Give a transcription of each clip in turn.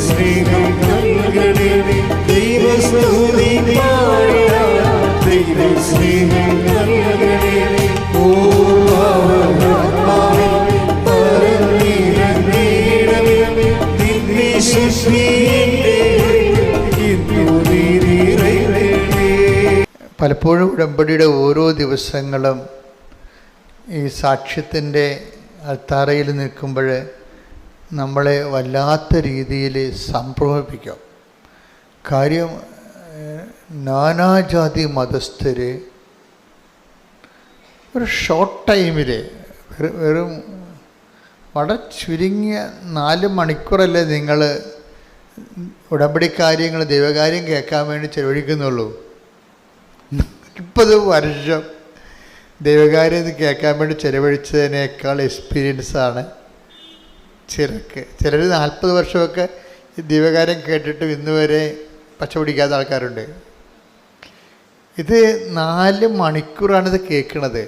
സ്നേഹം നൽകണേ, ദൈവസ്തുതി പാടിടാം, ദൈവ സ്നേഹം നൽകണേ. ഓ ആത്മാവിൽ പറന്നിടണേ, നിന്നെ ശുശ്രീന്റെ ഇന്നു നീരിറങ്ങണേ. പലപ്പോഴും ഉടമ്പടിയുടെ ഓരോ ദിവസങ്ങളും ഈ സാക്ഷ്യത്തിൻ്റെ അൾത്താരയിൽ നിൽക്കുമ്പോൾ നമ്മളെ വല്ലാത്ത രീതിയിൽ സംഭ്രമിപ്പിക്കും. കാര്യം നാനാജാതി മതസ്ഥർ ഒരു ഷോർട്ട് ടൈമിൽ വെറും വളരെ ചുരുങ്ങിയ 4 മണിക്കൂറല്ലേ നിങ്ങൾ ഉടമ്പടി കാര്യങ്ങൾ ദൈവകാര്യം കേൾക്കാൻ വേണ്ടി ചെലവഴിക്കുന്നുള്ളൂ. 40 വർഷം ദൈവകാര്യം കേൾക്കാൻ വേണ്ടി ചെലവഴിച്ചതിനേക്കാൾ എക്സ്പീരിയൻസാണ് ചിലർ 40 വർഷമൊക്കെ ദൈവകാര്യം കേട്ടിട്ട് ഇന്ന് വരെ പച്ച പിടിക്കാത്ത ആൾക്കാരുണ്ട്. ഇത് 4 മണിക്കൂറാണിത് കേൾക്കണത്,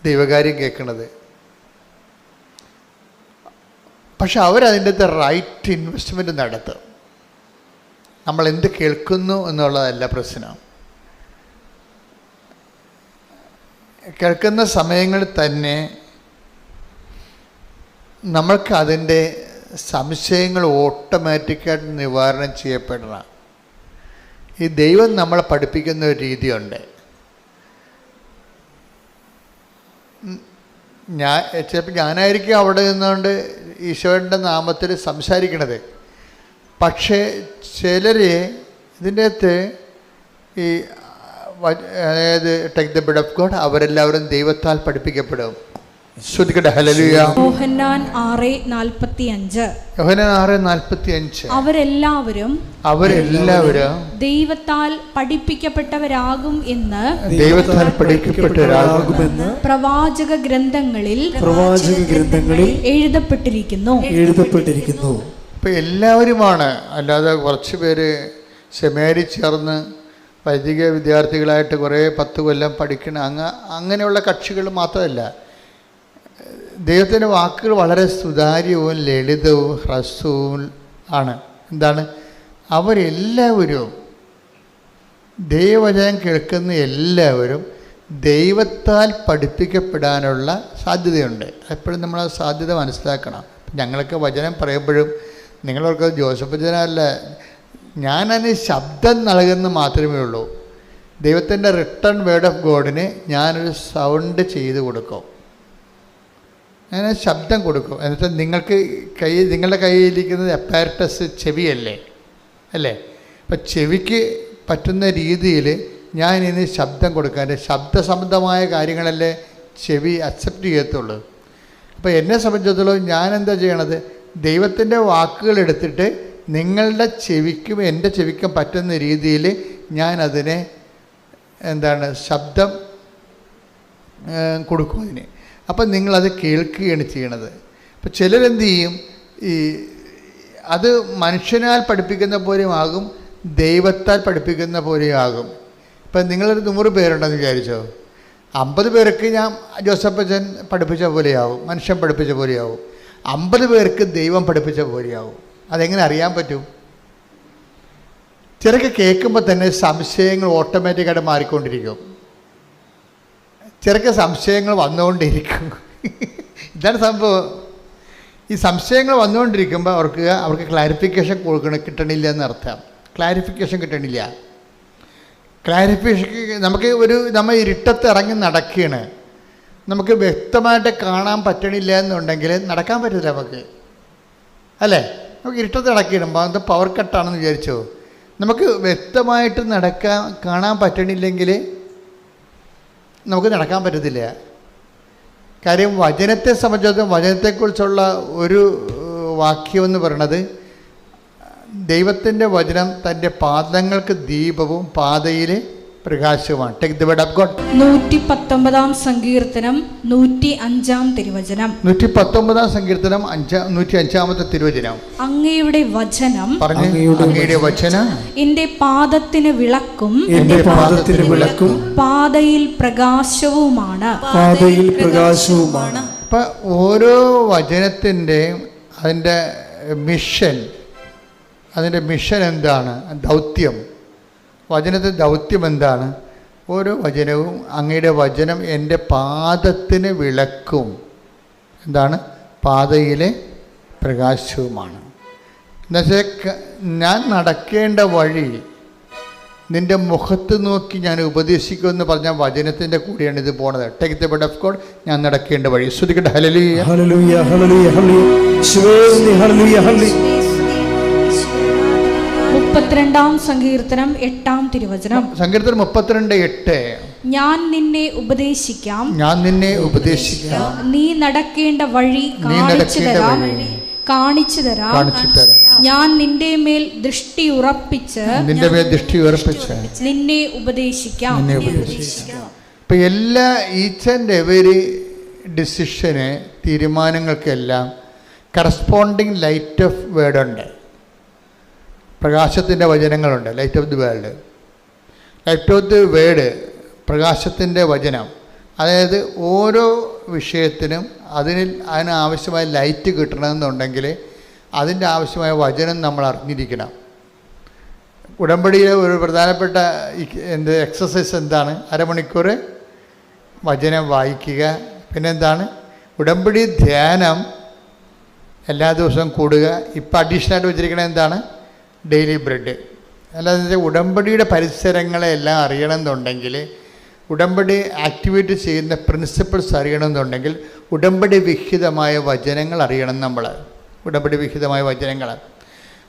ദൈവകാര്യം കേൾക്കണത്. പക്ഷെ അവരതിൻ്റെ റൈറ്റ് ഇൻവെസ്റ്റ്മെൻറ്റ് നടത്തും. നമ്മൾ എന്ത് കേൾക്കുന്നു എന്നുള്ളതല്ല പ്രശ്നം. കേൾക്കുന്ന സമയങ്ങളിൽ തന്നെ നമ്മൾക്ക് അതിൻ്റെ സംശയങ്ങൾ ഓട്ടോമാറ്റിക്കായിട്ട് നിവാരണം ചെയ്യപ്പെടണം. ഈ ദൈവം നമ്മളെ പഠിപ്പിക്കുന്ന ഒരു രീതിയുണ്ട്. ചിലപ്പോൾ ഞാനായിരിക്കും അവിടെ നിന്നുകൊണ്ട് ഈശോയുടെ നാമത്തിൽ സംസാരിക്കണത്. പക്ഷേ ചിലർ ഇതിൻ്റെ അകത്ത് ഈ അതായത് take the bread of God അവരെല്ലാവരും ദൈവത്താൽ പഠിപ്പിക്കപ്പെടും. ശ്രദ്ധിക്കട്ടെ. ഹല്ലേലൂയ. യോഹന്നാൻ 6:45 അവരെല്ലാവരും ദൈവത്താൽ പഠിപ്പിക്കപ്പെട്ടവരാകുമെന്ന് പ്രവാചക ഗ്രന്ഥങ്ങളിൽ എഴുതപ്പെട്ടിരിക്കുന്നു. ഇപ്പം എല്ലാവരുമാണ്, അല്ലാതെ കുറച്ച് പേര് സെമിനാരി ചേർന്ന് വൈദിക വിദ്യാർത്ഥികളായിട്ട് കുറേ 10 കൊല്ലം പഠിക്കണ അങ്ങനെയുള്ള കക്ഷികൾ മാത്രമല്ല. ദൈവത്തിൻ്റെ വാക്കുകൾ വളരെ സുതാര്യവും ലളിതവും ഹ്രസ്വവും ആണ്. എന്താണ്? അവരെല്ലാവരും ദൈവവചനം കേൾക്കുന്ന എല്ലാവരും ദൈവത്താൽ പഠിപ്പിക്കപ്പെടാനുള്ള സാധ്യതയുണ്ട്. എപ്പോഴും നമ്മൾ ആ സാധ്യത മനസ്സിലാക്കണം. ഞങ്ങളൊക്കെ വചനം പറയുമ്പോഴും നിങ്ങളവർക്ക് ജോസഫ് വചനമല്ല, ഞാനതിന് ശബ്ദം നൽകുന്ന മാത്രമേ ഉള്ളൂ. ദൈവത്തിൻ്റെ റിട്ടേൺ വേർഡ് ഓഫ് ഗോഡിന് ഞാനൊരു സൗണ്ട് ചെയ്ത് കൊടുക്കും, ഞാൻ ശബ്ദം കൊടുക്കും. എന്നുവെച്ചാൽ നിങ്ങളുടെ കയ്യിലിരിക്കുന്നത് അപ്പാരറ്റസ് ചെവിയല്ലേ അല്ലേ? അപ്പം ചെവിക്ക് പറ്റുന്ന രീതിയിൽ ഞാൻ ഇനി ശബ്ദം കൊടുക്കാൻ, ശബ്ദസംബന്ധമായ കാര്യങ്ങളല്ലേ ചെവി അക്സെപ്റ്റ് ചെയ്യത്തുള്ളൂ. അപ്പോൾ എന്നെ സംബന്ധിച്ചിടത്തോളം ഞാൻ എന്താ ചെയ്യണത്? ദൈവത്തിൻ്റെ വാക്കുകൾ എടുത്തിട്ട് നിങ്ങളുടെ ചെവിക്കും എൻ്റെ ചെവിക്കും പറ്റുന്ന രീതിയിൽ ഞാൻ അതിനെ ശബ്ദം കൊടുക്കും അതിന്. അപ്പം നിങ്ങളത് കേൾക്കുകയാണ് ചെയ്യണത്. അപ്പോൾ ചിലരെന്ത് ചെയ്യും, അത് മനുഷ്യനാൽ പഠിപ്പിക്കുന്ന പോലെയും ആകും, ദൈവത്താൽ പഠിപ്പിക്കുന്ന പോലെയും ആകും. ഇപ്പം നിങ്ങളൊരു 100 പേരുണ്ടെന്ന് വിചാരിച്ചോ, 50 പേർക്ക് ഞാൻ ജോസഫ് അച്ഛൻ പഠിപ്പിച്ച പോലെയാവും, മനുഷ്യൻ പഠിപ്പിച്ച പോലെയാവും. 50 പേർക്ക് ദൈവം പഠിപ്പിച്ച പോലെയാവും. അതെങ്ങനെ അറിയാൻ പറ്റും? ചിലർക്ക് കേൾക്കുമ്പോൾ തന്നെ സംശയങ്ങൾ ഓട്ടോമാറ്റിക്കായിട്ട് മാറിക്കൊണ്ടിരിക്കും. ചിലർക്ക് സംശയങ്ങൾ വന്നുകൊണ്ടിരിക്കും. ഇതാണ് സംഭവം. ഈ സംശയങ്ങൾ വന്നുകൊണ്ടിരിക്കുമ്പോൾ അവർക്ക് ക്ലാരിഫിക്കേഷൻ കിട്ടണില്ല എന്നർത്ഥം. ക്ലാരിഫിക്കേഷൻ കിട്ടണില്ല. നമ്മൾ ഇരുട്ടത്ത് ഇറങ്ങി നടക്കുകയാണ്, നമുക്ക് വ്യക്തമായിട്ട് കാണാൻ പറ്റണില്ല എന്നുണ്ടെങ്കിൽ നടക്കാൻ പറ്റില്ല നമുക്ക്, അല്ലേ? നമുക്ക് ഇരുട്ടത്ത് നടക്കണം, അത് പവർ കട്ടാണെന്ന് വിചാരിച്ചോ, നമുക്ക് വ്യക്തമായിട്ട് കാണാൻ പറ്റണില്ലെങ്കിൽ നമുക്ക് നടക്കാൻ പറ്റത്തില്ല. കാര്യം വചനത്തെ സംബന്ധിച്ചിടത്തോളം വചനത്തെക്കുറിച്ചുള്ള ഒരു വാക്യമെന്ന് പറയണത്, ദൈവത്തിൻ്റെ വചനം തൻ്റെ പാദങ്ങൾക്ക് ദീപവും പാതയിൽ പ്രകാശവുമാണ്. Take the word of God. 119 സങ്കീർത്തനം 105 തിരുവചനം. 119 സങ്കീർത്തനം 105 തിരുവചനം. അങ്ങയുടെ വചനം, അങ്ങയുടെ വചനം എന്റെ പാദത്തിന് വിളക്കും പാതയിൽ പ്രകാശവുമാണ്. അപ്പം ഓരോ വചനത്തിൻ്റെയും അതിൻ്റെ മിഷൻ, അതിൻ്റെ മിഷൻ എന്താണ്, ദൗത്യം, വചനത്തിൻ്റെ ദൗത്യം എന്താണ്? ഓരോ വചനവും അങ്ങയുടെ വചനം എൻ്റെ പാദത്തിന് വിളക്കും, എന്താണ്, പാതയിലെ പ്രകാശവുമാണ്. എന്നുവെച്ചാൽ ഞാൻ നടക്കേണ്ട വഴി നിൻ്റെ മുഖത്ത് നോക്കി ഞാൻ ഉപദേശിക്കുമെന്ന് പറഞ്ഞ വചനത്തിൻ്റെ കൂടെയാണ് ഇത് പോണത്. Take the word of God, ഞാൻ നടക്കേണ്ട വഴി. ശ്രദ്ധിക്കട്ടെ. ഹല്ലേലൂയ ഹല്ലേലൂയ ഹല്ലേലൂയ ഹല്ലേലൂയ ഹല്ലേലൂയ. 32-ാം സങ്കീർത്തനം 8-ാം തിരുവചനം. സങ്കീർത്തനം 32:8. ഞാൻ നിന്നെ ഉപദേശിക്കാം, ഞാൻ നിന്നെ ഉപദേശിക്കാം, നീ നടക്കേണ്ട വഴി കാണിച്ചു തരാം, കാണിച്ചു തരാം. ഞാൻ നിന്റെ മേൽ ദൃഷ്ടി ഉറപ്പിച്ച്, നിന്റെ മേൽ ദൃഷ്ടി ഉറപ്പിച്ച് നിന്നെ ഉപദേശിക്കാം. ഇപ്പം എല്ലാ ഈച്ച് ആൻഡ് എവരി ഡിസിഷന്, തീരുമാനങ്ങൾക്കെല്ലാം കറസ്പോണ്ടിങ് ലൈറ്റ് ഓഫ് വേർഡ് ഉണ്ട്. പ്രകാശത്തിൻ്റെ വചനങ്ങളുണ്ട്. Light of the world, light of the word, പ്രകാശത്തിൻ്റെ വചനം. അതായത് ഓരോ വിഷയത്തിനും അതിനാവശ്യമായ ലൈറ്റ് കിട്ടണമെന്നുണ്ടെങ്കിൽ അതിൻ്റെ ആവശ്യമായ വചനം നമ്മൾ അറിഞ്ഞിരിക്കണം. ഉടമ്പടിയിലെ ഒരു പ്രധാനപ്പെട്ട എക്സസൈസ് എന്താണ്? അരമണിക്കൂർ വചനം വായിക്കുക. പിന്നെന്താണ്? ഉടമ്പടി ധ്യാനം എല്ലാ ദിവസവും കൂടുക. ഇപ്പം അഡീഷണലായിട്ട് വെച്ചിരിക്കണത് എന്താണ്? Daily bread. അല്ലാതെ ഉടമ്പടിയുടെ പരിസരങ്ങളെ എല്ലാം അറിയണമെന്നുണ്ടെങ്കിൽ, ഉടമ്പടി ആക്ടിവേറ്റ് ചെയ്യുന്ന പ്രിൻസിപ്പിൾസ് അറിയണമെന്നുണ്ടെങ്കിൽ ഉടമ്പടി വിഹിതമായ വചനങ്ങൾ അറിയണം നമ്മൾ. ഉടമ്പടി വിഹിതമായ വചനങ്ങൾ,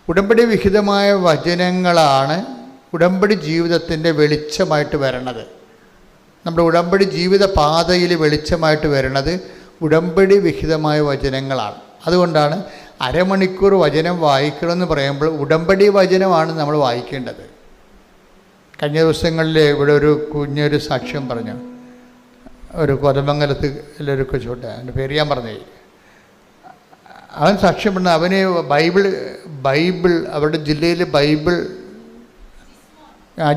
ഉടമ്പടി വിഹിതമായ വചനങ്ങളാണ് ഉടമ്പടി ജീവിതത്തിൻ്റെ വെളിച്ചമായിട്ട് വരണത്. നമ്മുടെ ഉടമ്പടി ജീവിത പാതയിൽ വെളിച്ചമായിട്ട് വരണത് ഉടമ്പടി വിഹിതമായ വചനങ്ങളാണ്. അതുകൊണ്ടാണ് അരമണിക്കൂർ വചനം വായിക്കണമെന്ന് പറയുമ്പോൾ ഉടമ്പടി വചനമാണ് നമ്മൾ വായിക്കേണ്ടത്. കഴിഞ്ഞ ദിവസങ്ങളിൽ ഇവിടെ ഒരു കുഞ്ഞൊരു സാക്ഷ്യം പറഞ്ഞു. ഒരു കൊതമംഗലത്തിലൊരു കൊച്ചുണ്ട്, എൻ്റെ പേര് ഞാൻ പറഞ്ഞേ. അവൻ സാക്ഷ്യം പറഞ്ഞ അവന് ബൈബിൾ അവരുടെ ജില്ലയിൽ ബൈബിൾ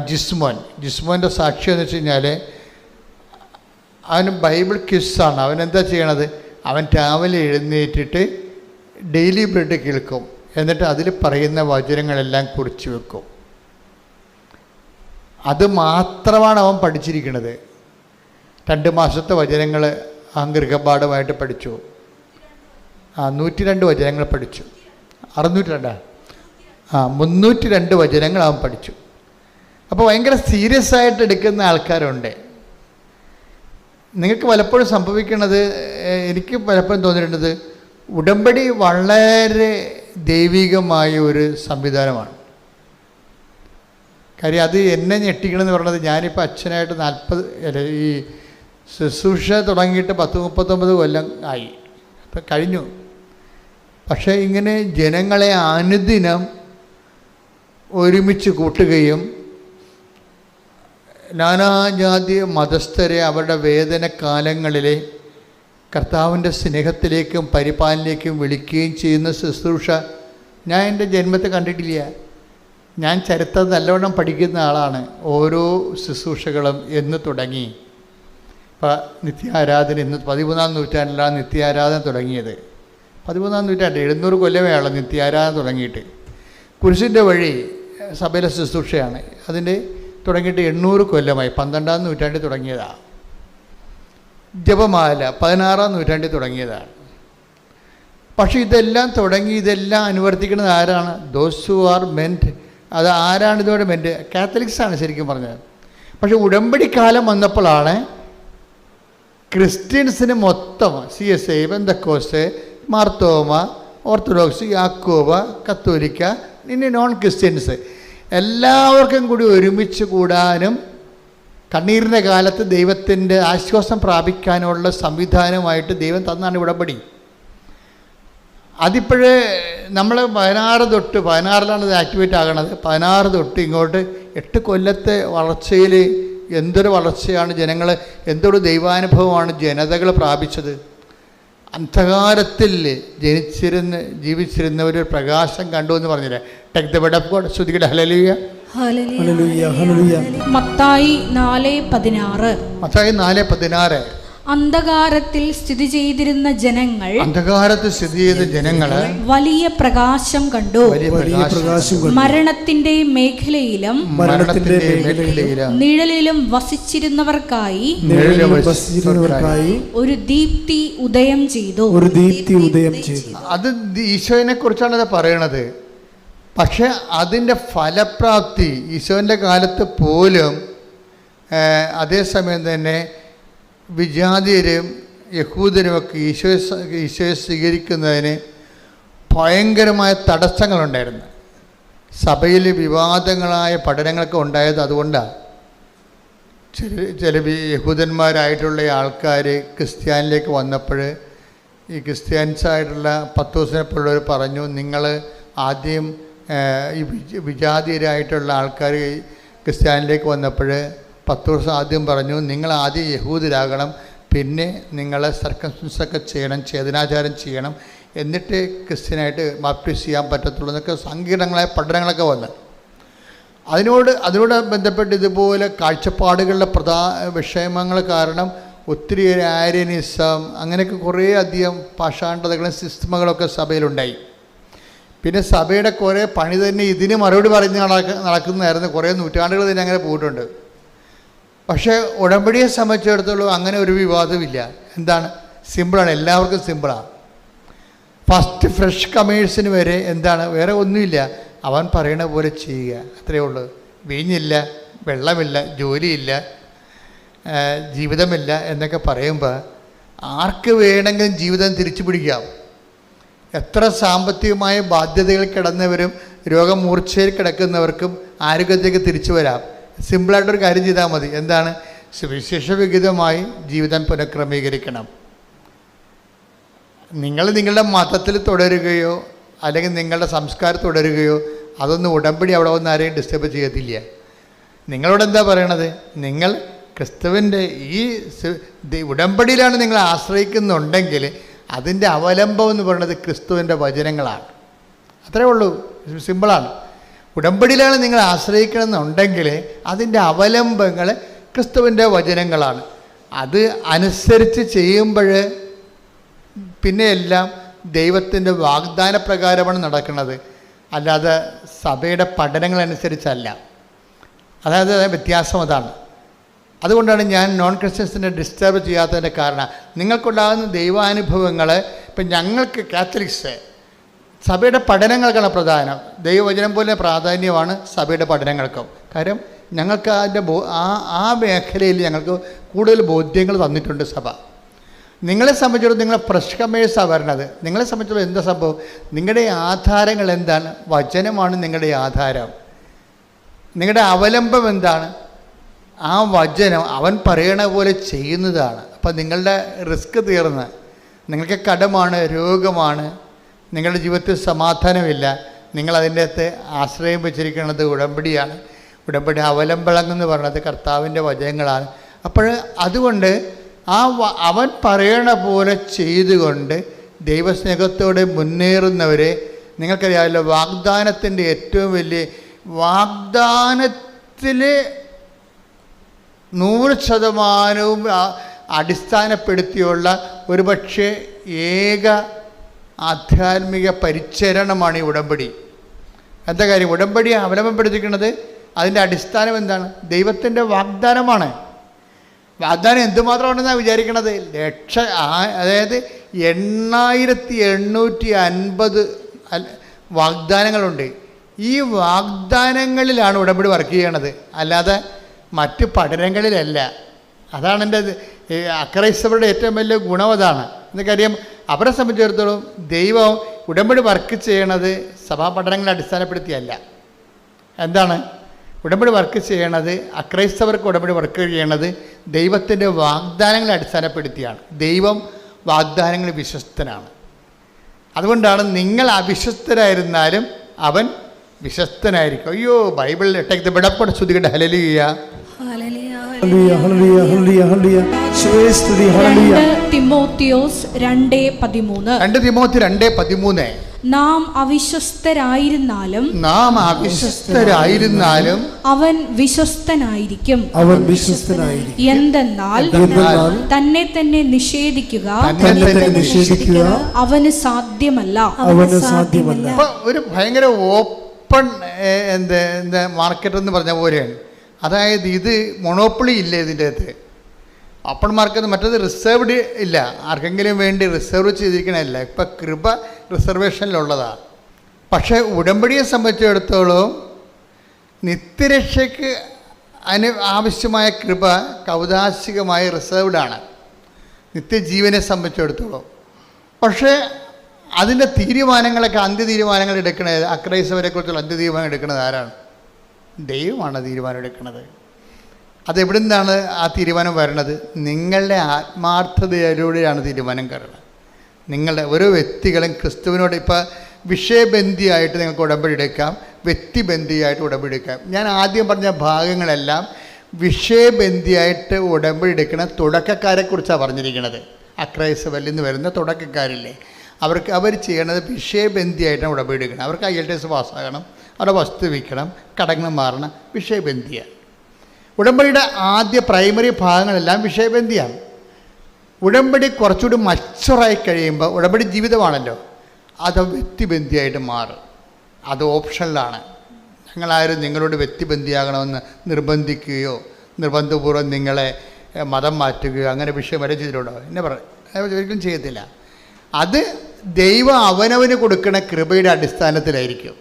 ജിസ്മോൻ്റെ സാക്ഷ്യം എന്ന് വെച്ച് കഴിഞ്ഞാൽ അവന് ബൈബിൾ ക്വിസാണ്. അവനെന്താ ചെയ്യണത്? അവൻ രാവിലെ എഴുന്നേറ്റിട്ട് ഡെയിലി ബ്രെഡ് കേൾക്കും, എന്നിട്ട് അതിൽ പറയുന്ന വചനങ്ങളെല്ലാം കുറിച്ച് വെക്കും. അത് മാത്രമാണ് അവൻ പഠിച്ചിരിക്കുന്നത്. 2 മാസത്തെ വചനങ്ങൾ ഗൃഹപാഠമായിട്ട് പഠിച്ചു. 102 വചനങ്ങൾ പഠിച്ചു. 302 വചനങ്ങൾ അവൻ പഠിച്ചു. അപ്പോൾ ഭയങ്കര സീരിയസ് ആയിട്ട് എടുക്കുന്ന ആൾക്കാരുണ്ട്. നിങ്ങൾക്ക് പലപ്പോഴും സംഭവിക്കുന്നത്, എനിക്ക് പലപ്പോഴും തോന്നിയിട്ടുള്ളത്, ഉടമ്പടി വളരെ ദൈവികമായ ഒരു സംവിധാനമാണ്. കാര്യം അത് എന്നെ ഞെട്ടിക്കണമെന്ന് പറഞ്ഞത്, ഞാനിപ്പോൾ അച്ഛനായിട്ട് 40 ഈ ശുശ്രൂഷ തുടങ്ങിയിട്ട് 10-39 കൊല്ലം ആയി, അപ്പം കഴിഞ്ഞു. പക്ഷേ ഇങ്ങനെ ജനങ്ങളെ അനുദിനം ഒരുമിച്ച് കൂട്ടുകയും നാനാജാതി മതസ്ഥരെ അവരുടെ വേദനകാലങ്ങളിലെ കർത്താവിൻ്റെ സ്നേഹത്തിലേക്കും പരിപാലനയിലേക്കും വിളിക്കുകയും ചെയ്യുന്ന ശുശ്രൂഷ ഞാൻ എൻ്റെ ജന്മത്തെ കണ്ടിട്ടില്ല. ഞാൻ ചരിത്രം നല്ലവണ്ണം പഠിക്കുന്ന ആളാണ്. ഓരോ ശുശ്രൂഷകളും എന്ന് തുടങ്ങി. ഇപ്പോൾ നിത്യാരാധന ഇന്ന് 13-ാം നൂറ്റാണ്ടിലാണ് നിത്യാരാധന തുടങ്ങിയത്. 13-ാം നൂറ്റാണ്ട് 700 കൊല്ലമേ ഉള്ളൂ നിത്യാരാധന തുടങ്ങിയിട്ട്. കുരിശിൻ്റെ വഴി സഭയിലെ ശുശ്രൂഷയാണ്. അതിൻ്റെ തുടങ്ങിയിട്ട് 800 കൊല്ലമായി. 12-ാം നൂറ്റാണ്ടിൽ തുടങ്ങിയതാണ്. ജപമാല 16-ാം നൂറ്റാണ്ടിൽ തുടങ്ങിയതാണ്. പക്ഷേ ഇതെല്ലാം അനുവർത്തിക്കുന്നത് ആരാണ്? Those who are meant. അത് ആരാണ് ഇതോടെ മെൻറ്റ്? കാത്തലിക്സാണ് ശരിക്കും പറഞ്ഞത്. പക്ഷേ ഉടമ്പടി കാലം വന്നപ്പോഴാണ് ക്രിസ്ത്യൻസിന് മൊത്തം CSI, പെന്തക്കോസ്ത്, മാർത്തോമ, ഓർത്തഡോക്സ്, യാക്കോബ, കത്തോലിക്ക, ഇനി നോൺ ക്രിസ്ത്യൻസ് എല്ലാവർക്കും കൂടി ഒരുമിച്ച് കൂടാനും കണ്ണീരിൻ്റെ കാലത്ത് ദൈവത്തിൻ്റെ ആശ്വാസം പ്രാപിക്കാനുള്ള സംവിധാനമായിട്ട് ദൈവം തന്നാണ് ഉടമ്പടി. അതിപ്പോഴേ നമ്മൾ 16-ലാണ് ഇത് ആക്ടിവേറ്റ് ആകണത്. 16 തൊട്ട് ഇങ്ങോട്ട് 8 കൊല്ലത്തെ വളർച്ചയിൽ എന്തൊരു വളർച്ചയാണ് ജനങ്ങൾ, എന്തൊരു ദൈവാനുഭവമാണ് ജനതകൾ പ്രാപിച്ചത്. അന്ധകാരത്തിൽ ജീവിച്ചിരുന്ന ഒരു പ്രകാശം കണ്ടു എന്ന് പറഞ്ഞില്ലേ? Take the word of God. ശ്രുതികട ഹല്ലേലൂയ ഹല്ലേലൂയ ഹല്ലേലൂയ. മത്തായി 4:16. മത്തായി 4:16. അന്ധകാരത്തിൽ സ്ഥിതി ചെയ്തിരുന്ന ജനങ്ങൾ വലിയ പ്രകാശം കണ്ടു. മരണത്തിന്റെ മേഖലയിലും നിഴലിലും വസിച്ചിരുന്നവർക്കായി ഒരു ദീപ്തി ഉദയം ചെയ്തു. അത് ഈശോനെ കുറിച്ചാണ് അത് പറയണത്. പക്ഷെ അതിൻ്റെ ഫലപ്രാപ്തി ഈശോൻ്റെ കാലത്ത് പോലും അതേസമയം തന്നെ വിജാതിയരും യഹൂദരുമൊക്കെ ഈശോയെ സ്വീകരിക്കുന്നതിന് ഭയങ്കരമായ തടസ്സങ്ങളുണ്ടായിരുന്നു. സഭയിൽ വിവാദങ്ങളായ പഠനങ്ങളൊക്കെ ഉണ്ടായത് അതുകൊണ്ടാണ്. ചില യഹൂദന്മാരായിട്ടുള്ള ആൾക്കാർ ക്രിസ്ത്യാനിലേക്ക് വന്നപ്പോൾ ഈ ക്രിസ്ത്യാനിസായിട്ടുള്ള പത്തോസിനെപ്പോലുള്ളവർ പറഞ്ഞു, നിങ്ങൾ ആദ്യം ഈ വിജാതിയരായിട്ടുള്ള ആൾക്കാർ ക്രിസ്ത്യാനിലേക്ക് വന്നപ്പോൾ പത്തോസ് ആദ്യം പറഞ്ഞു, നിങ്ങൾ ആദ്യം യഹൂദരാകണം, പിന്നെ നിങ്ങൾ സർക്കംസിഷനൊക്കെ ചെയ്യണം, ഛേദനാചാരം ചെയ്യണം, എന്നിട്ട് ക്രിസ്ത്യനായിട്ട് ബാപ്റ്റിസ്റ്റ് ചെയ്യാൻ പറ്റത്തുള്ളൂ എന്നൊക്കെ സങ്കീർണങ്ങളായ പഠനങ്ങളൊക്കെ വന്നു. അതിനോട് ബന്ധപ്പെട്ട് ഇതുപോലെ കാഴ്ചപ്പാടുകളുടെ വിഷയമങ്ങൾ കാരണം ഒത്തിരി ആര്യനിസം അങ്ങനെയൊക്കെ കുറേ അധികം പാഷാണ്ഡതകളും സിസ്റ്റമുകളൊക്കെ സഭയിലുണ്ടായി. പിന്നെ സഭയുടെ കുറേ പണി തന്നെ ഇതിന് മറുപടി പറഞ്ഞ് നടക്കുന്നതായിരുന്നു. കുറേ നൂറ്റാണ്ടുകൾ തന്നെ അങ്ങനെ പോയിട്ടുണ്ട്. പക്ഷേ ഉടമ്പടിയെ സംബന്ധിച്ചിടത്തോളം അങ്ങനെ ഒരു വിവാദമില്ല. എന്താണ്? സിമ്പിളാണ്, എല്ലാവർക്കും സിമ്പിളാണ്. ഫസ്റ്റ് ഫ്രഷ് കമേഴ്സിന് വരെ എന്താണ്, വേറെ ഒന്നുമില്ല, അവൻ പറയണ പോലെ ചെയ്യുക, അത്രയേ ഉള്ളൂ. വീഞ്ഞില്ല, വെള്ളമില്ല, ജോലിയില്ല, ജീവിതമില്ല എന്നൊക്കെ പറയുമ്പോൾ ആർക്ക് വേണമെങ്കിലും ജീവിതം തിരിച്ചു പിടിക്കാം. എത്ര സാമ്പത്തികമായ ബാധ്യതകൾ കിടന്നവരും രോഗമൂർച്ഛയിൽ കിടക്കുന്നവർക്കും ആരോഗ്യത്തേക്ക് തിരിച്ചു വരാം. സിമ്പിളായിട്ടൊരു കാര്യം ചെയ്താൽ മതി. എന്താണ്? സുവിശേഷവിഹിതമായി ജീവിതം പുനഃക്രമീകരിക്കണം. നിങ്ങൾ നിങ്ങളുടെ മതത്തിൽ തുടരുകയോ അല്ലെങ്കിൽ നിങ്ങളുടെ സംസ്കാരം തുടരുകയോ അതൊന്നും ഉടമ്പടി അവിടെ വന്ന് ആരെയും ഡിസ്റ്റർബ് ചെയ്യത്തില്ല. നിങ്ങളോട് എന്താ പറയണത്? നിങ്ങൾ ക്രിസ്തുവിൻ്റെ ഈ ഉടമ്പടിയിലാണ് നിങ്ങൾ ആശ്രയിക്കുന്നുണ്ടെങ്കിൽ അതിൻ്റെ അവലംബം എന്ന് പറയുന്നത് ക്രിസ്തുവിൻ്റെ വചനങ്ങളാണ്. അത്രേ ഉള്ളൂ, സിമ്പിളാണ്. ഉടമ്പടിയിലാണ് നിങ്ങൾ ആശ്രയിക്കണമെന്നുണ്ടെങ്കിൽ അതിൻ്റെ അവലംബങ്ങൾ ക്രിസ്തുവിൻ്റെ വചനങ്ങളാണ്. അത് അനുസരിച്ച് ചെയ്യുമ്പോൾ പിന്നെ എല്ലാം ദൈവത്തിൻ്റെ വാഗ്ദാന പ്രകാരമാണ് നടക്കുന്നത്, അല്ലാതെ സഭയുടെ പഠനങ്ങളനുസരിച്ചല്ല. അതായത് വ്യത്യാസം അതാണ്. അതുകൊണ്ടാണ് ഞാൻ നോൺ ക്രിസ്ത്യൻസിനെ ഡിസ്റ്റർബ് ചെയ്യാത്തതിൻ്റെ കാരണം. നിങ്ങൾക്കുണ്ടാകുന്ന ദൈവാനുഭവങ്ങൾ ഇപ്പം ഞങ്ങൾക്ക് കാത്തലിക്സ് സഭയുടെ പഠനങ്ങൾക്കാണ് പ്രധാനം. ദൈവവചനം പോലെ പ്രാധാന്യമാണ് സഭയുടെ പഠനങ്ങൾക്കും. കാര്യം ഞങ്ങൾക്ക് അതിൻ്റെ ആ മേഖലയിൽ ഞങ്ങൾക്ക് കൂടുതൽ ബോധ്യങ്ങൾ തന്നിട്ടുണ്ട് സഭ. നിങ്ങളെ സംബന്ധിച്ചിടത്തോളം നിങ്ങൾ ഫ്രഷ് കമേഴ്സാണ് വരണത്. നിങ്ങളെ സംബന്ധിച്ചിടത്തോളം എന്താ സംഭവം? നിങ്ങളുടെ ആധാരങ്ങൾ എന്താണ്? വചനമാണ് നിങ്ങളുടെ ആധാരം. നിങ്ങളുടെ അവലംബം എന്താണ്? ആ വചനം അവൻ പറയണ പോലെ ചെയ്യുന്നതാണ്. അപ്പം നിങ്ങളുടെ റിസ്ക് തീർന്ന്, നിങ്ങൾക്ക് കടമാണ്, രോഗമാണ്, നിങ്ങളുടെ ജീവിതത്തിൽ സമാധാനമില്ല, നിങ്ങളതിൻ്റെ അകത്ത് ആശ്രയം വെച്ചിരിക്കുന്നത് ഉടമ്പടിയാണ്. ഉടമ്പടി അവലംബങ്ങളെന്ന് പറയുന്നത് കർത്താവിൻ്റെ വചനങ്ങളാണ്. അപ്പോൾ അതുകൊണ്ട് അവൻ പറയണ പോലെ ചെയ്തുകൊണ്ട് ദൈവസ്നേഹത്തോടെ മുന്നേറുന്നവരെ നിങ്ങൾക്കറിയാമല്ലോ. വാഗ്ദാനത്തിൻ്റെ ഏറ്റവും വലിയ വാഗ്ദാനത്തിൽ 100% അടിസ്ഥാനപ്പെടുത്തിയുള്ള ഒരുപക്ഷെ ഏക ആധ്യാത്മിക പരിചരണമാണ് ഈ ഉടമ്പടി. എന്താ കാര്യം? ഉടമ്പടി അവലംബപ്പെടുത്തിക്കുന്നത് അതിൻ്റെ അടിസ്ഥാനം എന്താണ്? ദൈവത്തിൻ്റെ വാഗ്ദാനമാണ്. വാഗ്ദാനം എന്തുമാത്രമാണെന്നാണ് വിചാരിക്കണത്? അതായത് 8850 വാഗ്ദാനങ്ങളുണ്ട്. ഈ വാഗ്ദാനങ്ങളിലാണ് ഉടമ്പടി വർക്ക് ചെയ്യണത്, അല്ലാതെ മറ്റ് പഠനങ്ങളിലല്ല. അതാണ് എൻ്റെ അക്രൈസ്തവരുടെ ഏറ്റവും വലിയ ഗുണം. അതാണ്. എന്നൊക്കറിയാം, അവരെ സംബന്ധിച്ചിടത്തോളം ദൈവം ഉടമ്പടി വർക്ക് ചെയ്യണത് സഭാ പഠനങ്ങളെ അടിസ്ഥാനപ്പെടുത്തിയല്ല. എന്താണ് ഉടമ്പടി വർക്ക് ചെയ്യണത്? അക്രൈസ്തവർക്ക് ഉടമ്പടി വർക്ക് ചെയ്യണത് ദൈവത്തിൻ്റെ വാഗ്ദാനങ്ങളെ അടിസ്ഥാനപ്പെടുത്തിയാണ്. ദൈവം വാഗ്ദാനങ്ങൾ വിശ്വസ്തനാണ്. അതുകൊണ്ടാണ് നിങ്ങൾ അവിശ്വസ്തരായിരുന്നാലും അവൻ വിശ്വസ്തനായിരിക്കും. അയ്യോ, ബൈബിളിൽ ടേക്ക് ബിടപ്പട ശ്രുതികട്ടെ. ഹല്ലേലൂയ, തിമോത്തിയോസ് 2:13. നാം അവിശ്വസ്തരായിരുന്നാലും അവൻ വിശ്വസ്തനായിരിക്കും. എന്തെന്നാൽ തന്നെ തന്നെ നിഷേധിക്കുക അവന് സാധ്യമല്ല. ഒരു ഭയങ്കര ഓപ്പൺ മാർക്കറ്റ് എന്ന് പറഞ്ഞ പോലെയാണ്. അതായത് ഇത് മൊണോപ്പൊളി ഇല്ല ഇതിൻ്റെ അകത്ത്. ഓപ്പൺ മാർക്കറ്റ്, മറ്റേത് റിസർവ്ഡ് ഇല്ല, ആർക്കെങ്കിലും വേണ്ടി റിസർവ് ചെയ്തിരിക്കണമല്ല. ഇപ്പം കൃപ റിസർവേഷനിലുള്ളതാണ്. പക്ഷേ ഉടമ്പടിയെ സംബന്ധിച്ചിടത്തോളം നിത്യരക്ഷയ്ക്ക് ആവശ്യമായ കൃപ കൗതാശികമായി റിസർവ്ഡാണ് നിത്യജീവനെ സംബന്ധിച്ചിടത്തോളം. പക്ഷേ അതിൻ്റെ തീരുമാനങ്ങളൊക്കെ അന്ത്യതീരുമാനങ്ങൾ എടുക്കുന്നത്, അക്രൈസ്തവരെക്കുറിച്ചുള്ള അന്ത്യതീരുമാനം എടുക്കുന്നത് ആരാണ്? ദൈവമാണ് തീരുമാനം എടുക്കുന്നത്. അതെവിടെ നിന്നാണ് ആ തീരുമാനം വരണത്? നിങ്ങളുടെ ആത്മാർത്ഥതയിലൂടെയാണ് തീരുമാനം കയറുന്നത്. നിങ്ങളുടെ ഓരോ വ്യക്തികളും ക്രിസ്തുവിനോട് ഇപ്പോൾ വിഷയബന്ധിയായിട്ട് നിങ്ങൾക്ക് ഉടമ്പടി എടുക്കാം, വ്യക്തിബന്ധിയായിട്ട് ഉടമ്പടി എടുക്കാം. ഞാൻ ആദ്യം പറഞ്ഞ ഭാഗങ്ങളെല്ലാം വിഷയബന്ധിയായിട്ട് ഉടമ്പടി എടുക്കുന്ന തുടക്കക്കാരെക്കുറിച്ചാണ് പറഞ്ഞിരിക്കുന്നത്. അക്രൈസ്തവരിൽ നിന്ന് വരുന്ന തുടക്കക്കാരില്ലേ, അവർ ചെയ്യണത് വിഷയബന്ധിയായിട്ടാണ് ഉടമ്പടി എടുക്കണം. അവർക്ക് IELTS പാസ്സാകണം, അവരുടെ വസ്തു വിൽക്കണം, കടങ്ങൾ മാറണം, വിഷയബന്ധിയാണ്. ഉടമ്പടിയുടെ ആദ്യ പ്രൈമറി ഭാഗങ്ങളെല്ലാം വിഷയബന്ധിയാണ്. ഉടമ്പടി കുറച്ചുകൂടി മച്ചുറായി കഴിയുമ്പോൾ, ഉടമ്പടി ജീവിതമാണല്ലോ, അത് വ്യക്തിബന്ധിയായിട്ട് മാറും. അത് ഓപ്ഷനിലാണ്. ഞങ്ങളാരും നിങ്ങളോട് വ്യക്തിബന്ധിയാകണമെന്ന് നിർബന്ധിക്കുകയോ നിർബന്ധപൂർവ്വം നിങ്ങളെ മതം മാറ്റുകയോ അങ്ങനെ വിഷയം വരെ ചെയ്തിട്ടുണ്ടോ? എന്നെ ഒരിക്കലും ചെയ്യത്തില്ല. അത് ദൈവം അവനവന് കൊടുക്കുന്ന കൃപയുടെ അടിസ്ഥാനത്തിലായിരിക്കും.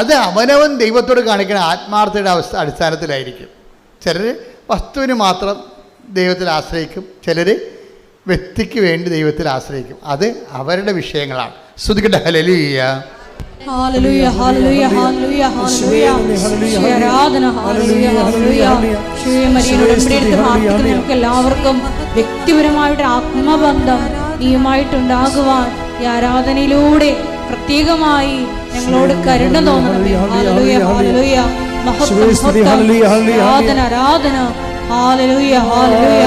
അത് അവനവൻ ദൈവത്തോട് കാണിക്കുന്ന ആത്മാർത്ഥതയുടെ അടിസ്ഥാനത്തിലായിരിക്കും. ചിലർ വസ്തുവിന് മാത്രം ദൈവത്തിൽ ആശ്രയിക്കും, ചിലർ വ്യക്തിക്ക് വേണ്ടി ദൈവത്തിൽ ആശ്രയിക്കും. അത് അവരുടെ വിഷയങ്ങളാണ്. സ്തുതിക്കട്ടെ. ഹല്ലേലൂയ, ഹല്ലേലൂയ, ഹല്ലേലൂയ, ഹല്ലേലൂയ, ഹല്ലേലൂയ. ആരാധന. ഹല്ലേലൂയ, ഹല്ലേലൂയ. മരിയനോട് നമുക്ക് എല്ലാവർക്കും വ്യക്തിപരമായിട്ട് ആത്മബന്ധം നീയുമായിട്ടുണ്ടാകുവാൻ ഈ ആരാധനയിലൂടെ പ്രത്യേകമായി ഞങ്ങളോട് കരുണ തോന്നണമേ. ഹല്ലേലൂയ, ഹല്ലേലൂയ. മഹത്വം, ആരാധന, ആരാധന. ഹല്ലേലൂയ, ഹല്ലേലൂയ.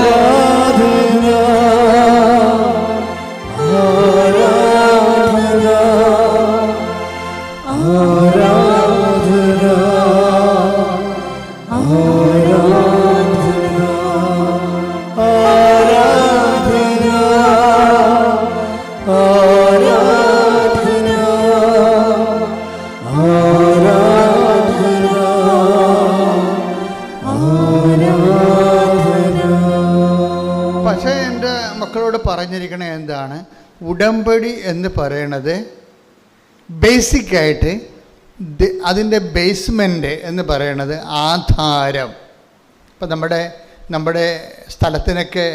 പക്ഷേ എൻ്റെ മക്കളോട് പറഞ്ഞിരിക്കണത് എന്താണ്? ഉടമ്പടി എന്ന് പറയണത് ബേസിക്കായിട്ട് അതിൻ്റെ ബേസ്മെൻ്റ് എന്ന് പറയണത് ആധാരം. ഇപ്പം നമ്മുടെ സ്ഥലത്തിനൊക്കെ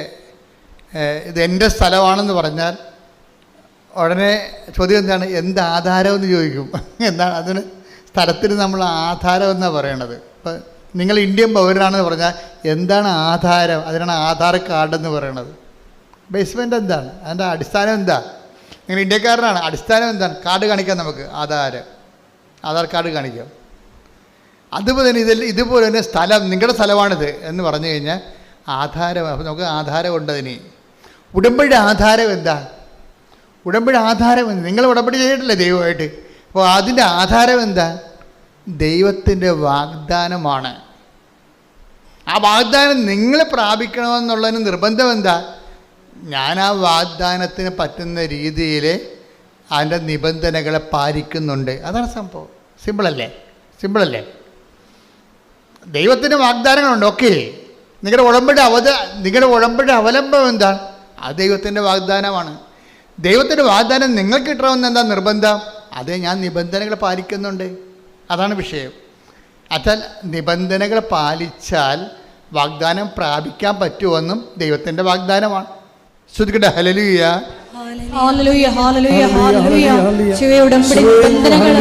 ഇത് എൻ്റെ സ്ഥലമാണെന്ന് പറഞ്ഞാൽ ഉടനെ ചോദ്യം എന്താണ്? എന്ത് ആധാരമെന്ന് ചോദിക്കും. എന്താണ് അതിന്? സ്ഥലത്തിന് നമ്മൾ ആധാരം എന്നാണ് പറയണത്. ഇപ്പം നിങ്ങൾ ഇന്ത്യൻ പൗരനാണെന്ന് പറഞ്ഞാൽ എന്താണ് ആധാരം? അതിനാണ് ആധാർ കാർഡ് എന്ന് പറയണത്. ബേസ്മെൻ്റ് എന്താണ്? അതിൻ്റെ അടിസ്ഥാനം എന്താ? നിങ്ങൾ ഇന്ത്യക്കാരനാണ്, അടിസ്ഥാനം എന്താണ്? കാർഡ് കാണിക്കാം, നമുക്ക് ആധാർ കാർഡ് കാണിക്കാം. അതുപോലെ തന്നെ ഇതുപോലെ തന്നെ സ്ഥലം, നിങ്ങളുടെ സ്ഥലമാണിത് എന്ന് പറഞ്ഞു കഴിഞ്ഞാൽ ആധാരം. അപ്പോൾ നമുക്ക് ആധാരം ഉണ്ടതിന്. ഉടമ്പടിയുടെ ആധാരം എന്താ? ഉടമ്പടി ആധാരം എന്താ? നിങ്ങൾ ഉടമ്പടി ചെയ്തിട്ടില്ലേ ദൈവമായിട്ട്? അപ്പോൾ അതിൻ്റെ ആധാരം എന്താ? ദൈവത്തിൻ്റെ വാഗ്ദാനമാണ്. ആ വാഗ്ദാനം നിങ്ങൾ പ്രാപിക്കണമെന്നുള്ളതിന് നിർബന്ധം എന്താ? ഞാൻ ആ വാഗ്ദാനത്തിന് പറ്റുന്ന രീതിയിൽ അതിൻ്റെ നിബന്ധനകളെ പാലിക്കുന്നുണ്ട്. അതാണ് സംഭവം. സിമ്പിളല്ലേ? ദൈവത്തിൻ്റെ വാഗ്ദാനങ്ങളുണ്ട്. ഓക്കെ, നിങ്ങളുടെ ഉടമ്പടി അവലംബം എന്താണ്? അത് ദൈവത്തിൻ്റെ വാഗ്ദാനമാണ്. ദൈവത്തിൻ്റെ വാഗ്ദാനം നിങ്ങൾക്ക് കിട്ടണമെന്ന് എന്താ നിർബന്ധം? അത് ഞാൻ നിബന്ധനകൾ പാലിക്കുന്നുണ്ട്. അതാണ് വിഷയം. അച്ചാൽ നിബന്ധനകൾ പാലിച്ചാൽ വാഗ്ദാനം പ്രാപിക്കാൻ പറ്റുമെന്നും ദൈവത്തിൻ്റെ വാഗ്ദാനമാണ്. ശ്രുതിക്കട്ടെ. ഹല്ലേലൂയ, ഹല്ലേലൂയ, ഹല്ലേലൂയ, ഹല്ലേലൂയ. ഉടമ്പടി നിബന്ധനകൾ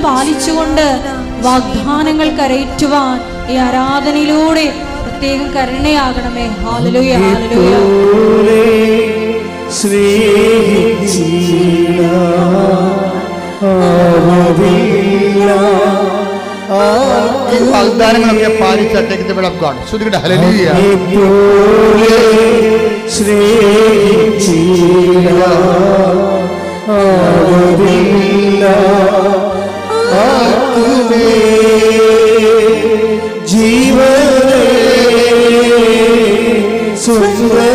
പാലിച്ചുകൊണ്ട് വാഗ്ദാനങ്ങൾ കരയറ്റുവാൻ ഈ ആരാധനയിലൂടെ പ്രത്യേകം കരുണയാകണമേ. ഹല്ലേലൂയ, ഹല്ലേലൂയ. വാഗ്ദാനങ്ങളൊക്കെ പാലിച്ചാൽ ശ്രുതിക്കട്ടെ. ഹല്ലേലൂയ. ആവതില്ല ആർക്കുമേ ജീവനേ സുന്ദരനേ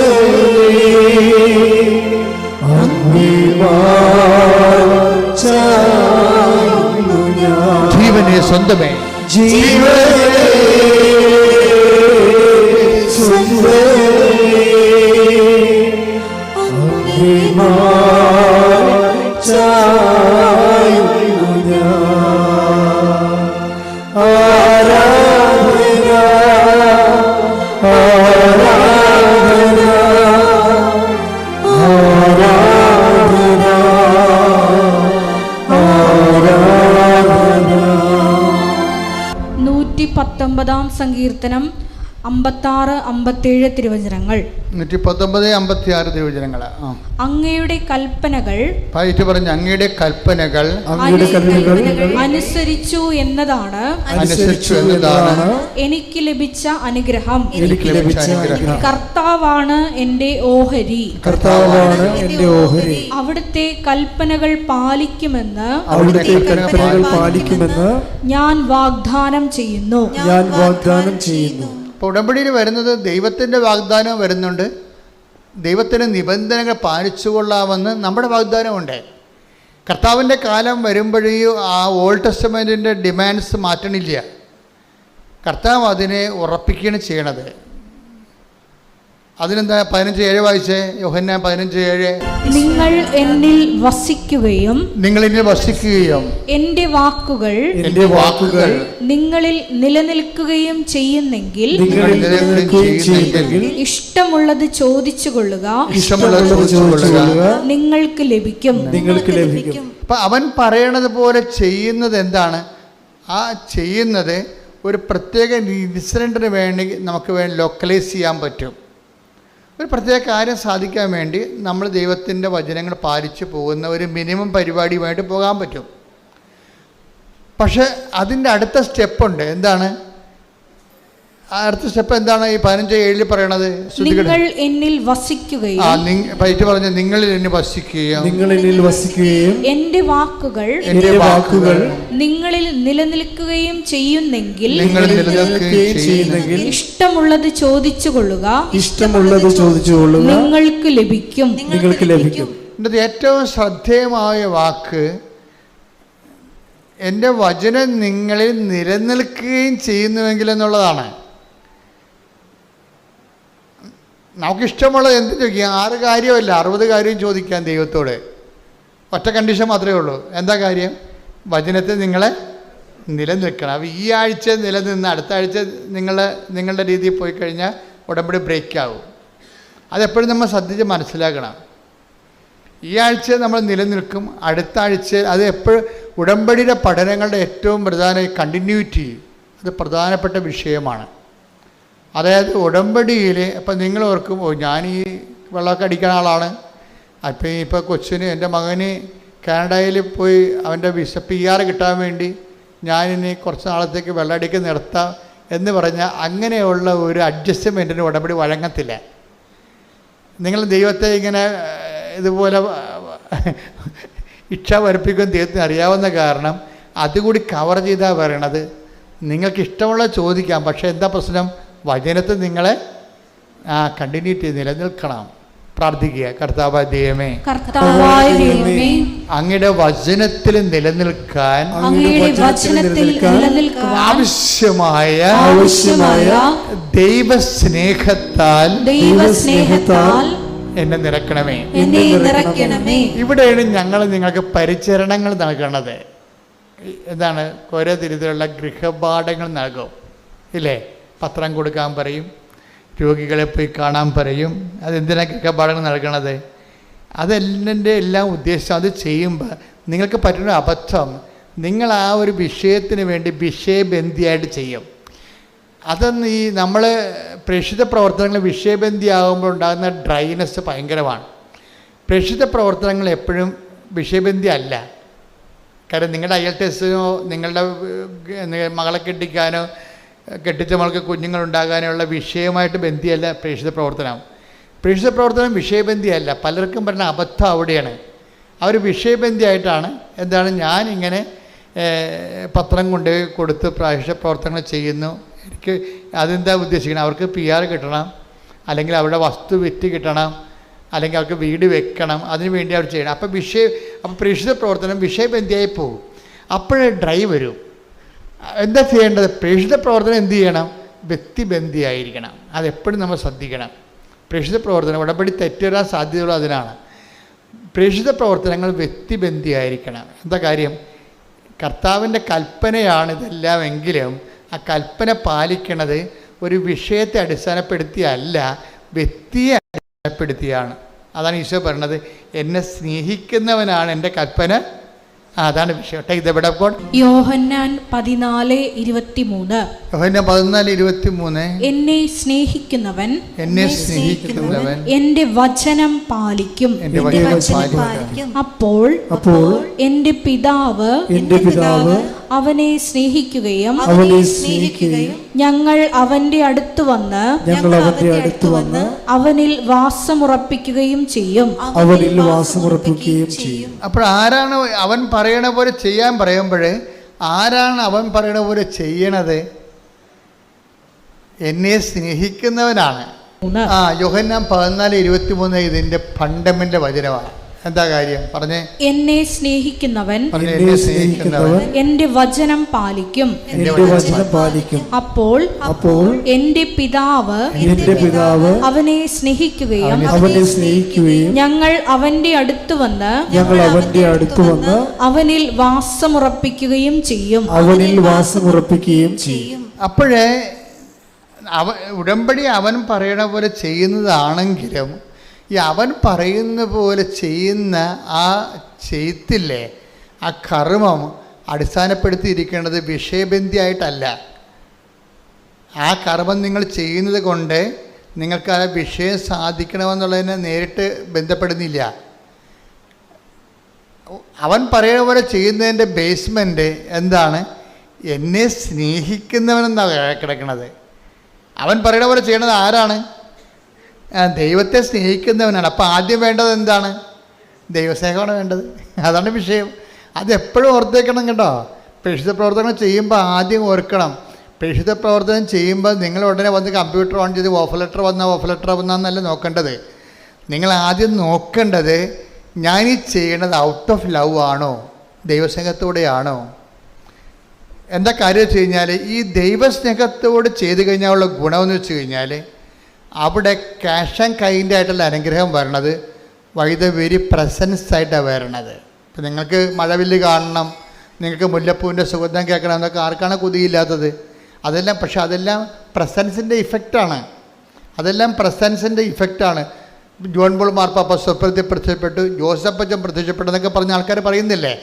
ജീവനെ സ്വന്തമേ ജീവനേ സുന്ദരനേ സങ്കീർത്തനം 56-57 തിരുവചനങ്ങൾ. 119-56 തിരുവചനങ്ങൾ. അങ്ങയുടെ കൽപ്പനകൾ പറഞ്ഞു, അങ്ങയുടെ കൽപ്പനകൾ അനുസരിച്ചു എന്നതാണ് എനിക്ക് ലഭിച്ച അനുഗ്രഹം. കർത്താവാണ് എന്റെ ഓഹരി. അവിടുത്തെ കൽപ്പനകൾ പാലിക്കുമെന്ന് ഞാൻ വാഗ്ദാനം ചെയ്യുന്നു. അപ്പോൾ ഉടമ്പടിയിൽ വരുന്നത് ദൈവത്തിൻ്റെ വാഗ്ദാനം വരുന്നുണ്ട്, ദൈവത്തിൻ്റെ നിബന്ധനകൾ പാലിച്ചുകൊള്ളാമെന്ന് നമ്മുടെ വാഗ്ദാനമുണ്ട്. കർത്താവിൻ്റെ കാലം വരുമ്പോഴേയും ആ ഓൾഡ് ടെസ്റ്റമെൻറ്റിൻ്റെ ഡിമാൻഡ്സ് മാറ്റണില്ല. കർത്താവ് അതിനെ ഉറപ്പിക്കുകയാണ് ചെയ്യണത്. അതിനെന്താ 15:7 വായിച്ചേ? യോഹന്നാൻ 15:7. നിങ്ങൾ എന്നിൽ വസിക്കുകയും എന്റെ വാക്കുകൾ നിങ്ങളിൽ നിലനിൽക്കുകയും ചെയ്യുന്നെങ്കിൽ ഇഷ്ടമുള്ളത് ചോദിച്ചുകൊള്ളുക, നിങ്ങൾക്ക് ലഭിക്കും. അപ്പൊ അവൻ പറയണത് പോലെ ചെയ്യുന്നത് എന്താണ്? ആ ചെയ്യുന്നത് ഒരു പ്രത്യേക ഇൻസിഡൻറ്റിന് വേണ്ടി നമുക്ക് ലൊക്കലൈസ് ചെയ്യാൻ പറ്റും. ഒരു പ്രത്യേക കാര്യം സാധിക്കാൻ വേണ്ടി നമ്മൾ ദൈവത്തിൻ്റെ വചനങ്ങൾ പാലിച്ചു പോകുന്ന ഒരു മിനിമം പരിപാടിയുമായിട്ട് പോകാൻ പറ്റും. പക്ഷെ അതിൻ്റെ അടുത്ത സ്റ്റെപ്പുണ്ട്. എന്താണ് അടുത്ത സ്റ്റെപ്പ്? എന്താണ് ഈ 15:7 പറയണത്? നിങ്ങൾ എന്നിൽ വസിക്കുകയും പറഞ്ഞു, നിങ്ങളിൽ എന്നിൽ വസിക്കുകയും എന്റെ വാക്കുകൾ നിങ്ങളിൽ നിലനിൽക്കുകയും ചെയ്യുന്നെങ്കിൽ ഇഷ്ടമുള്ളത് ചോദിച്ചുകൊള്ളുക, നിങ്ങൾക്ക് ലഭിക്കും. എൻ്റെ ഏറ്റവും ശ്രദ്ധേയമായ വാക്ക് എൻ്റെ വചനം നിങ്ങളിൽ നിലനിൽക്കുകയും ചെയ്യുന്നുവെങ്കിൽ എന്നുള്ളതാണ്. നമുക്കിഷ്ടമുള്ളത് എന്ത് ചോദിക്കാം? 6 കാര്യമല്ല 60 കാര്യം ചോദിക്കാം ദൈവത്തോട്. ഒറ്റ കണ്ടീഷൻ മാത്രമേ ഉള്ളൂ. എന്താ കാര്യം? വചനത്തിൽ നിങ്ങളെ നിലനിൽക്കണം. അപ്പോൾ ഈ ആഴ്ച നിലനിന്ന് അടുത്ത ആഴ്ച നിങ്ങളുടെ രീതിയിൽ പോയി കഴിഞ്ഞാൽ ഉടമ്പടി ബ്രേക്ക് ആവും. അതെപ്പോഴും നമ്മൾ ശ്രദ്ധിച്ച് മനസ്സിലാക്കണം. ഈ ആഴ്ച നമ്മൾ നിലനിൽക്കും, അടുത്ത ആഴ്ച അത് എപ്പോഴും ഉടമ്പടിയുടെ പഠനങ്ങളുടെ ഏറ്റവും പ്രധാന കണ്ടിന്യൂറ്റി, അത് പ്രധാനപ്പെട്ട വിഷയമാണ്. അതായത് ഉടമ്പടിയിൽ ഇപ്പം നിങ്ങൾ ഓർക്കും, ഞാൻ ഈ വെള്ളമൊക്കെ അടിക്കുന്ന ആളാണ്, അപ്പം ഇപ്പോൾ കൊച്ചിന് എൻ്റെ മകന് കാനഡയിൽ പോയി അവൻ്റെ PR കിട്ടാൻ വേണ്ടി ഞാനിനി കുറച്ച് നാളത്തേക്ക് വെള്ളമടിക്ക് നിർത്താം എന്ന് പറഞ്ഞാൽ അങ്ങനെയുള്ള ഒരു അഡ്ജസ്റ്റ്മെൻറ്റിന് ഉടമ്പടി വഴങ്ങത്തില്ല. നിങ്ങൾ ദൈവത്തെ ഇങ്ങനെ ഇതുപോലെ ഇച്ഛ വരപ്പിക്കും ദൈവത്തിന് അറിയാവുന്ന കാരണം അതുകൂടി കവർ ചെയ്താൽ പറയണത്. നിങ്ങൾക്ക് ഇഷ്ടമുള്ള ചോദിക്കാം, പക്ഷേ എന്താ പ്രശ്നം? വചനത്തിൽ നിങ്ങളെ കണ്ടിന്യൂറ്റി നിലനിൽക്കണം. പ്രാർത്ഥിക്കുക, കർത്താവായ ദൈവമേ, അങ്ങയുടെ വചനത്തിൽ നിലനിൽക്കാൻ ആവശ്യമായ ദൈവസ്നേഹത്താൽ എന്നെ നിറക്കണമേ. ഇവിടെയാണ് ഞങ്ങൾ നിങ്ങൾക്ക് പരിചരണങ്ങൾ നൽകണത്. എന്താണ്? ഓരോ തരത്തിലുള്ള ഗൃഹപാഠങ്ങൾ നൽകും, ഇല്ലേ? പത്രം കൊടുക്കാൻ പറയും, രോഗികളെ പോയി കാണാൻ പറയും. അതെന്തിനാണ് ഗൃഹപാഠങ്ങൾ നൽകണത്? അതെല്ലാം എല്ലാം ഉദ്ദേശം അത് ചെയ്യുമ്പോൾ നിങ്ങൾക്ക് പറ്റുന്ന അബദ്ധം, നിങ്ങൾ ആ ഒരു വിഷയത്തിന് വേണ്ടി വിഷയബന്ധിയായിട്ട് ചെയ്യും. അതൊന്ന് ഈ നമ്മൾ പ്രേക്ഷിത പ്രവർത്തനങ്ങൾ വിഷയബന്ധിയാകുമ്പോൾ ഉണ്ടാകുന്ന ഡ്രൈനെസ് ഭയങ്കരമാണ്. പ്രേക്ഷിത പ്രവർത്തനങ്ങൾ എപ്പോഴും വിഷയബന്ധി അല്ല. കാരണം നിങ്ങളുടെ IELTS-നോ നിങ്ങളുടെ മകളെ കെട്ടിക്കാനോ കെട്ടിച്ച മകൾക്ക് കുഞ്ഞുങ്ങളുണ്ടാകാനോ ഉള്ള വിഷയമായിട്ട് ബന്ധിയല്ല പ്രേക്ഷിത പ്രവർത്തനം. പ്രേക്ഷിത പ്രവർത്തനം വിഷയബന്ധിയല്ല. പലർക്കും പറഞ്ഞ അബദ്ധം അവിടെയാണ്. അവർ വിഷയബന്ധിയായിട്ടാണ് എന്താണ് ഞാനിങ്ങനെ പത്രം കൊണ്ട് കൊടുത്ത് പ്രാദേശിക പ്രവർത്തനങ്ങൾ ചെയ്യുന്നു, എനിക്ക് അതെന്താ ഉദ്ദേശിക്കണം, അവർക്ക് PR കിട്ടണം, അല്ലെങ്കിൽ അവരുടെ വസ്തു വിറ്റ് കിട്ടണം, അല്ലെങ്കിൽ അവർക്ക് വീട് വെക്കണം, അതിനു വേണ്ടി അവർ ചെയ്യണം. അപ്പോൾ പ്രേക്ഷിത പ്രവർത്തനം വിഷയബന്ധിയായി പോകും. അപ്പോഴേ ഡ്രൈവ് വരും. എന്താ ചെയ്യേണ്ടത്? പ്രേക്ഷിത പ്രവർത്തനം എന്ത് ചെയ്യണം? വ്യക്തിബന്ധിയായിരിക്കണം. അതെപ്പോഴും നമ്മൾ ശ്രദ്ധിക്കണം. പ്രേക്ഷിത പ്രവർത്തനം ഉടമ്പടി തെറ്റുവരാൻ സാധ്യതയുള്ള അതിനാണ്. പ്രേക്ഷിത പ്രവർത്തനങ്ങൾ വ്യക്തിബന്ധിയായിരിക്കണം. എന്താ കാര്യം? കർത്താവിൻ്റെ കൽപ്പനയാണ് ഇതെല്ലാമെങ്കിലും ആ കൽപ്പന പാലിക്കണത് ഒരു വിഷയത്തെ അടിസ്ഥാനപ്പെടുത്തിയല്ല, വ്യക്തിയെ അടിസ്ഥാനപ്പെടുത്തിയാണ്. അതാണ് ഈശോ പറഞ്ഞത്, എന്നെ സ്നേഹിക്കുന്നവനാണ് എൻ്റെ കൽപ്പന. അതാണ് വിഷയം. യോഹന്നാൻ 14:23. യോഹന്നാൻ 14:23. എന്നെ സ്നേഹിക്കുന്നവൻ എന്റെ വചനം പാലിക്കും. അപ്പോൾ എന്റെ പിതാവ് അവനെ സ്നേഹിക്കുകയും ഞങ്ങൾ അവന്റെ അടുത്ത് വന്ന് അവനിൽ വാസമുറപ്പിക്കുകയും ചെയ്യും. അപ്പോൾ ആരാണ് അവൻ പറയണ പോലെ ചെയ്യാൻ പറയുമ്പോൾ ആരാണ് അവൻ പറയണ പോലെ ചെയ്യണത്? എന്നെ സ്നേഹിക്കുന്നവനാണ്. യോഹന്നാൻ 14:23 ഇതിൻ്റെ ഫണ്ടമെൻ്റൽ വചനമാണ്. എന്താ കാര്യം പറഞ്ഞേ? എന്നെ സ്നേഹിക്കുന്നവൻ എന്റെ വചനം പാലിക്കും. അപ്പോൾ എന്റെ പിതാവ് അവനെ സ്നേഹിക്കുകയും ഞങ്ങൾ അവന്റെ അടുത്ത് വന്ന് അവനിൽ വാസമുറപ്പിക്കുകയും ചെയ്യും. അപ്പോഴേ ഉടമ്പടി അവൻ പറയണ പോലെ ചെയ്യുന്നതാണെങ്കിലും ഈ അവൻ പറയുന്ന പോലെ ചെയ്യുന്ന ആ ചെയ്ത്തില്ലേ, ആ കർമ്മം അടിസ്ഥാനപ്പെടുത്തിയിരിക്കേണ്ടത് വിഷയബന്ധിയായിട്ടല്ല. ആ കർമ്മം നിങ്ങൾ ചെയ്യുന്നത് കൊണ്ട് നിങ്ങൾക്ക് ആ വിഷയം സാധിക്കണമെന്നുള്ളതിനെ നേരിട്ട് ബന്ധപ്പെടുന്നില്ല. അവൻ പറയുന്ന പോലെ ചെയ്യുന്നതിൻ്റെ ബേസ്മെൻറ്റ് എന്താണ്? എന്നെ സ്നേഹിക്കുന്നവനെന്നാണ് കിടക്കുന്നത്. അവൻ പറയുന്ന പോലെ ചെയ്യണത് ആരാണ്? ദൈവത്തെ സ്നേഹിക്കുന്നവനാണ്. അപ്പോൾ ആദ്യം വേണ്ടത് എന്താണ്? ദൈവസ്നേഹമാണ് വേണ്ടത്. അതാണ് വിഷയം. അതെപ്പോഴും ഓർത്തേക്കണം കേട്ടോ. പ്രേക്ഷിത പ്രവർത്തനം ചെയ്യുമ്പോൾ ആദ്യം ഓർക്കണം. പ്രേക്ഷിത പ്രവർത്തനം ചെയ്യുമ്പോൾ നിങ്ങൾ ഉടനെ വന്ന് കമ്പ്യൂട്ടർ ഓൺ ചെയ്ത് ഓഫർ ലെറ്റർ വന്നാന്നല്ല നോക്കേണ്ടത്. നിങ്ങൾ ആദ്യം നോക്കേണ്ടത് ഞാനീ ചെയ്യണത് ഔട്ട് ഓഫ് ലവ് ആണോ, ദൈവസ്നേഹത്തോടെയാണോ? എന്താ കാര്യം വെച്ച് കഴിഞ്ഞാൽ ഈ ദൈവസ്നേഹത്തോട് ചെയ്ത് കഴിഞ്ഞാലുള്ള ഗുണമെന്ന് വെച്ച് കഴിഞ്ഞാൽ അവിടെ ക്യാഷ് ആൻഡ് കൈൻഡ് ആയിട്ടുള്ള അനുഗ്രഹം വരണത് വൈ ദ വെരി പ്രസൻസ് ആയിട്ടാണ് വരണത്. ഇപ്പം നിങ്ങൾക്ക് മഴവില്ല് കാണണം, നിങ്ങൾക്ക് മുല്ലപ്പൂവിൻ്റെ സുഗന്ധം കേൾക്കണം എന്നൊക്കെ ആർക്കാണ് കൊതിയില്ലാത്തത്? അതെല്ലാം പക്ഷെ അതെല്ലാം പ്രസൻസിൻ്റെ ഇഫക്റ്റാണ്. ജോൺ പോൾ മാർപ്പാപ്പ സ്വപ്നത്തിൽ പ്രത്യക്ഷപ്പെട്ടു, ജോസഫ് അച്ഛൻ പ്രത്യക്ഷപ്പെട്ടു എന്നൊക്കെ പറഞ്ഞ ആൾക്കാർ പറയുന്നില്ലേ?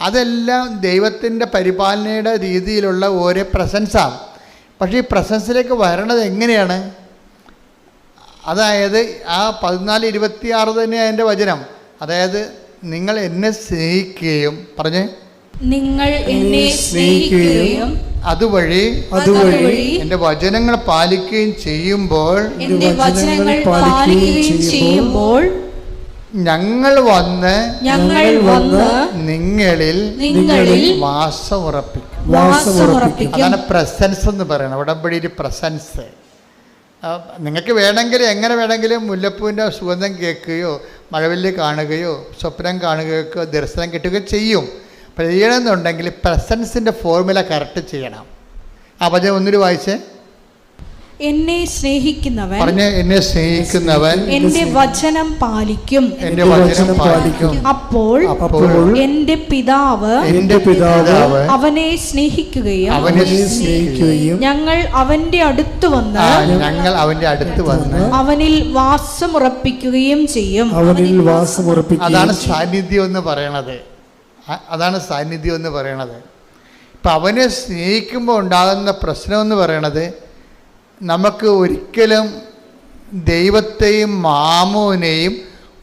അതെല്ലാം ദൈവത്തിൻ്റെ പരിപാലനയുടെ രീതിയിലുള്ള ഓരോ പ്രസൻസാണ്. പക്ഷേ ഈ പ്രസൻസിലേക്ക് വരണത് എങ്ങനെയാണ്? അതായത് ആ 14:26 തന്നെയാണ് എൻ്റെ വചനം. അതായത് നിങ്ങൾ എന്നെ സ്നേഹിക്കുകയും പറഞ്ഞേ, നിങ്ങൾ എന്നെ സ്നേഹിക്കുകയും അതുവഴി എൻ്റെ വചനങ്ങൾ പാലിക്കുകയും ചെയ്യുമ്പോൾ ഞങ്ങൾ വന്ന് നിങ്ങളിൽ വാസമുറപ്പിക്കും. അതാണ് പ്രസൻസ് എന്ന് പറയുന്നത്. ഉടമ്പടിയിൽ പ്രസൻസ്. നിങ്ങൾക്ക് വേണമെങ്കിൽ എങ്ങനെ വേണമെങ്കിലും മുല്ലപ്പൂവിൻ്റെ സുഗന്ധം കേൾക്കുകയോ മഴവില്ല് കാണുകയോ സ്വപ്നം കാണുകയോ ദർശനം കിട്ടുകയോ ചെയ്യും. ചെയ്യണമെന്നുണ്ടെങ്കിൽ പ്രസൻസിൻ്റെ ഫോർമുല കറക്റ്റ് ചെയ്യണം. ആ വചനം ഒന്നിട്ട് വായിച്ചേ. എന്നെ സ്നേഹിക്കുന്നവൻ എന്റെ വചനം പാലിക്കും. അപ്പോൾ എന്റെ പിതാവ് അവനെ സ്നേഹിക്കുകയും ഞങ്ങൾ അവന്റെ അടുത്ത് വന്ന് അവനിൽ വാസമുറപ്പിക്കുകയും ചെയ്യും. അതാണ് സാന്നിധ്യം എന്ന് പറയണത്. ഇപ്പം അവനെ സ്നേഹിക്കുമ്പോൾ ഉണ്ടാകുന്ന പ്രശ്നമെന്ന് പറയണത് നമുക്ക് ഒരിക്കലും ദൈവത്തെയും മാമോനെയും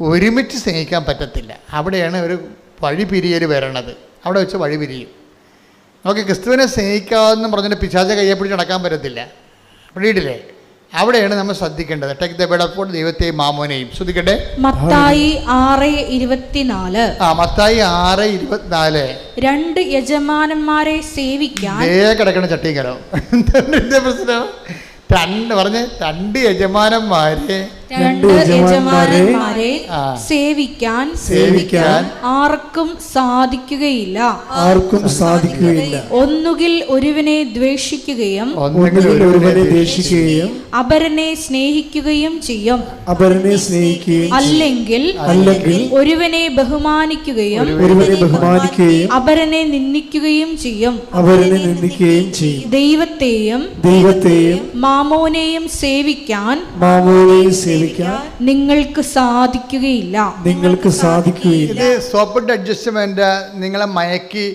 ഒരുമിച്ച് സ്നേഹിക്കാൻ പറ്റത്തില്ല. അവിടെയാണ് ഒരു വഴിപിരിയൽ വരണത്. അവിടെ വെച്ച് വഴിപിരിയും. നമുക്ക് ക്രിസ്തുവിനെ സ്നേഹിക്കാമെന്ന് പറഞ്ഞിട്ട് പിശാചെ കയ്യെ പിടിച്ച് നടക്കാൻ പറ്റത്തില്ല. വീട്ടിലെ അവിടെയാണ് നമ്മൾ ശ്രദ്ധിക്കേണ്ടത്. ടേക്ക് ദ ബെഡ് ഓഫ് ദൈവത്തെയും മാമോനെയും. ശ്രദ്ധിക്കട്ടെ. മത്തായി 6:24. മത്തായി 6:24. 2 യജമാനന്മാരെ സേവിക്കാൻ കിടക്കണ ചട്ടിക്കലോ പ്രശ്നം. 2 യജമാനന്മാരെ സേവിക്കാൻ ആർക്കും സാധിക്കുകയില്ല. ഒന്നുകിൽ ഒരുവനെ ദ്വേഷിക്കുകയും അപരനെ സ്നേഹിക്കുകയും ചെയ്യും. അല്ലെങ്കിൽ ഒരുവനെ ബഹുമാനിക്കുകയും അപരനെ നിന്ദിക്കുകയും ചെയ്യും. ദൈവത്തെയും മാമോനെയും സേവിക്കാൻ നിങ്ങൾക്ക് സാധിക്കുകയില്ല. ഇത് സോപ്പിട്ട് അഡ്ജസ്റ്റ്മെന്റ് നിങ്ങളെ മയക്കി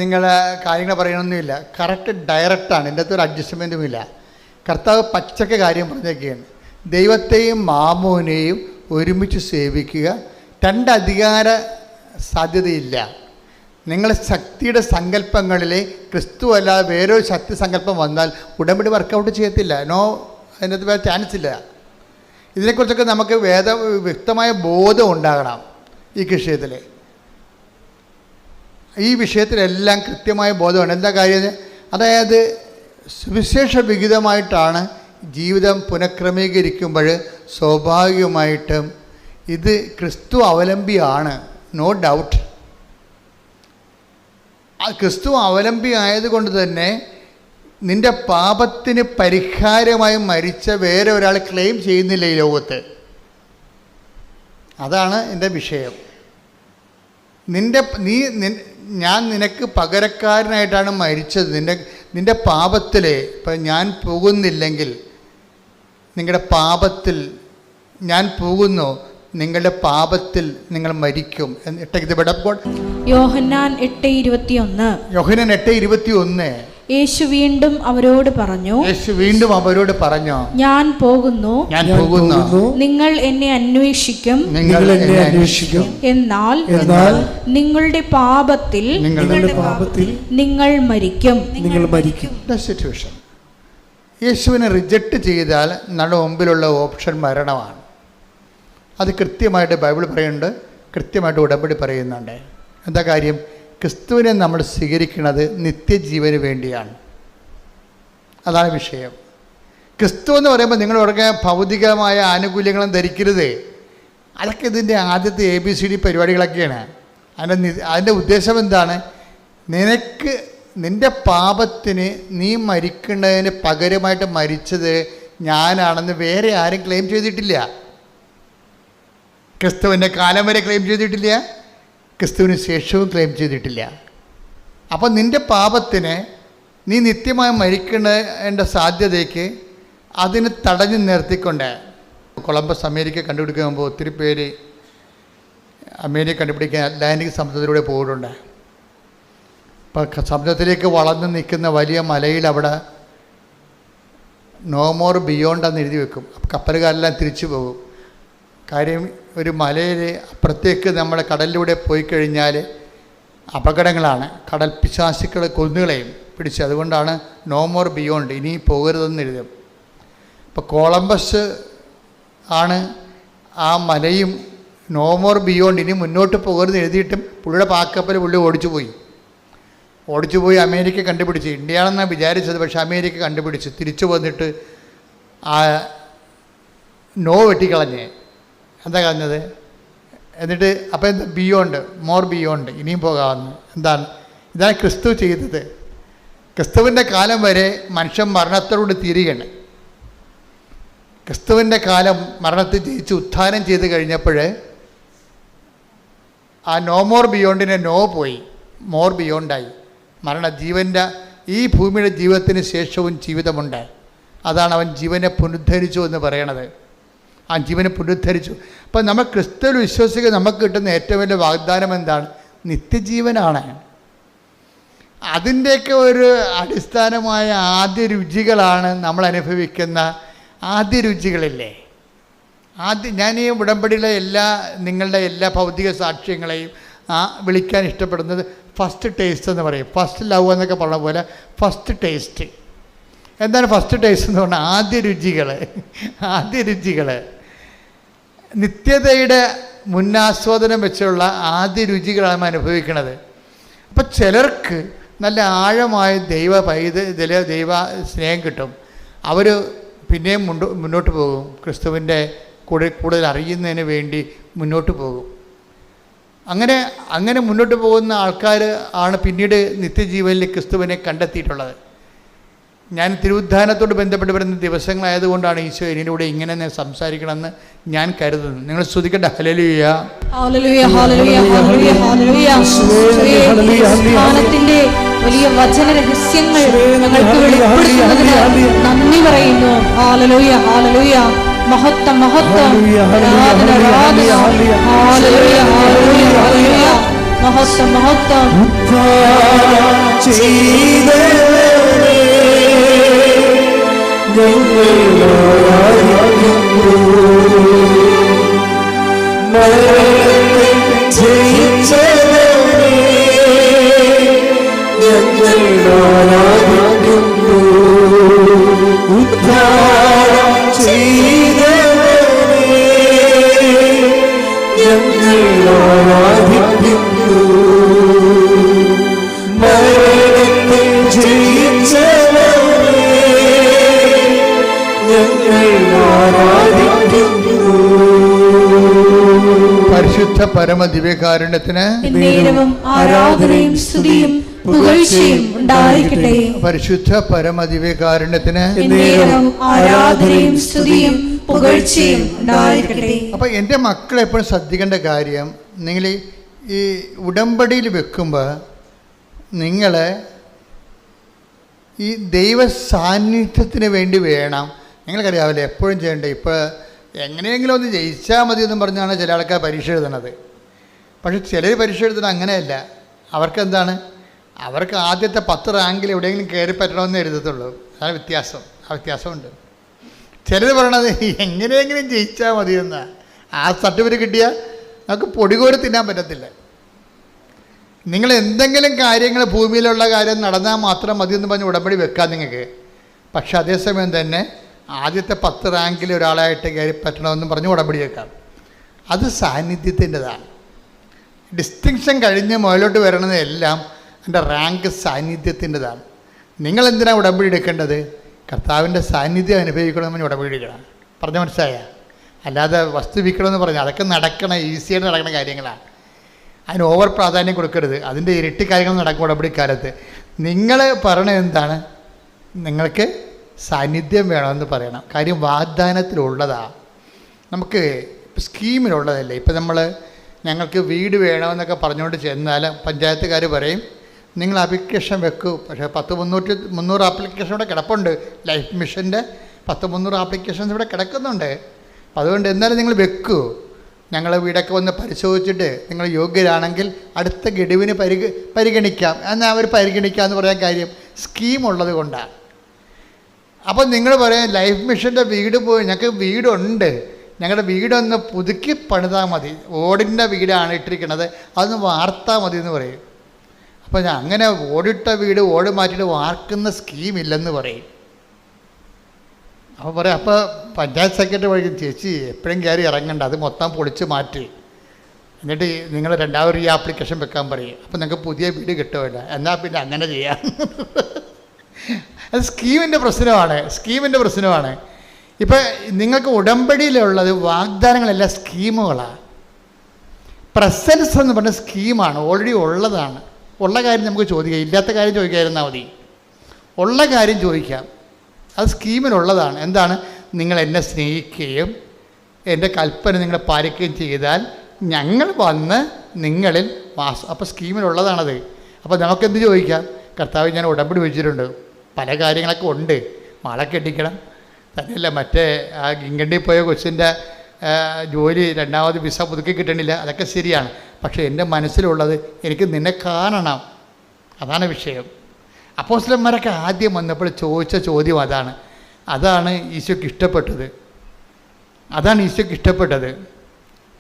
നിങ്ങളെ കാര്യങ്ങൾ പറയണമെന്നില്ല. കറക്റ്റ് ഡയറക്റ്റാണ്. ഇതിൻ്റെ അകത്തൊരു അഡ്ജസ്റ്റ്മെൻറ്റും ഇല്ല. കർത്താവ് പച്ചക്ക് കാര്യം പറഞ്ഞൊക്കെയാണ്. ദൈവത്തെയും മാമോനെയും ഒരുമിച്ച് സേവിക്കുക. 2 അധികാര സാധ്യതയില്ല. നിങ്ങളെ ശക്തിയുടെ സങ്കല്പങ്ങളിൽ ക്രിസ്തു അല്ലാതെ വേറൊരു ശക്തി സങ്കല്പം വന്നാൽ ഉടമ്പടി വർക്കൗട്ട് ചെയ്യത്തില്ല. അതിനകത്ത് വേറെ ചാൻസ് ഇല്ല. ഇതിനെക്കുറിച്ചൊക്കെ നമുക്ക് വ്യക്തമായ ബോധം ഉണ്ടാകണം. ഈ വിഷയത്തിലെല്ലാം കൃത്യമായ ബോധമാണ്. എന്താ കാര്യം? അതായത് സുവിശേഷ വിഹിതമായിട്ടാണ് ജീവിതം പുനഃക്രമീകരിക്കുമ്പോൾ സ്വാഭാവികമായിട്ടും ഇത് ക്രിസ്തു അവലംബിയാണ്, നോ ഡൗട്ട്. ക്രിസ്തു അവലംബി ആയതുകൊണ്ട് തന്നെ നിൻ്റെ പാപത്തിന് പരിഹാരമായി മരിച്ച വേറെ ഒരാൾ ക്ലെയിം ചെയ്യുന്നില്ല ഈ ലോകത്ത്. അതാണ് എൻ്റെ വിഷയം. ഞാൻ നിനക്ക് പകരക്കാരനായിട്ടാണ് മരിച്ചത്. നിൻ്റെ പാപത്തിൽ ഇപ്പം ഞാൻ പോകുന്നില്ലെങ്കിൽ, നിങ്ങളുടെ പാപത്തിൽ ഞാൻ പോകുന്നു, നിങ്ങളുടെ പാപത്തിൽ നിങ്ങൾ മരിക്കും. യോഹന്നാൻ 8:21. യേശു വീണ്ടും അവരോട് പറഞ്ഞു, ഞാൻ പോകുന്നു, നിങ്ങൾ എന്നെ അന്വേഷിക്കും, എന്നാൽ നിങ്ങളുടെ പാപത്തിൽ നിങ്ങൾ മരിക്കും. സിറ്റുവേഷൻ. യേശുവിനെ റിജക്റ്റ് ചെയ്താൽ നമ്മുടെ മുമ്പിലുള്ള ഓപ്ഷൻ മരണമാണ്. അത് കൃത്യമായിട്ട് ബൈബിൾ പറയുന്നുണ്ട്, കൃത്യമായിട്ട് ഉടമ്പടി പറയുന്നുണ്ട്. എന്താ കാര്യം? ക്രിസ്തുവിനെ നമ്മൾ സ്വീകരിക്കുന്നത് നിത്യജീവന് വേണ്ടിയാണ്. അതാണ് വിഷയം. ക്രിസ്തു എന്ന് പറയുമ്പോൾ നിങ്ങൾ ഉടനെ ഭൗതികമായ ആനുകൂല്യങ്ങളും ധരിക്കരുത്. അതൊക്കെ ഇതിൻ്റെ ആദ്യത്തെ ABCD പരിപാടികളൊക്കെയാണ്. അതിൻ്റെ ഉദ്ദേശം എന്താണ്? നിൻ്റെ പാപത്തിന് നീ മരിക്കുന്നതിന് പകരമായിട്ട് മരിച്ചത് ഞാനാണെന്ന് വേറെ ആരും ക്ലെയിം ചെയ്തിട്ടില്ല. ക്രിസ്തുവിൻ്റെ കാലം വരെ ക്ലെയിം ചെയ്തിട്ടില്ല, ക്രിസ്തുവിന് ശേഷവും ക്ലെയിം ചെയ്തിട്ടില്ല. അപ്പം നിൻ്റെ പാപത്തിന് നീ നിത്യമായി മരിക്കേണ്ട സാധ്യതയ്ക്ക് അതിന് തടഞ്ഞു നിർത്തിക്കൊണ്ട് കൊളംബസ് അമേരിക്ക കണ്ടുപിടിക്കുമ്പോൾ ഒത്തിരി പേര് അമേരിക്ക കണ്ടുപിടിക്കാൻ അറ്റ്ലാന്റിക് സമുദ്രത്തിലൂടെ പോയിട്ടുണ്ട്. ഇപ്പം സമുദ്രത്തിലേക്ക് വളർന്നു നിൽക്കുന്ന വലിയ മലയിൽ അവിടെ നോ മോർ ബിയോണ്ട് എന്ന് എഴുതി വെക്കും. കപ്പലുകാരെല്ലാം തിരിച്ചു പോകും. കാര്യം ഒരു മലയിൽ അപ്പുറത്തേക്ക് നമ്മൾ കടലിലൂടെ പോയി കഴിഞ്ഞാൽ അപകടങ്ങളാണ്. കടൽ പിശാചുക്കൾ കൊന്നുകളെയും പിടിച്ച്. അതുകൊണ്ടാണ് നോ മോർ ബിയോണ്ട്, ഇനി പോകരുതെന്ന് എഴുതും. ഇപ്പോൾ കൊളംബസ് ആണ് ആ മലയും നോ മോർ ബിയോണ്ട്, ഇനി മുന്നോട്ട് പോകരുതെന്ന് എഴുതിയിട്ടും പുള്ളിയുടെ പാക്കപ്പൽ പുള്ളി ഓടിച്ചു പോയി അമേരിക്ക കണ്ടുപിടിച്ച്. ഇന്ത്യയാണെന്നാണ് വിചാരിച്ചത്, പക്ഷേ അമേരിക്ക കണ്ടുപിടിച്ച് തിരിച്ചു വന്നിട്ട് ആ നോ വെട്ടിക്കളഞ്ഞ്. എന്താ കളഞ്ഞത്? എന്നിട്ട് അപ്പം എന്താ ബിയോണ്ട്, മോർ ബിയോണ്ട്, ഇനിയും പോകാമെന്ന്. ഇതാണ് ക്രിസ്തു ചെയ്തത്. ക്രിസ്തുവിൻ്റെ കാലം വരെ മനുഷ്യൻ മരണത്തോട് തീരുകയാണ്. ക്രിസ്തുവിൻ്റെ കാലം മരണത്തിൽ ജയിച്ച് ഉത്ഥാനം ചെയ്ത് കഴിഞ്ഞപ്പോൾ ആ നോ മോർ ബിയോണ്ടിനെ നോ പോയി, മോർ ബിയോണ്ടായി. ജീവൻ്റെ ഈ ഭൂമിയുടെ ജീവിതത്തിന് ശേഷവും ജീവിതമുണ്ട്. അതാണ് അവൻ ജീവനെ പുനരുദ്ധരിച്ചു എന്ന് പറയണത്. ആ ജീവനെ പുനരുദ്ധരിച്ചു. അപ്പം നമ്മൾ ക്രിസ്തുവിൽ വിശ്വസിക്കുക നമുക്ക് കിട്ടുന്ന ഏറ്റവും വലിയ വാഗ്ദാനം എന്താണ്? നിത്യജീവനാണ്. അതിൻ്റെയൊക്കെ ഒരു അടിസ്ഥാനമായ ആദ്യ രുചികളാണ് നമ്മൾ അനുഭവിക്കുന്ന ആദ്യ രുചികളില്ലേ. ഞാൻ ഈ ഉടമ്പടിയിലെ നിങ്ങളുടെ എല്ലാ ഭൗതിക സാക്ഷ്യങ്ങളെയും വിളിക്കാൻ ഇഷ്ടപ്പെടുന്നത് ഫസ്റ്റ് ടേസ്റ്റ് എന്ന് പറയും. ഫസ്റ്റ് ലവ് എന്നൊക്കെ പറഞ്ഞ പോലെ ഫസ്റ്റ് ടേസ്റ്റ്. എന്താണ് ഫസ്റ്റ് ടേസ്റ്റ് എന്ന് പറഞ്ഞാൽ? ആദ്യ രുചികൾ നിത്യതയുടെ മുന്നാസ്വാദനം വെച്ചുള്ള ആദ്യ രുചികളാണ് അനുഭവിക്കുന്നത്. അപ്പം ചിലർക്ക് നല്ല ആഴമായ ദൈവ സ്നേഹം കിട്ടും. അവർ പിന്നെയും മുന്നോട്ട് പോകും, ക്രിസ്തുവിൻ്റെ കൂടുതൽ അറിയുന്നതിന് വേണ്ടി മുന്നോട്ട് പോകും. അങ്ങനെ മുന്നോട്ട് പോകുന്ന ആൾക്കാർ ആണ് പിന്നീട് നിത്യജീവനിൽ ക്രിസ്തുവിനെ കണ്ടെത്തിയിട്ടുള്ളത്. ഞാൻ തിരുവുദ്ധാനത്തോട് ബന്ധപ്പെട്ട് വരുന്ന ദിവസങ്ങളായതുകൊണ്ടാണ് ഈശോ ഇതിലൂടെ ഇങ്ങനെ സംസാരിക്കണമെന്ന് ഞാൻ കരുതുന്നു. നിങ്ങൾ സ്തുതിക്കട്ടെ. ഹല്ലേലൂയ, ഹല്ലേലൂയ, ഹല്ലേലൂയ, ഹല്ലേലൂയ, ഹല്ലേലൂയ. ജ്ഞാനത്തിന്റെ വലിയ വചന രഹസ്യങ്ങൾ ഞങ്ങൾക്ക് വെളിപ്പെടുത്തുന്നതിന് നന്ദി പറയുന്നു. ഹല്ലേലൂയ, ഹല്ലേലൂയ. മഹത്വം, മഹത്വം, ആരാധന, ആരാധന. ഹല്ലേലൂയ, ഹല്ലേലൂയ, ഹല്ലേലൂയ. മഹത്വം, മഹത്വം. പരിശുദ്ധ പരമദിവ്യകാരുണ്യത്തിന് ആരാധനയും സ്തുതിയും പുകഴ്ചയും ഉണ്ടായിരിക്കട്ടെ. പരിശുദ്ധ പരമദിവ്യകാരുണ്യത്തിന് ആരാധനയും സ്തുതിയും പുകഴ്ചയും ഉണ്ടായിരിക്കട്ടെ. അപ്പം എൻ്റെ മക്കൾ എപ്പോഴും ശ്രദ്ധിക്കേണ്ട കാര്യം, നിങ്ങൾ ഈ ഉടമ്പടിയിൽ വെക്കുമ്പോൾ നിങ്ങൾ ഈ ദൈവ സാന്നിധ്യത്തിന് വേണ്ടി വേണം. നിങ്ങൾക്കറിയാവില്ലേ എപ്പോഴും ചെയ്യേണ്ടത്. ഇപ്പോൾ എങ്ങനെയെങ്കിലും ഒന്ന് ജയിച്ചാൽ മതി എന്നും പറഞ്ഞാണ് ചില ആൾക്കാർ പരീക്ഷ എഴുതണത്. പക്ഷെ ചിലർ പരീക്ഷ എഴുതുന്നത് അങ്ങനെയല്ല. അവർക്കെന്താണ്, അവർക്ക് ആദ്യത്തെ 10 റാങ്കിൽ എവിടെയെങ്കിലും കയറി പറ്റണമെന്ന് എഴുതത്തുള്ളൂ. അതാണ് വ്യത്യാസം. ആ വ്യത്യാസമുണ്ട്. ചിലർ പറയണത് എങ്ങനെയെങ്കിലും ജയിച്ചാൽ മതിയെന്നാണ്. ആ സർട്ടിഫിക്കറ്റ് കിട്ടിയാൽ നമുക്ക് പൊടികോരി തിന്നാൻ പറ്റത്തില്ല. നിങ്ങൾ എന്തെങ്കിലും കാര്യങ്ങൾ ഭൂമിയിലുള്ള കാര്യം നടന്നാൽ മാത്രം മതിയെന്ന് പറഞ്ഞ് ഉടമ്പടി വെക്കാം നിങ്ങൾക്ക്. പക്ഷെ അതേസമയം തന്നെ ആദ്യത്തെ 10 റാങ്കിൽ ഒരാളായിട്ട് കയറി പറ്റണമെന്നും പറഞ്ഞ് ഉടമ്പടി വെക്കാം. അത് സാന്നിധ്യത്തിൻ്റെതാണ്. ഡിസ്റ്റിങ്ഷൻ കഴിഞ്ഞ് മുകളിലോട്ട് വരണതെല്ലാം എൻ്റെ റാങ്ക് സാന്നിധ്യത്തിൻ്റെതാണ്. നിങ്ങളെന്തിനാണ് ഉടമ്പടി എടുക്കേണ്ടത്? കർത്താവിൻ്റെ സാന്നിധ്യം അനുഭവിക്കണമെന്ന് ഉടമ്പടി എടുക്കണം. പറഞ്ഞ മനസ്സിലായ? അല്ലാതെ വസ്തു വിൽക്കണമെന്ന് പറഞ്ഞാൽ അതൊക്കെ നടക്കണം, ഈസിയായിട്ട് നടക്കുന്ന കാര്യങ്ങളാണ്. അതിന് ഓവർ പ്രാധാന്യം കൊടുക്കരുത്. അതിൻ്റെ ഇരട്ടി കാര്യങ്ങൾ നടക്കും ഉടമ്പടിക്കാലത്ത്. നിങ്ങൾ പറയണത് എന്താണ്? നിങ്ങൾക്ക് സാന്നിധ്യം വേണമെന്ന് പറയണം. കാര്യം വാഗ്ദാനത്തിലുള്ളതാണ്. നമുക്ക് സ്കീമിലുള്ളതല്ലേ. ഇപ്പം ഞങ്ങൾക്ക് വീട് വേണമെന്നൊക്കെ പറഞ്ഞുകൊണ്ട് ചെന്നാൽ പഞ്ചായത്തുകാർ പറയും നിങ്ങൾ ആപ്ലിക്കേഷൻ വെക്കൂ. പക്ഷേ 300 ആപ്ലിക്കേഷൻ ഇവിടെ കിടപ്പുണ്ട്. ലൈഫ് മിഷൻ്റെ 300 ആപ്ലിക്കേഷൻസ് ഇവിടെ കിടക്കുന്നുണ്ട്. അപ്പം അതുകൊണ്ട് എന്നാലും നിങ്ങൾ വെക്കൂ. ഞങ്ങൾ വീടൊക്കെ വന്ന് പരിശോധിച്ചിട്ട് നിങ്ങൾ യോഗ്യരാണെങ്കിൽ അടുത്ത ഗഡുവിന് പരിഗണിക്കാം. എന്നാൽ അവർ പരിഗണിക്കാം എന്ന് പറയാൻ കാര്യം സ്കീമുള്ളത് കൊണ്ടാണ്. അപ്പോൾ നിങ്ങൾ പറയാം ലൈഫ് മിഷൻ്റെ വീട് പോയി, ഞങ്ങൾക്ക് വീടുണ്ട്, ഞങ്ങളുടെ വീടൊന്ന് പുതുക്കി പണിതാൽ മതി, ഓടിൻ്റെ വീടാണ് ഇട്ടിരിക്കുന്നത്, അതൊന്ന് വാർത്താൽ മതി എന്ന് പറയും. അപ്പോൾ അങ്ങനെ ഓടിട്ട വീട് ഓട് മാറ്റിയിട്ട് വാർക്കുന്ന സ്കീമില്ലെന്ന് പറയും. അപ്പോൾ പറയാം, അപ്പോൾ പഞ്ചായത്ത് സെക്രട്ടറി പറയും ചേച്ചി എപ്പോഴും കയറി ഇറങ്ങണ്ട, അത് മൊത്തം പൊളിച്ച് മാറ്റി എന്നിട്ട് നിങ്ങൾ രണ്ടാമത് ഈ ആപ്ലിക്കേഷൻ വെക്കാൻ പറയും. അപ്പോൾ നിങ്ങൾക്ക് പുതിയ വീട് കിട്ടുമല്ല, എന്നാൽ പിന്നെ അങ്ങനെ ചെയ്യാം. അത് സ്കീമിൻ്റെ പ്രശ്നമാണ്. ഇപ്പം നിങ്ങൾക്ക് ഉടമ്പടിയിലുള്ളത് വാഗ്ദാനങ്ങളെല്ലാം സ്കീമുകളാണ്. പ്രസൻസ് എന്ന് പറഞ്ഞ സ്കീമാണ്, ഓൾറെഡി ഉള്ളതാണ്. ഉള്ള കാര്യം നമുക്ക് ചോദിക്കാം, ഇല്ലാത്ത കാര്യം ചോദിക്കാതിരുന്നാൽ മതി. ഉള്ള കാര്യം ചോദിക്കാം, അത് സ്കീമിനുള്ളതാണ്. എന്താണ്? നിങ്ങൾ എന്നെ സ്നേഹിക്കുകയും എൻ്റെ കൽപ്പന നിങ്ങൾ പാലിക്കുകയും ചെയ്താൽ ഞങ്ങൾ വന്ന് നിങ്ങളിൽ വാസം. അപ്പോൾ സ്കീമിനുള്ളതാണത്. അപ്പോൾ നമുക്കെന്ത് ചോദിക്കാം? കർത്താവ് ഞാൻ ഉടമ്പടി വെച്ചിട്ടുണ്ട്, പല കാര്യങ്ങളൊക്കെ ഉണ്ട്, മാളെ കെട്ടിക്കണം, തന്നെയല്ല മറ്റേ ആ ഇംഗ്ലണ്ടിൽ പോയ കൊച്ചിൻ്റെ ജോലി രണ്ടാമത് വിസ പുതുക്കി കിട്ടണില്ല, അതൊക്കെ ശരിയാണ്. പക്ഷേ എൻ്റെ മനസ്സിലുള്ളത് എനിക്ക് നിന്നെ കാണണം, അതാണ് വിഷയം. അപ്പോസ്തലന്മാരൊക്കെ ആദ്യം വന്നപ്പോൾ ചോദിച്ച ചോദ്യം അതാണ് ഈശോയ്ക്ക് ഇഷ്ടപ്പെട്ടത്.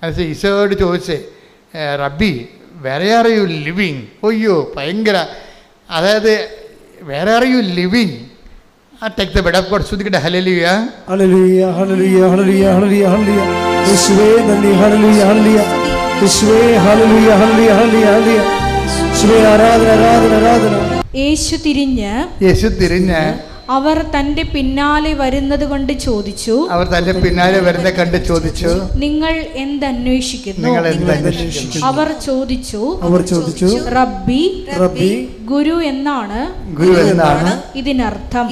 എന്നുവെച്ചാൽ ഈശോയോട് ചോദിച്ചേ, റബ്ബി വേറെ ആർ യു ലിവിങ്? ഒയ്യോ ഭയങ്കര, അതായത് വേറെ are you living, take the bed of God. ശ്രുതിക്കട്ടെ ഹല്ലേലൂയ. ഹല്ലേലൂയ ഹല്ലേലൂയ ഹല്ലേലൂയ ഹല്ലേലൂയ ഹല്ലേലൂയ. യേശുവേ നന്ദി. ഹല്ലേലൂയ ഹല്ലേലൂയ. യേശുവേ ഹല്ലേലൂയ ഹല്ലേലൂയ ഹല്ലേലൂയ ഹല്ലേലൂയ. യേശുവേ ആരാധന ആരാധന ആരാധന. യേശു തിരിഞ്ഞ് അവർ തന്റെ പിന്നാലെ വരുന്നത് കൊണ്ട് ചോദിച്ചു, നിങ്ങൾ എന്തന്വേഷിക്കുന്നു? അവർ ചോദിച്ചു, റബ്ബി, ഗുരു എന്നാണ് ഇതിനർത്ഥം.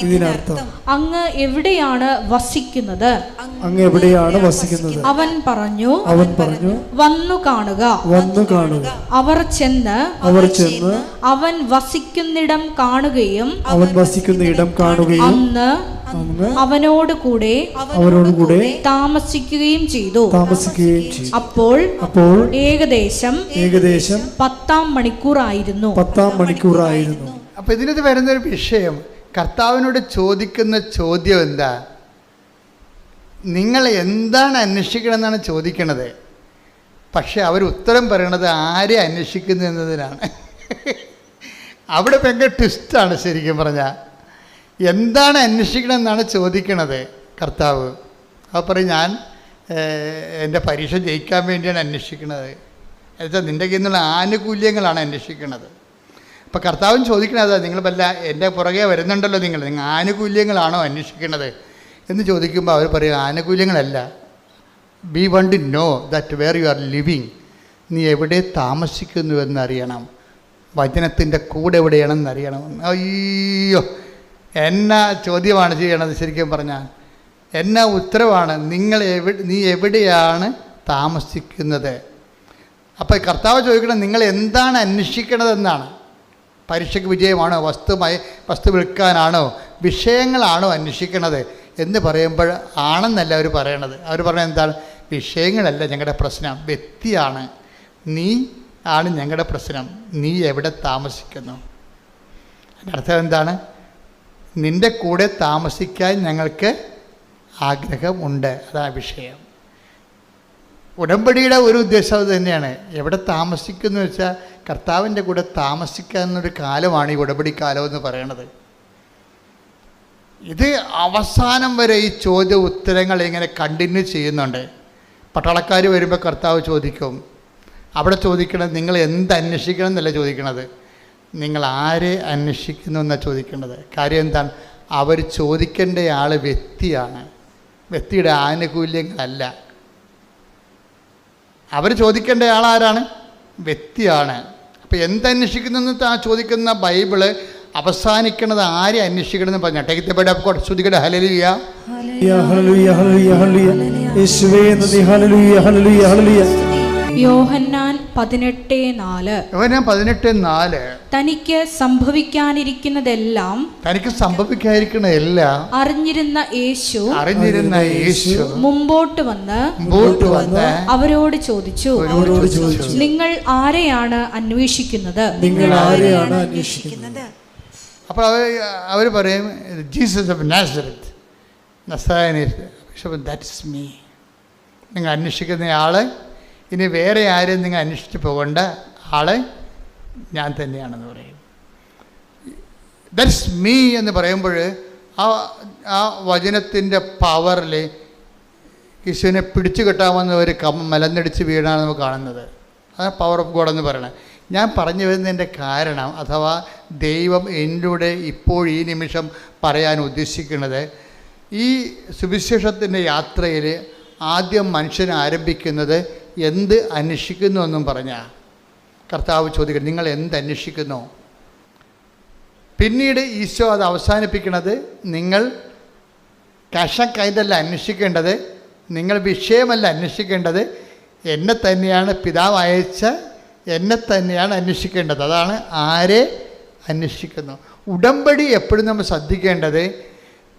അങ്ങ് എവിടെയാണ് വസിക്കുന്നത്? അവൻ പറഞ്ഞു, വന്നു കാണുക. അവർ ചെന്ന് അവൻ വസിക്കുന്നിടം കാണുകയും അന്ന് അവനോട് കൂടെ താമസിക്കുകയും ചെയ്തു. അപ്പോൾ ഏകദേശം 10 മണിക്കൂറായിരുന്നു. അപ്പൊ ഇതിനകത്ത് വരുന്നൊരു വിഷയം, കർത്താവിനോട് ചോദിക്കുന്ന ചോദ്യം എന്താ? നിങ്ങൾ എന്താണ് അന്വേഷിക്കണം എന്നാണ് ചോദിക്കണത്. പക്ഷെ അവർ ഉത്തരം പറയണത് ആരെ അന്വേഷിക്കുന്നു എന്നതിനാണ്. അവിടെ ഭയങ്കര ട്വിസ്റ്റാണ് ശരിക്കും പറഞ്ഞാൽ. എന്താണ് അന്വേഷിക്കണം എന്നാണ് ചോദിക്കണത് കർത്താവ്. അപ്പോൾ പറയും, ഞാൻ എൻ്റെ പരീക്ഷ ജയിക്കാൻ വേണ്ടിയാണ് അന്വേഷിക്കുന്നത്. എന്നുവെച്ചാൽ നിൻ്റെ കയ്യിൽ നിന്നുള്ള ആനുകൂല്യങ്ങളാണ് അന്വേഷിക്കുന്നത്. അപ്പോൾ കർത്താവും ചോദിക്കണത്, നിങ്ങൾ വല്ല എൻ്റെ പുറകെ വരുന്നുണ്ടല്ലോ, നിങ്ങൾ ആനുകൂല്യങ്ങളാണോ അന്വേഷിക്കുന്നത് എന്ന് ചോദിക്കുമ്പോൾ അവർ പറയും, ആനുകൂല്യങ്ങളല്ല. We want to know that where you are living. നീ എവിടെ താമസിക്കുന്നു എന്നറിയണം. വചനത്തിൻ്റെ കൂടെ എവിടെയാണെന്ന് അറിയണം. അയ്യോ, എന്നാ ചോദ്യമാണ് ചെയ്യണത് ശരിക്കും പറഞ്ഞാൽ. എന്നാ ഉത്തരവാണ്. നീ എവിടെയാണ് താമസിക്കുന്നത്? അപ്പോൾ കർത്താവ് ചോദിക്കണം, നിങ്ങൾ എന്താണ് അന്വേഷിക്കണതെന്നാണ്. പരീക്ഷയ്ക്ക് വിജയമാണോ, വസ്തു വിൽക്കാനാണോ, വിഷയങ്ങളാണോ അന്വേഷിക്കണത് എന്ന് പറയുമ്പോൾ ആണെന്നല്ല അവർ പറയണത്. അവർ പറയുന്നത് എന്താണ്? വിഷയങ്ങളല്ല ഞങ്ങളുടെ പ്രശ്നം, വ്യക്തിയാണ്. നീ ആണ് ഞങ്ങളുടെ പ്രശ്നം. നീ എവിടെ താമസിക്കുന്നു? അതിൻ്റെ അർത്ഥം എന്താണ്? നിൻ്റെ കൂടെ താമസിക്കാൻ ഞങ്ങൾക്ക് ആഗ്രഹമുണ്ട്. അതാണ് വിഷയം. ഉടമ്പടിയുടെ ഒരു ഉദ്ദേശം അത് തന്നെയാണ്. എവിടെ താമസിക്കുന്നു വെച്ചാൽ കർത്താവിൻ്റെ കൂടെ താമസിക്കാവുന്നൊരു കാലമാണ് ഈ ഉടമ്പടി കാലം എന്ന് പറയണത്. ഇത് അവസാനം വരെ ഈ ചോദ്യ ഉത്തരങ്ങൾ ഇങ്ങനെ കണ്ടിന്യൂ ചെയ്യുന്നുണ്ട്. പട്ടാളക്കാർ വരുമ്പോൾ കർത്താവ് ചോദിക്കും, അവിടെ ചോദിക്കണത് നിങ്ങൾ എന്ത് അന്വേഷിക്കണം എന്നല്ല ചോദിക്കണത്, നിങ്ങൾ ആരെ അന്വേഷിക്കുന്നു എന്നാണ് ചോദിക്കേണ്ടത്. കാര്യം എന്താണ്? അവർ ചോദിക്കേണ്ട ആൾ വ്യക്തിയാണ്, വ്യക്തിയുടെ ആനുകൂല്യങ്ങളല്ല. അവർ ചോദിക്കേണ്ട ആളാരാണ്? വ്യക്തിയാണ്. അപ്പോൾ എന്തന്വേഷിക്കുന്നു ചോദിക്കുന്ന ബൈബിള് അവസാനിക്കുന്നത് ആരെ അന്വേഷിക്കണം എന്ന് പറഞ്ഞാൽ take the bed of God. ശ്രുതികട ഹല്ലേലൂയ ഹല്ലേലൂയ ഹല്ലേലൂയ. യേശുവേ നന്ദി. ഹല്ലേലൂയ ഹല്ലേലൂയ ഹല്ലേലൂയ. യോഹന്നാൻ 18:4 തനിക്ക് സംഭവിക്കാനിരിക്കുന്നതെല്ലാം അറിഞ്ഞിരുന്ന യേശു മുമ്പോട്ട് വന്ന് അവരോട് ചോദിച്ചു, നിങ്ങൾ ആരെയാണ് അന്വേഷിക്കുന്നത്? അപ്പോൾ അവർ പറയും, ജീസസ് ഓഫ് നാസറത്ത്, ദാറ്റ്സ് മീ. നിങ്ങൾ അന്വേഷിക്കുന്ന ആള് ഇനി വേറെ ആരും നിങ്ങൾ അന്വേഷിച്ച് പോകേണ്ട ആള് ഞാൻ തന്നെയാണെന്ന് പറയും. ദാറ്റ്സ് മീ എന്ന് പറയുമ്പോൾ ആ വചനത്തിൻ്റെ പവറിൽ യേശുവിനെ പിടിച്ചു കെട്ടാമെന്ന് ഒരു മലന്നടിച്ച് വീണാണ് നമുക്ക് കാണുന്നത്. അതാണ് പവർ ഓഫ് ഗോഡ് എന്ന് പറയണത്. ഞാൻ പറഞ്ഞു വരുന്നതിൻ്റെ കാരണം, അഥവാ ദൈവം എന്നിലൂടെ ഇപ്പോൾ ഈ നിമിഷം പറയാൻ ഉദ്ദേശിക്കുന്നത്, ഈ സുവിശേഷത്തിൻ്റെ യാത്രയിൽ ആദ്യം മനുഷ്യൻ ആരംഭിക്കുന്നത് എന്ത് അന്വേഷിക്കുന്നു എന്നും പറഞ്ഞാൽ കർത്താവ് ചോദിക്കുന്നത്, നിങ്ങൾ എന്ത് അന്വേഷിക്കുന്നു? പിന്നീട് ഈശോ അത് അവസാനിപ്പിക്കുന്നത്, നിങ്ങൾ കൈതല്ല അന്വേഷിക്കേണ്ടത്, നിങ്ങൾ വിഷയമല്ല അന്വേഷിക്കേണ്ടത്, എന്നെ തന്നെയാണ് പിതാവ് അയച്ച എന്നെ തന്നെയാണ് അന്വേഷിക്കേണ്ടത്. അതാണ് ആരെ അന്വേഷിക്കുന്നു. ഉടമ്പടി എപ്പോഴും നമ്മൾ ശ്രദ്ധിക്കേണ്ടത്,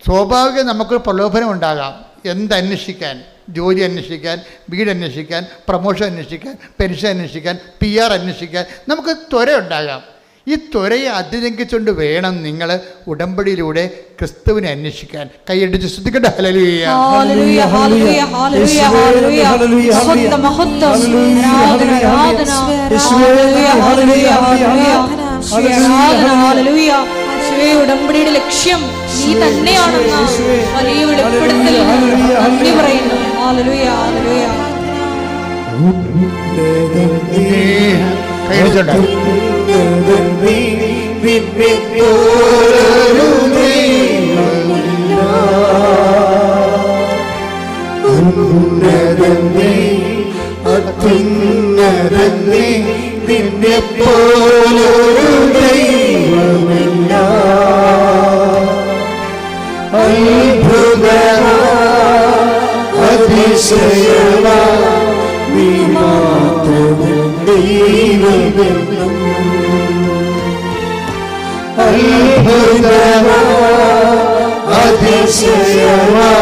സ്വാഭാവികം നമുക്കൊരു പ്രലോഭനം ഉണ്ടാകാം. എന്തന്വേഷിക്കാൻ? ജോലി അന്വേഷിക്കാൻ, വീട് അന്വേഷിക്കാൻ, പ്രമോഷൻ അന്വേഷിക്കാൻ, പെൻഷൻ അന്വേഷിക്കാൻ, PR അന്വേഷിക്കാൻ നമുക്ക് ത്വര ഉണ്ടാകാം. ഈ ത്വരയെ അതിലംഘിച്ചുകൊണ്ട് വേണം നിങ്ങൾ ഉടമ്പടിയിലൂടെ ക്രിസ്തുവിനെ അന്വേഷിക്കാൻ. കൈയടിച്ച് ശ്രദ്ധിക്കട്ടെ. ഹല്ലേലൂയ ഹല്ലേലൂയ ഹല്ലേലൂയ ഹല്ലേലൂയ ഹല്ലേലൂയ മഹത്വം ഹല്ലേലൂയ ഹല്ലേലൂയ ഹല്ലേലൂയ. ഉടമ്പടിയുടെ ലക്ഷ്യം നീ തന്നെയാണെന്ന വലിയ വെളിപ്പെടുത്തൽ നന്ദി പറയുന്നു. ഹല്ലേലൂയ, ഹല്ലേലൂയ. നിന്നെ പോലൊരു ദൈവമില്ല. അത്ഭുതമാ അതിശയമാ നീ മാത്രമേ ദൈവമെന്നും. അത്ഭുതമാ അതിശയമാ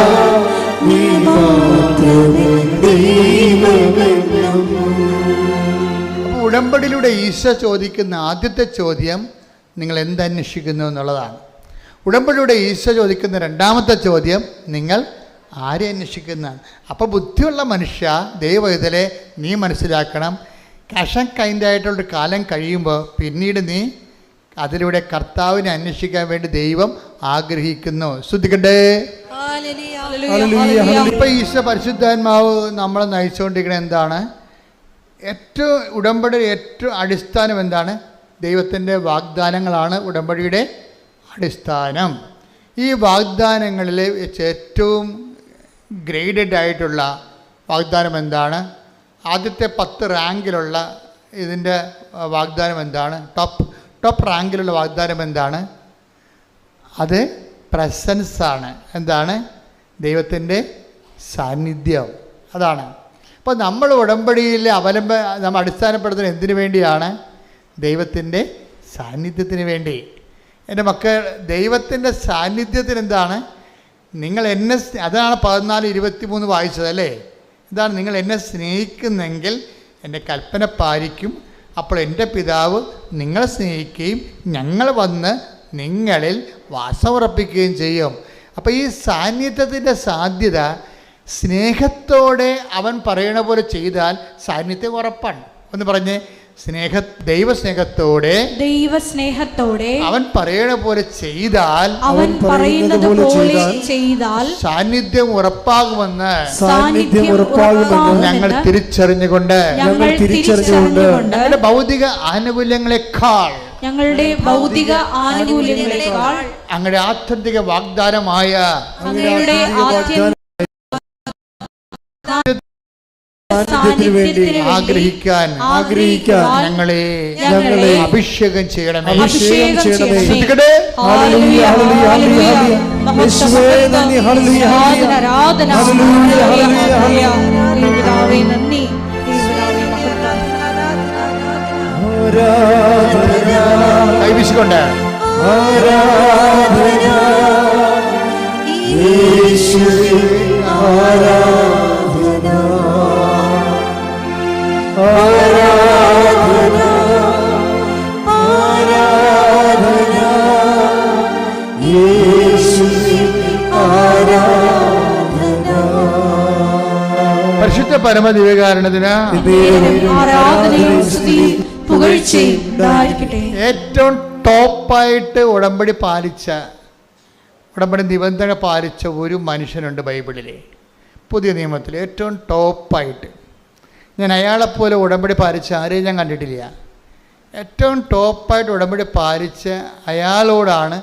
നീ മാത്രമേ ദൈവമെന്നും. ഉടമ്പടിയിലൂടെ ഈശോ ചോദിക്കുന്ന ആദ്യത്തെ ചോദ്യം നിങ്ങൾ എന്തന്വേഷിക്കുന്നു എന്നുള്ളതാണ്. ഉടമ്പടിയിലൂടെ ഈശോ ചോദിക്കുന്ന രണ്ടാമത്തെ ചോദ്യം നിങ്ങൾ ആരെ അന്വേഷിക്കുന്നതാണ്. അപ്പോൾ ബുദ്ധിയുള്ള മനുഷ്യ, ദൈവവേദലെ നീ മനസ്സിലാക്കണം, കഷം കൈൻഡായിട്ടുള്ളൊരു കാലം കഴിയുമ്പോൾ പിന്നീട് നീ അതിലൂടെ കർത്താവിനെ അന്വേഷിക്കാൻ വേണ്ടി ദൈവം ആഗ്രഹിക്കുന്നു. ശ്രദ്ധിക്കട്ടെ. ഇപ്പം ഈശോ പരിശുദ്ധാത്മാവ് നമ്മളെ നയിച്ചുകൊണ്ടിരിക്കുന്നത് എന്താണ്? ഏറ്റവും ഉടമ്പടിയുടെ ഏറ്റവും അടിസ്ഥാനം എന്താണ്? ദൈവത്തിൻ്റെ വാഗ്ദാനങ്ങളാണ് ഉടമ്പടിയുടെ അടിസ്ഥാനം. ഈ വാഗ്ദാനങ്ങളിൽ വെച്ച് ഏറ്റവും ഗ്രേഡഡ് ആയിട്ടുള്ള വാഗ്ദാനം എന്താണ്? ആദ്യത്തെ 10 റാങ്കിലുള്ള ഇതിൻ്റെ വാഗ്ദാനം എന്താണ്? ടോപ്പ് റാങ്കിലുള്ള വാഗ്ദാനം എന്താണ്? അത് പ്രസൻസാണ്. എന്താണ്? ദൈവത്തിൻ്റെ സാന്നിധ്യം. അതാണ്. അപ്പോൾ നമ്മൾ ഉടമ്പടിയിൽ നമ്മൾ അടിസ്ഥാനപ്പെടുത്തുന്നത് എന്തിനു വേണ്ടിയാണ്? ദൈവത്തിൻ്റെ സാന്നിധ്യത്തിന് വേണ്ടി. എൻ്റെ മക്കൾ, ദൈവത്തിൻ്റെ സാന്നിധ്യത്തിന് എന്താണ്? നിങ്ങൾ എന്നെ, അതാണ് 14:23 വായിച്ചത് അല്ലേ? എന്താണ്? നിങ്ങൾ എന്നെ സ്നേഹിക്കുന്നെങ്കിൽ എൻ്റെ കൽപ്പന പാലിക്കും, അപ്പോൾ എൻ്റെ പിതാവ് നിങ്ങളെ സ്നേഹിക്കുകയും ഞങ്ങൾ വന്ന് നിങ്ങളിൽ വാസമുറപ്പിക്കുകയും ചെയ്യും. അപ്പോൾ ഈ സാന്നിധ്യത്തിൻ്റെ സാധ്യത സ്നേഹത്തോടെ അവൻ പറയണ പോലെ ചെയ്താൽ സാന്നിധ്യം ഉറപ്പാണ്. ഒന്ന് പറഞ്ഞ്, ദൈവസ്നേഹത്തോടെ അവൻ പറയണ പോലെ ചെയ്താൽ സാന്നിധ്യം ഉറപ്പാകുമെന്ന് ഞങ്ങൾ തിരിച്ചറിഞ്ഞുകൊണ്ട് ഞങ്ങളുടെ ഭൗതിക ആനുകൂല്യങ്ങളെക്കാൾ അങ്ങയുടെ ആത്യന്തിക വാഗ്ദാനമായ ആഗ്രഹിക്കാൻ ഞങ്ങളെ അഭിഷേകം ചെയ്യണമേ. കൈവീശിക്കൊണ്ട് പരിശുദ്ധ പരമദിവ്യകാരുണ്യത്തിന് ഏറ്റവും ടോപ്പായിട്ട് ഉടമ്പടി നിബന്ധന പാലിച്ച ഒരു മനുഷ്യനുണ്ട് ബൈബിളിലെ, പുതിയ നിയമത്തിൽ ഏറ്റവും ടോപ്പായിട്ട്. ഞാൻ അയാളെപ്പോലെ ഉടമ്പടി പാലിച്ച ആരെയും ഞാൻ കണ്ടിട്ടില്ല. ഏറ്റവും ടോപ്പായിട്ട് ഉടമ്പടി പാലിച്ച അയാളോടാണ്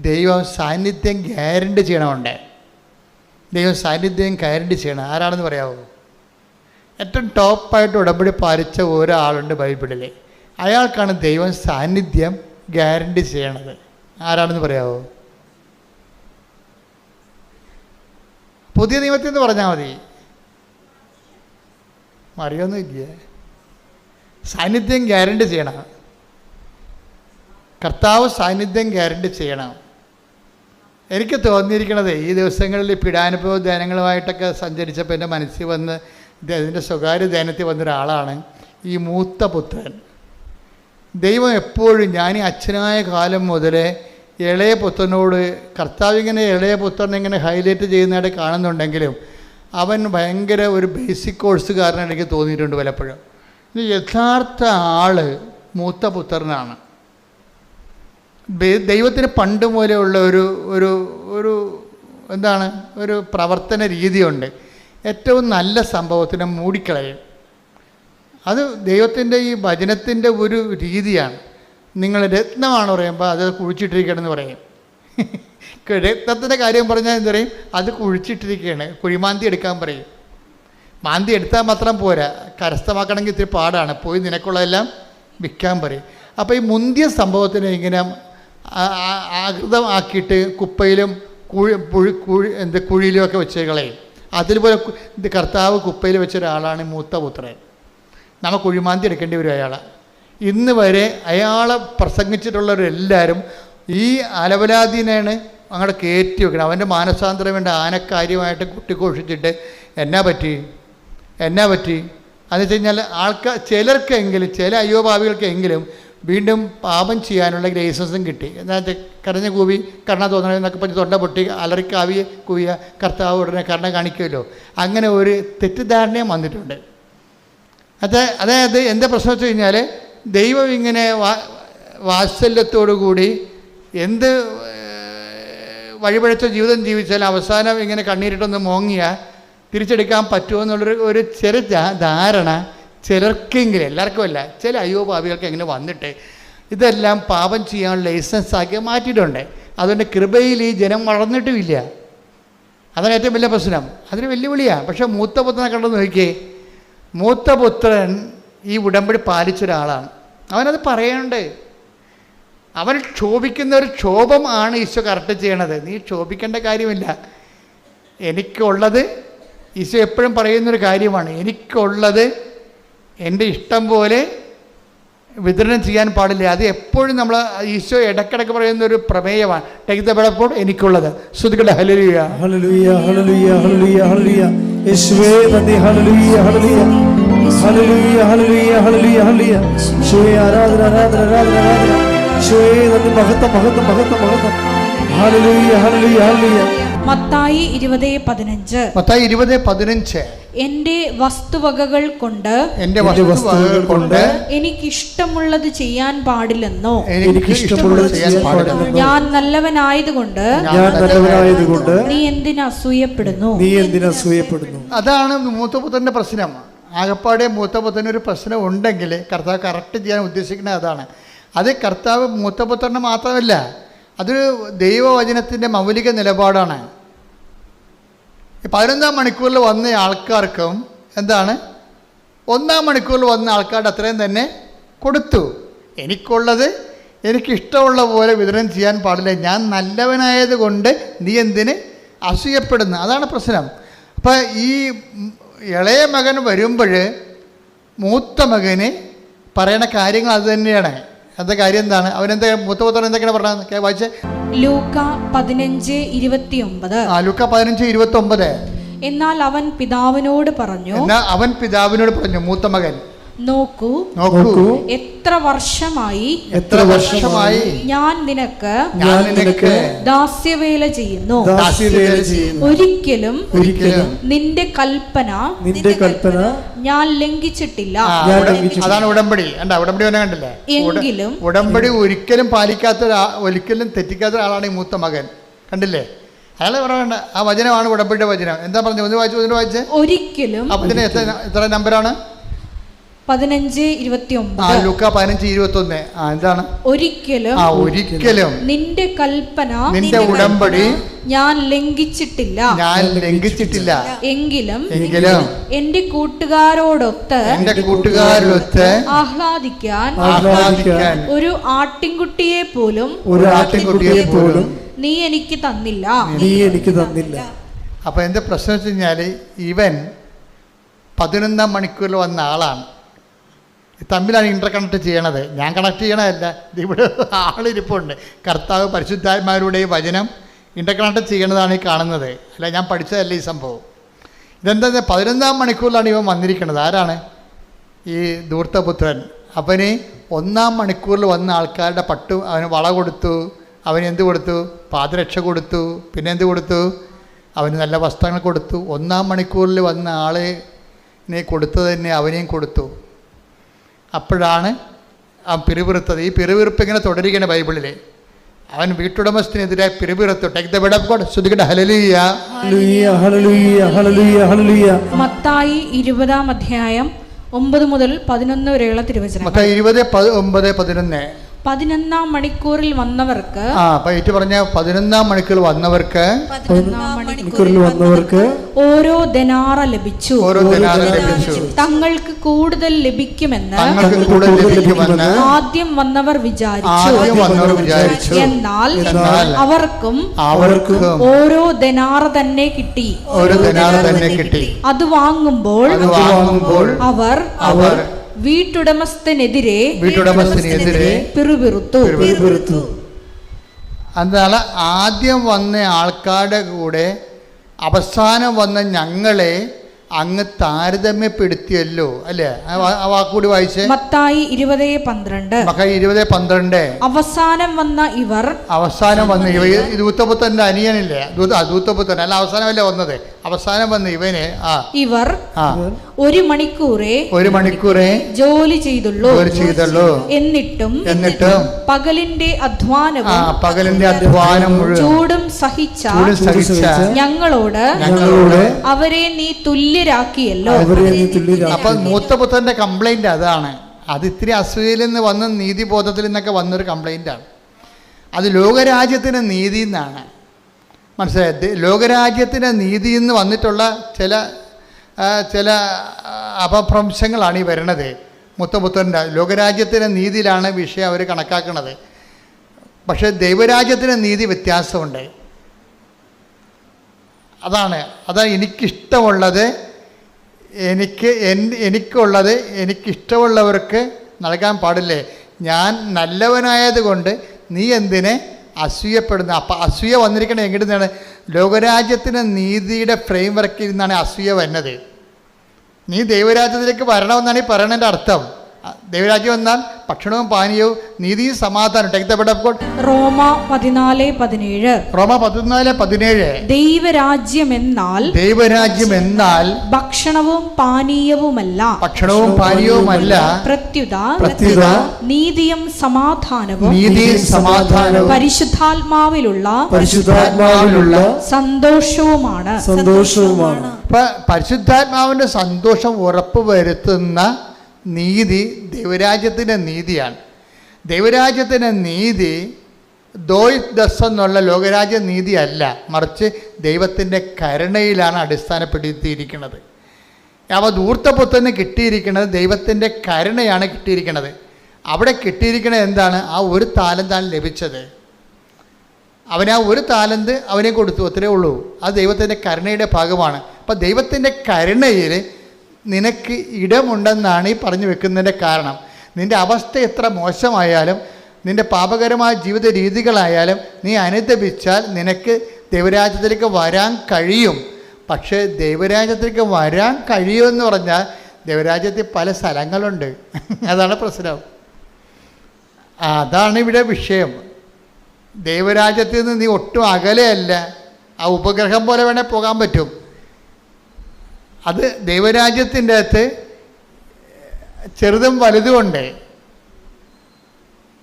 ദൈവം സാന്നിധ്യം ഗ്യാരണ്ടി ചെയ്യണമുണ്ട്. ദൈവം സാന്നിധ്യം ഗ്യാരണ്ടി ചെയ്യണം. ആരാണെന്ന് പറയാമോ? ഏറ്റവും ടോപ്പായിട്ട് ഉടമ്പടി പാലിച്ച ഒരാളുണ്ട് ബൈബിളിൽ. അയാൾക്കാണ് ദൈവം സാന്നിധ്യം ഗ്യാരണ്ടി ചെയ്യണത്. ആരാണെന്ന് പറയാമോ? പുതിയ നിയമത്തിൽ നിന്ന് പറഞ്ഞാൽ മതി. അറിയൊന്നുമില്ല. സാന്നിധ്യം ഗ്യാരണ്ടി ചെയ്യണം. കർത്താവ് സാന്നിധ്യം ഗ്യാരണ്ടി ചെയ്യണം. എനിക്ക് തോന്നിയിരിക്കണത് ഈ ദിവസങ്ങളിൽ പീഡാനുഭവ ധ്യാനങ്ങളുമായിട്ടൊക്കെ സഞ്ചരിച്ചപ്പോൾ എൻ്റെ മനസ്സിൽ വന്ന് ഇതിൻ്റെ സ്വകാര്യ ധ്യാനത്തിൽ വന്നൊരാളാണ് ഈ മൂത്ത പുത്രൻ. ദൈവം എപ്പോഴും, ഞാൻ ഈ അച്ഛനായ കാലം മുതലേ ഇളയ പുത്രനോട്, കർത്താവ് ഇങ്ങനെ ഇളയ പുത്രനെ ഇങ്ങനെ ഹൈലൈറ്റ് ചെയ്യുന്നതായിട്ട് കാണുന്നുണ്ടെങ്കിലും അവൻ ഭയങ്കര ഒരു ബേസിക് കോഴ്സുകാരനാണ് എനിക്ക് തോന്നിയിട്ടുണ്ട് പലപ്പോഴും. യഥാർത്ഥ ആൾ മൂത്ത പുത്രനാണ്. ദൈവത്തിന് പണ്ട് മൂലമുള്ള ഒരു ഒരു ഒരു എന്താണ് ഒരു പ്രവർത്തന രീതിയുണ്ട്. ഏറ്റവും നല്ല സംഭവത്തിനെ മൂടിക്കളയും. അത് ദൈവത്തിൻ്റെ ഈ വചനത്തിൻ്റെ ഒരു രീതിയാണ്. നിങ്ങൾ രത്നമാണ് പറയുമ്പോൾ അത് കുഴിച്ചിട്ടിരിക്കണമെന്ന് പറയും. രത്നത്തിൻ്റെ കാര്യം പറഞ്ഞാൽ എന്ത് പറയും? അത് കുഴിച്ചിട്ടിരിക്കുകയാണ്, കുഴിമാന്തി എടുക്കാൻ പറയും. മാന്തി എടുത്താൽ മാത്രം പോരാ, കരസ്ഥമാക്കണമെങ്കിൽ ഇത്തിരി പാടാണ്. പോയി നിനക്കുള്ളതെല്ലാം വിൽക്കാൻ പറയും. അപ്പോൾ ഈ മുന്തിയ സംഭവത്തിനെ ഇങ്ങനെ ആകൃതമാക്കിയിട്ട് കുപ്പയിലും കുഴിയിലും ഒക്കെ വെച്ച് കളയും. അതിൽപോലെ കർത്താവ് കുപ്പയിൽ വെച്ച ഒരാളാണ് മൂത്തപുത്രൻ. നമ്മൾ കുഴിമാന്തി എടുക്കേണ്ടി വരും അയാളെ. ഇന്ന് വരെ അയാളെ പ്രസംഗിച്ചിട്ടുള്ളവരെല്ലാവരും ഈ അലവലാദീനാണ് അങ്ങോട്ട് കയറ്റി വെക്കണം. അവൻ്റെ മാനസാന്തരം വേണ്ട ആനക്കാര്യമായിട്ട് കുട്ടിഘോഷിച്ചിട്ട് എന്നാ പറ്റി അതെന്ന് വെച്ച് കഴിഞ്ഞാൽ ചിലർക്കെങ്കിലും, ചില അയ്യോഭാവികൾക്കെങ്കിലും വീണ്ടും പാപം ചെയ്യാനുള്ള ലൈസൻസും കിട്ടി. എന്താ വെച്ചാൽ കരഞ്ഞ കൂവി കരുണ തോന്നണം എന്നൊക്കെ പറഞ്ഞ് തൊണ്ട പൊട്ടി അലറിക്കാവിയെ കൂവിയ കർത്താവ് ഉടനെ കരുണ കാണിക്കുമല്ലോ. അങ്ങനെ ഒരു തെറ്റിദ്ധാരണയും വന്നിട്ടുണ്ട്. അതായത് എന്താ പ്രശ്നം വെച്ച് കഴിഞ്ഞാൽ ദൈവം ഇങ്ങനെ വാത്സല്യത്തോടു കൂടി എന്ത് വഴിപഴച്ച ജീവിതം ജീവിച്ചാൽ അവസാനം ഇങ്ങനെ കണ്ണീരിട്ടൊന്ന് മോങ്ങിയാൽ തിരിച്ചെടുക്കാൻ പറ്റുമോ എന്നുള്ളൊരു ചെറിയ ധാരണ ചിലർക്കെങ്കിലും, എല്ലാവർക്കും അല്ല, ചില അയ്യോപാപികൾക്ക് എങ്ങനെ വന്നിട്ട് ഇതെല്ലാം പാപം ചെയ്യാൻ ലൈസൻസ് ആക്കി മാറ്റിയിട്ടുണ്ട്. അതുകൊണ്ട് കൃപയിൽ ഈ ജനം വളർന്നിട്ടുമില്ല. അതാണ് ഏറ്റവും വലിയ പ്രശ്നം. അതൊരു വെല്ലുവിളിയാണ്. പക്ഷേ മൂത്തപുത്രനെ കണ്ടു നോക്കിയേ, മൂത്തപുത്രൻ ഈ ഉടമ്പടി പാലിച്ച ഒരാളാണ്. അവനത് പറയണ്ട്. അവൻ ക്ഷോഭിക്കുന്ന ഒരു ക്ഷോഭം ആണ് ഈശോ കറക്റ്റ് ചെയ്യണത്. നീ ക്ഷോഭിക്കേണ്ട കാര്യമില്ല. എനിക്കുള്ളത് ഈശോ എപ്പോഴും പറയുന്നൊരു കാര്യമാണ്. എനിക്കുള്ളത് എൻ്റെ ഇഷ്ടം പോലെ വിതരണം ചെയ്യാൻ പാടില്ല. അത് എപ്പോഴും നമ്മൾ ഈശോ ഇടയ്ക്കിടയ്ക്ക് പറയുന്നൊരു പ്രമേയമാണ്. ടേക്ക് ദ ബ്രെഡ് അപ്പോൾ എനിക്കുള്ളത്. ശ്രുതികളുടെ ഹല്ലേലൂയ ഹല്ലേലൂയ ഹല്ലേലൂയ ഹല്ലേലൂയ ഹല്ലേലൂയ. യേശുവേ നന്ദി. ഹല്ലേലൂയ ഹല്ലേലൂയ ഹല്ലേലൂയ ഹല്ലേലൂയ ഹല്ലേലൂയ ഹല്ലേലൂയ. യേശുവേ ആരാധന ആരാധന ആരാധന ആരാധന. യേശുവേ നന്ദി. മഹത്വം മഹത്വം മഹത്വം മഹത്വം. ഹല്ലേലൂയ ഹല്ലേലൂയ ഹല്ലേലൂയ. മത്തായി 20:15. മത്തായി 20:15. എന്റെ വസ്തുവകകൾ കൊണ്ട് എനിക്കിഷ്ടമുള്ളത് ചെയ്യാൻ പാടില്ലെന്നോ, ഞാൻ നല്ലവനായതുകൊണ്ട് നീ എന്തിനു അസൂയപ്പെടുന്നു? അതാണ് മൂത്തപുത്രന്റെ പ്രശ്നം. ആകപ്പാടെ മൂത്തപുത്രനൊരു പ്രശ്നം ഉണ്ടെങ്കിൽ കർത്താവ് കറക്റ്റ് ചെയ്യാൻ ഉദ്ദേശിക്കുന്നത് അതാണ്. അത് കർത്താവ് മൂത്തപുത്രന് മാത്രമല്ല, അതൊരു ദൈവവചനത്തിൻ്റെ മൗലിക നിലപാടാണ്. 11-ാം മണിക്കൂറിൽ വന്ന ആൾക്കാർക്കും എന്താണ്, 1-ാം മണിക്കൂറിൽ വന്ന ആൾക്കാരുടെ അത്രയും തന്നെ കൊടുത്തു. എനിക്കുള്ളത് എനിക്കിഷ്ടമുള്ള പോലെ വിതരണം ചെയ്യാൻ പാടില്ല. ഞാൻ നല്ലവനായത് കൊണ്ട് നീ എന്തിന് അസൂയപ്പെടുന്നു? അതാണ് പ്രശ്നം. അപ്പം ഈ ഇളയ മകൻ വരുമ്പോൾ മൂത്ത മകന് പറയണ കാര്യങ്ങൾ അത് തന്നെയാണ്. എന്താ കാര്യം എന്താണ്? അവനെന്താ മൂത്തപുത്രൻ എന്തൊക്കെയാണ് പറഞ്ഞത്? വായിച്ചേ. ലൂക്ക 15:29. ലൂക്ക 15:29. എന്നാൽ അവൻ പിതാവിനോട് പറഞ്ഞു, മൂത്ത മകൻ, നോക്കൂ എത്ര വർഷമായി ഞാൻ നിനക്ക് ദാസ്യവേല ചെയ്യുന്നു. ഒരിക്കലും നിന്റെ കൽപ്പന ഞാൻ ലംഘിച്ചിട്ടില്ല. അതാണ് ഉടമ്പടി. ഉടമ്പടി കണ്ടില്ലേ? എങ്കിലും ഉടമ്പടി ഒരിക്കലും പാലിക്കാത്ത, ഒരിക്കലും തെറ്റിക്കാത്ത ആളാണ് ഈ മൂത്ത മകൻ. കണ്ടില്ലേ? അയാൾ പറയണ്ട. ആ വചനമാണ് ഉടമ്പടിയുടെ വചനം. എന്താ പറഞ്ഞു? ഒന്ന് വായിച്ചേ. ഒരിക്കലും. അപ്പൊ ഇതിന് എത്ര നമ്പറാണ്? 15:29. ലൂക്ക 15:21. എന്താണ്? ഒരിക്കലും നിന്റെ കൽപ്പന, നിന്റെ ഉടമ്പടി ഞാൻ ലംഘിച്ചിട്ടില്ല. എങ്കിലും എന്റെ കൂട്ടുകാരോടൊത്ത് ആഹ്ലാദിക്കാൻ ഒരു ആട്ടിൻകുട്ടിയെ പോലും നീ എനിക്ക് തന്നില്ല. അപ്പൊ എന്റെ പ്രശ്നം വെച്ച് കഴിഞ്ഞാല് ഇവൻ 11-ാം മണിക്കൂറിൽ വന്ന ആളാണ്. തമ്മിലാണ് ഇന്റർ കണക്ട് ചെയ്യണത്. ഞാൻ കണക്ട് ചെയ്യണതല്ല, ഇവിടെ ആളിരിപ്പുണ്ട്. കർത്താവ് പരിശുദ്ധാത്മാരുടെ വചനം ഇന്റർ കണക്ട് ചെയ്യണതാണ് ഈ കാണുന്നത്. അല്ല, ഞാൻ പഠിച്ചതല്ല ഈ സംഭവം. ഇതെന്താ? 11-ാം മണിക്കൂറിലാണ് ഇവൻ വന്നിരിക്കുന്നത്. ആരാണ്? ഈ ധൂർത്തപുത്രൻ. അവന് 1-ാം മണിക്കൂറിൽ വന്ന ആൾക്കാരുടെ അവന് വള കൊടുത്തു, അവന് എന്ത് കൊടുത്തു? പാദരക്ഷ കൊടുത്തു. പിന്നെ എന്ത് കൊടുത്തു? അവന് നല്ല വസ്ത്രങ്ങൾ കൊടുത്തു. 1-ാം മണിക്കൂറിൽ വന്ന ആളിനെ കൊടുത്തത് തന്നെ അവനെയും കൊടുത്തു. അപ്പോഴാണ് ആ പിറുപിറുത്തത്. ഈ പിറുപിറുപ്പ് ഇങ്ങനെ തുടരുകയാണ് ബൈബിളിൽ. അവൻ വീട്ടുടമസ്ഥനെതിരെ പിറുപിറുത്തു. Take the word of God. ശ്രുതികട ഹല്ലേലൂയ. ഹല്ലേലൂയ ഹല്ലേലൂയ ഹല്ലേലൂയ ഹല്ലേലൂയ. മത്തായി 20-ാം അധ്യായം 9 മുതൽ 11 വരെയുള്ള തിരുവചനം. മത്തായി 20:9-11. 11-ാം മണിക്കൂറിൽ വന്നവർക്ക്, പറഞ്ഞ 11-ാം മണിക്കൂർ വന്നവർക്ക്, 11-ാം മണിക്കൂറിൽ വന്നവർക്ക് ഓരോ ദനാറ ലഭിച്ചു. തങ്ങൾക്ക് കൂടുതൽ ലഭിക്കുമെന്ന് ആദ്യം വന്നവർ വിചാരിച്ചു. എന്നാൽ അവർക്കും ഓരോ ദനാറ തന്നെ കിട്ടി. അത് വാങ്ങുമ്പോൾ അവർ വീട്ടുടമസ്ഥനെതിരെ പിറുപിറുത്തു. എന്നാൽ ആദ്യം വന്ന ആൾക്കാരുടെ കൂടെ അവസാനം വന്ന ഞങ്ങളെ അങ്ങ് താരതമ്യപ്പെടുത്തിയല്ലോ, അല്ലേ? ആ വാക്കുകൂടി വായിച്ചേ. മത്തായി 20:12. അവസാനം വന്ന ഇവർ ഇത് ദൂതപുത്രന്റെ അനിയനില്ലേ? ദൂതപുത്രൻ അല്ല, അവസാനമല്ലേ വന്നത്? അവസാനം വന്ന ഇവന് ഇവർ 1 മണിക്കൂറേ ജോലി ചെയ്തുള്ളൂ. എന്നിട്ടും പകലിന്റെ അധ്വാനം ചൂടും സഹിച്ച ഞങ്ങളോട് അവരെ നീ തുല്യരാക്കിയല്ലോ. അപ്പൊ മൂത്തപുത്രന്റെ കംപ്ലൈന്റ് അതാണ്. അത് ഇത്തിരി അസൂയയിൽ നിന്ന് വന്ന നീതിബോധത്തിൽ നിന്നൊക്കെ വന്നൊരു കംപ്ലൈന്റാണ്. അത് ലോകരാജ്യത്തിന് നീതി എന്നാണ് മനസ്സിലായത്. ലോകരാജ്യത്തിന് നീതി എന്ന് വന്നിട്ടുള്ള ചില അപഭ്രംശങ്ങളാണ് ഈ വരുന്നത്. മുത്തപുത്രൻ്റെ ലോകരാജ്യത്തിൻ്റെ നീതിയിലാണ് വിഷയം അവർ കണക്കാക്കുന്നത്. പക്ഷേ ദൈവരാജ്യത്തിൻ്റെ നീതി വ്യത്യാസമുണ്ട്. അതാണ് എനിക്കിഷ്ടമുള്ളത്, എനിക്കുള്ളത് എനിക്കിഷ്ടമുള്ളവർക്ക് നൽകാൻ പാടില്ലേ? ഞാൻ നല്ലവനായത് കൊണ്ട് നീ എന്തിനെ അസൂയപ്പെടുന്നു? അപ്പം അസൂയ വന്നിരിക്കണത് എങ്ങനെയാണ്? ലോകരാജ്യത്തിന് നീതിയുടെ ഫ്രെയിം വർക്കിൽ നിന്നാണ് അസൂയ വരുന്നത്. നീ ദൈവരാജ്യത്തിലേക്ക് വരണമെന്നാണ് ഈ പറയണതിൻ്റെ അർത്ഥം. ദൈവരാജ്യം എന്നാൽ ഭക്ഷണവും പാനീയവും നീതിയും സമാധാനം. റോമ 14:17. ദൈവരാജ്യം എന്നാൽ ഭക്ഷണവും പാനീയവുമല്ല, പ്രത്യുത നീതിയും സമാധാനവും പരിശുദ്ധാത്മാവിലുള്ള സന്തോഷവുമാണ്. പരിശുദ്ധാത്മാവിന്റെ സന്തോഷം ഉറപ്പുവരുത്തുന്ന നീതി ദൈവരാജ്യത്തിൻ്റെ നീതിയാണ്. ദൈവരാജ്യത്തിൻ്റെ നീതി ദോസ് എന്നുള്ള ലോകരാജ്യ നീതിയല്ല, മറിച്ച് ദൈവത്തിൻ്റെ കരുണയിലാണ് അടിസ്ഥാനപ്പെടുത്തിയിരിക്കുന്നത്. അപ്പോൾ ധൂർത്തപുത്രന് കിട്ടിയിരിക്കുന്നത് ദൈവത്തിൻ്റെ കരുണയാണ് കിട്ടിയിരിക്കുന്നത്. അവിടെ കിട്ടിയിരിക്കുന്നത് എന്താണ്? ആ 1 താലന്താണ് ലഭിച്ചത്. അവന് ആ 1 താലന്ത് അവനെ കൊടുത്തു, അത്രയേ ഉള്ളൂ. അത് ദൈവത്തിൻ്റെ കരുണയുടെ ഭാഗമാണ്. അപ്പം ദൈവത്തിൻ്റെ കരുണയിൽ നിനക്ക് ഇടമുണ്ടെന്നാണ് ഈ പറഞ്ഞു വെക്കുന്നതിൻ്റെ കാരണം. നിൻ്റെ അവസ്ഥ എത്ര മോശമായാലും, നിൻ്റെ പാപകരമായ ജീവിത രീതികളായാലും നീ അനുദപിച്ചാൽ നിനക്ക് ദൈവരാജ്യത്തിലേക്ക് വരാൻ കഴിയും. പക്ഷേ ദൈവരാജ്യത്തിലേക്ക് വരാൻ കഴിയുമെന്ന് പറഞ്ഞാൽ ദൈവരാജ്യത്തിൽ പല സ്ഥലങ്ങളുണ്ട്. അതാണ് പ്രശ്നം. അതാണ് ഇവിടെ വിഷയം. ദൈവരാജ്യത്തിൽ നിന്ന് നീ ഒട്ടും അകലെയല്ല. ആ ഉപഗ്രഹം പോലെ വേണേൽ പോകാൻ പറ്റും. അത് ദൈവരാജ്യത്തിൻ്റെ അകത്ത് ചെറുതും വലുതുമുണ്ട്.